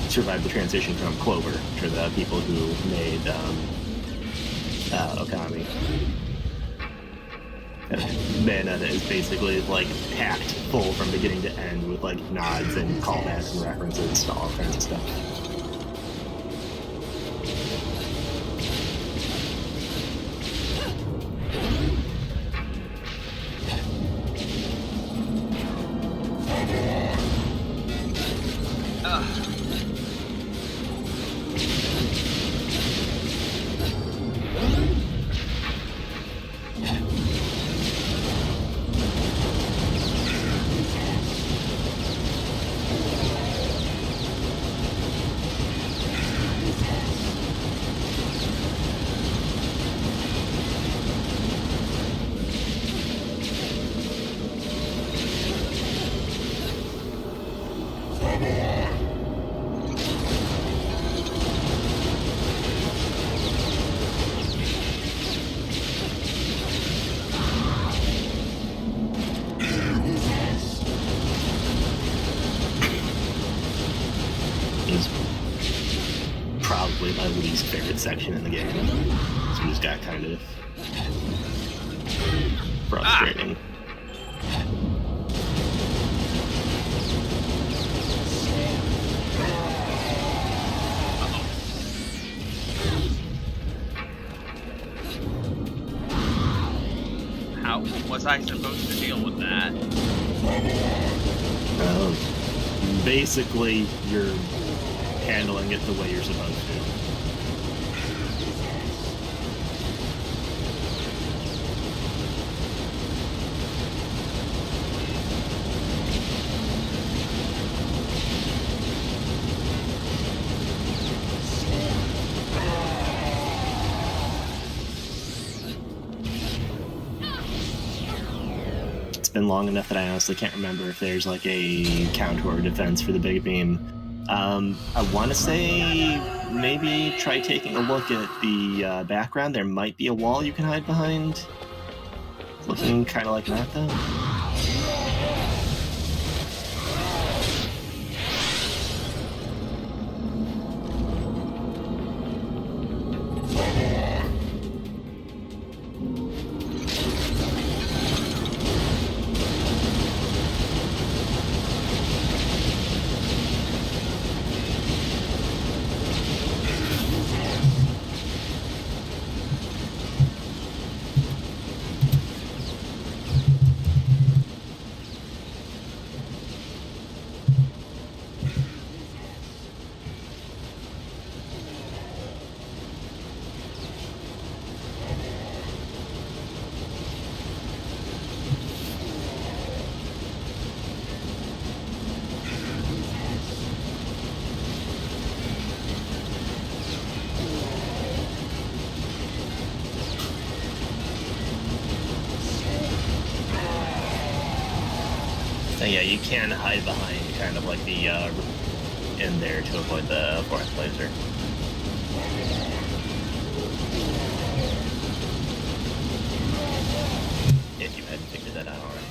survived the transition from Clover, which are the people who made Okami. Bayonetta is basically like packed full from beginning to end with like nods and callbacks and references to all kinds of stuff. Probably my least favorite section in the game. So it just got kind of frustrating. How was I supposed to deal with that? Basically, you're handling it the way you're supposed to. It's been long enough that I honestly can't remember if there's like a counter or defense for the big beam. I want to say maybe try taking a look at the background. There might be a wall you can hide behind. It's looking kind of like that, though. So yeah, you can hide behind kind of like the in there to avoid the forest laser. If you hadn't figured that out already.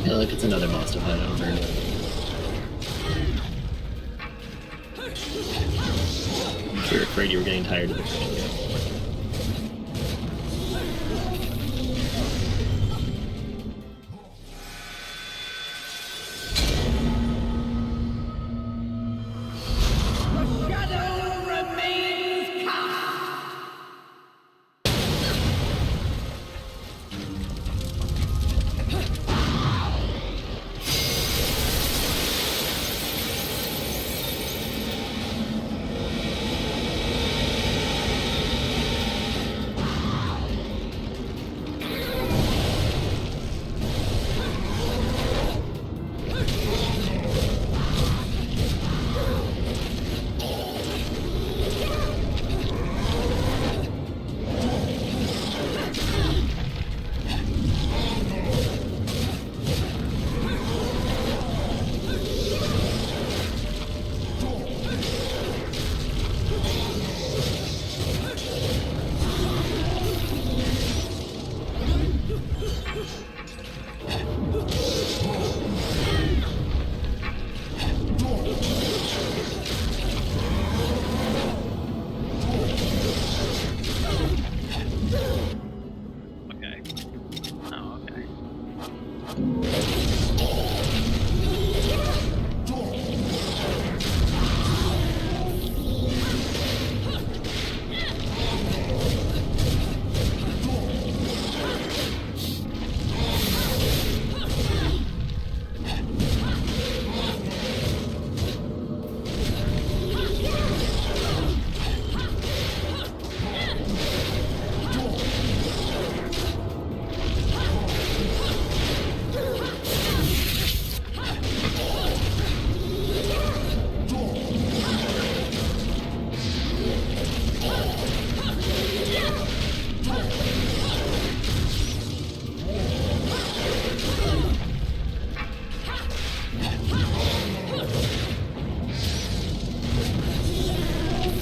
Yeah, like it's another monster fight over and over. You're afraid you were getting tired of the video.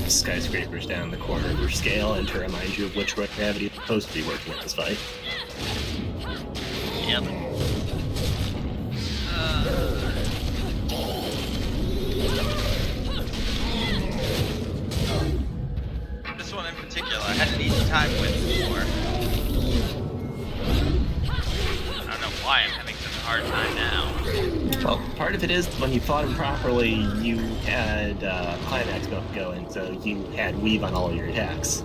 Skyscrapers down the corner of your scale, and to remind you of which way gravity is supposed to be working in this fight. Yep. This one in particular, I had an easy time with before. I don't know why I'm having such a hard time now. Well, part of it is when you fought him properly, you had climax buff going, so you had weave on all of your attacks.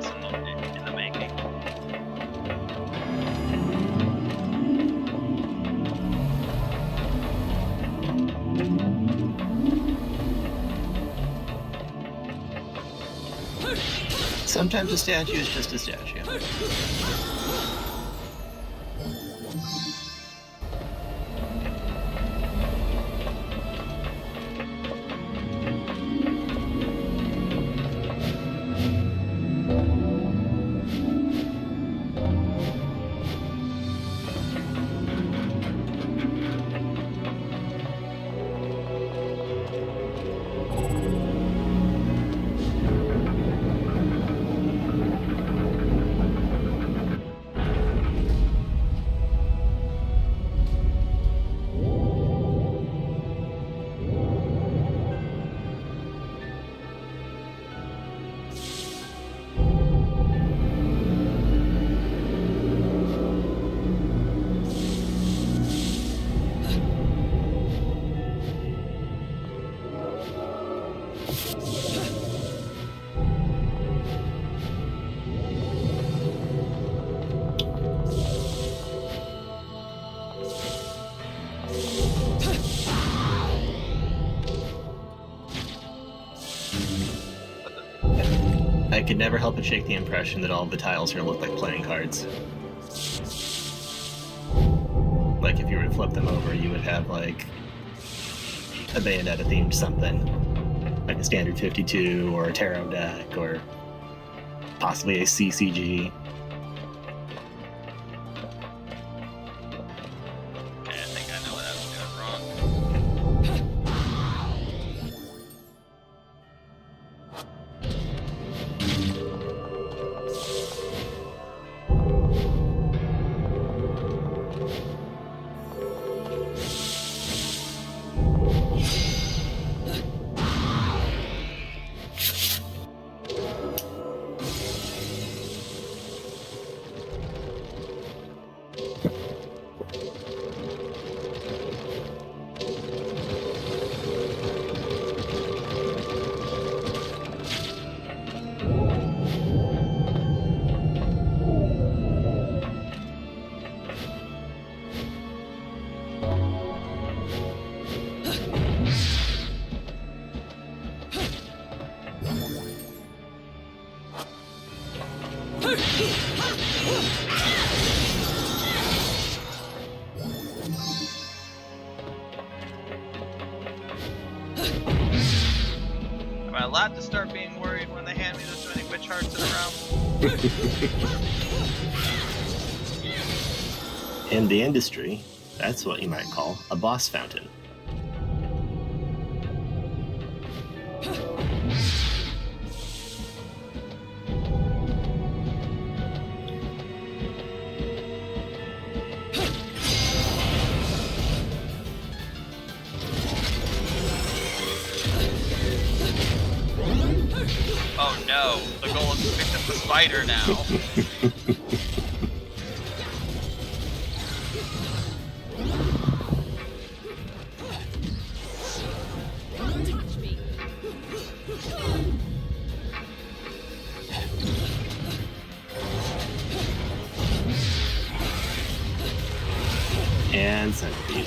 boss in the making. Sometimes a statue is just a statue. I could never help but shake the impression that all of the tiles here look like playing cards. Like if you were to flip them over, you would have like a Bayonetta themed something, like a standard 52 or a tarot deck or possibly a CCG. Okay, I think I know what I was doing wrong. Am I allowed to start being worried when they hand me this many witch hearts in a row? In the industry, that's what you might call a boss fountain. Oh no, the golem's picked up the spider now. And centipede.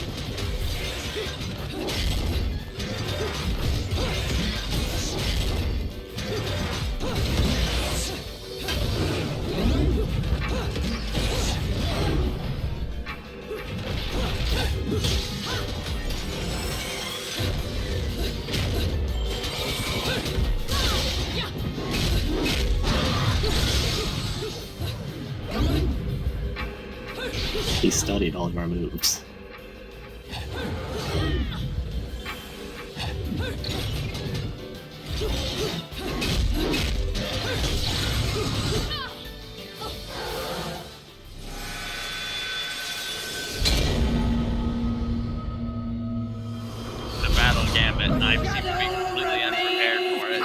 He studied all of our moves. The battle gambit, and I seem to be completely unprepared for it.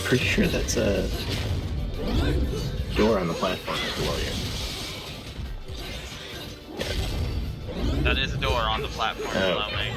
Pretty sure that's a door on the platform below you. That is a door on the platform below me.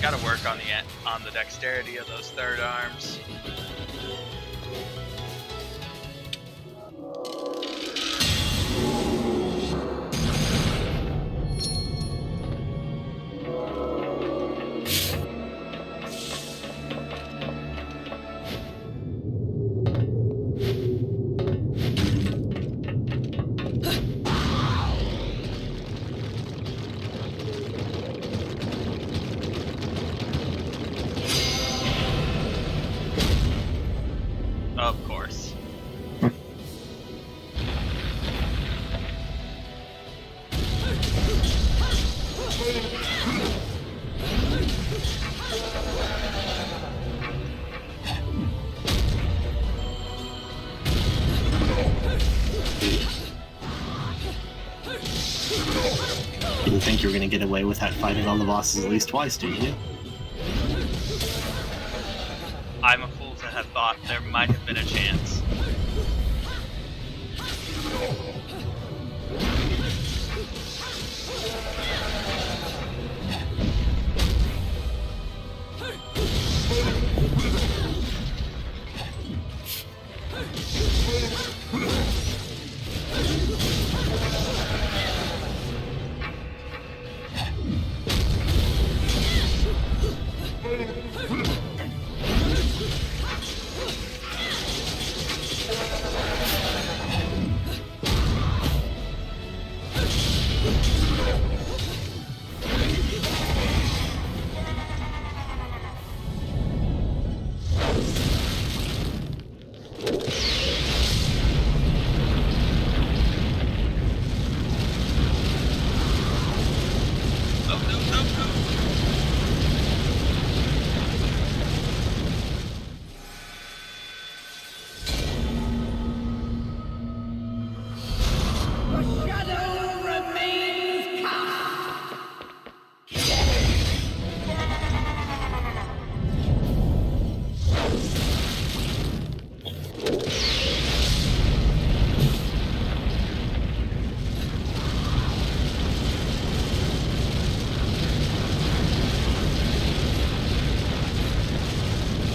Gotta work on the dexterity of those third arms. Didn't think you were going to get away without fighting all the bosses at least twice, did you? I'm a fool to have thought there might have been a chance.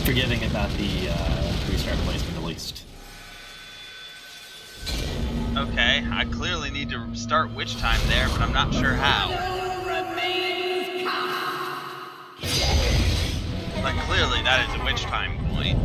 Forgetting about the restart placement at least. Okay, I clearly need to start witch time there, but I'm not sure how. But clearly that is a witch time point.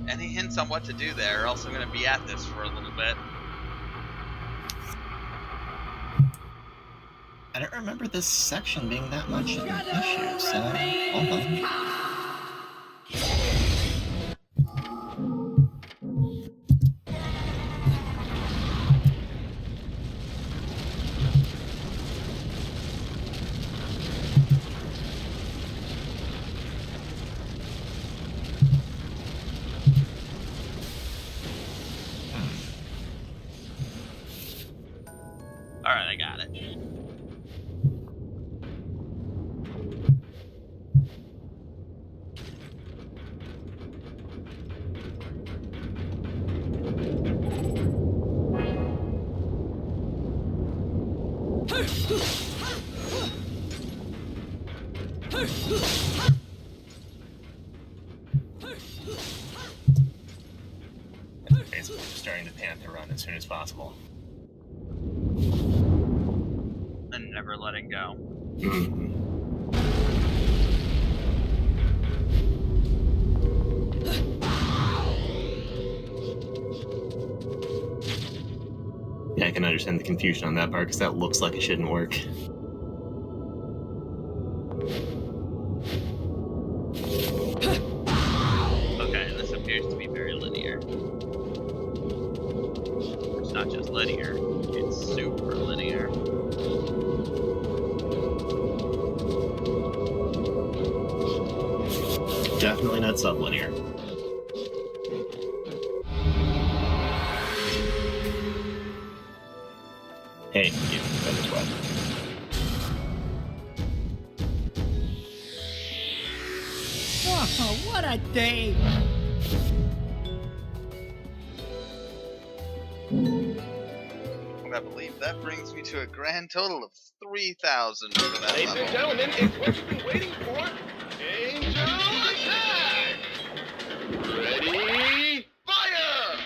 Any hints on what to do there, or else I'm going to be at this for a little bit. I don't remember this section being that much of an issue, so hold on. Alright, I got it. Basically, starting the Panther run as soon as possible. And never letting go. Yeah, I can understand the confusion on that part, because that looks like it shouldn't work. Okay, this appears to be very linear. It's not just linear, it's super linear. Definitely not sublinear. Hey, you go this way. Oh, what a day! I believe that brings me to a grand total of 3,000 for that Ladies and level. gentlemen, it's what you've been waiting for. Angel attack! Ready, fire!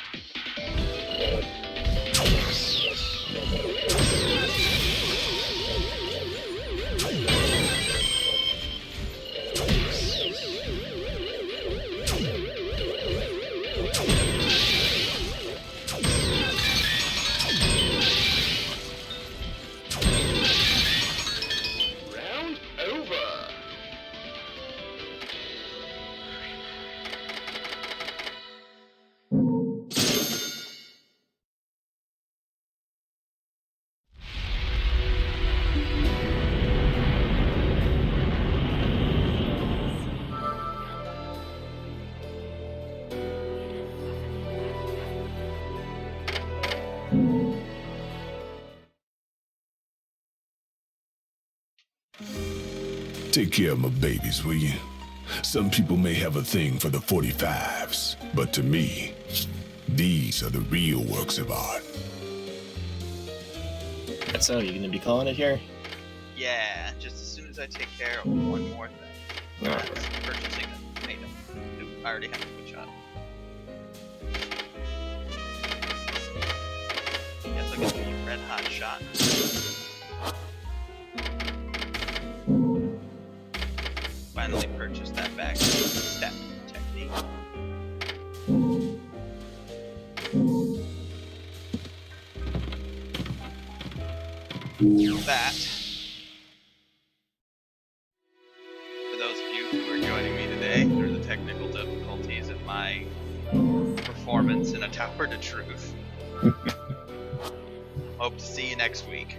Take care of my babies, will you? Some people may have a thing for the 45s, but to me, these are the real works of art. So, you gonna be calling it here? Yeah, just as soon as I take care of one more thing. Alright. That's purchasing a tomato. Oop, I already have a wood shot. Guess I'll get the red hot shot. Finally purchased that back step technique. That, for those of you who are joining me today through the technical difficulties of my performance in A Tower to Truth. Hope to see you next week.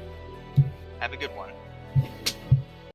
Have a good one.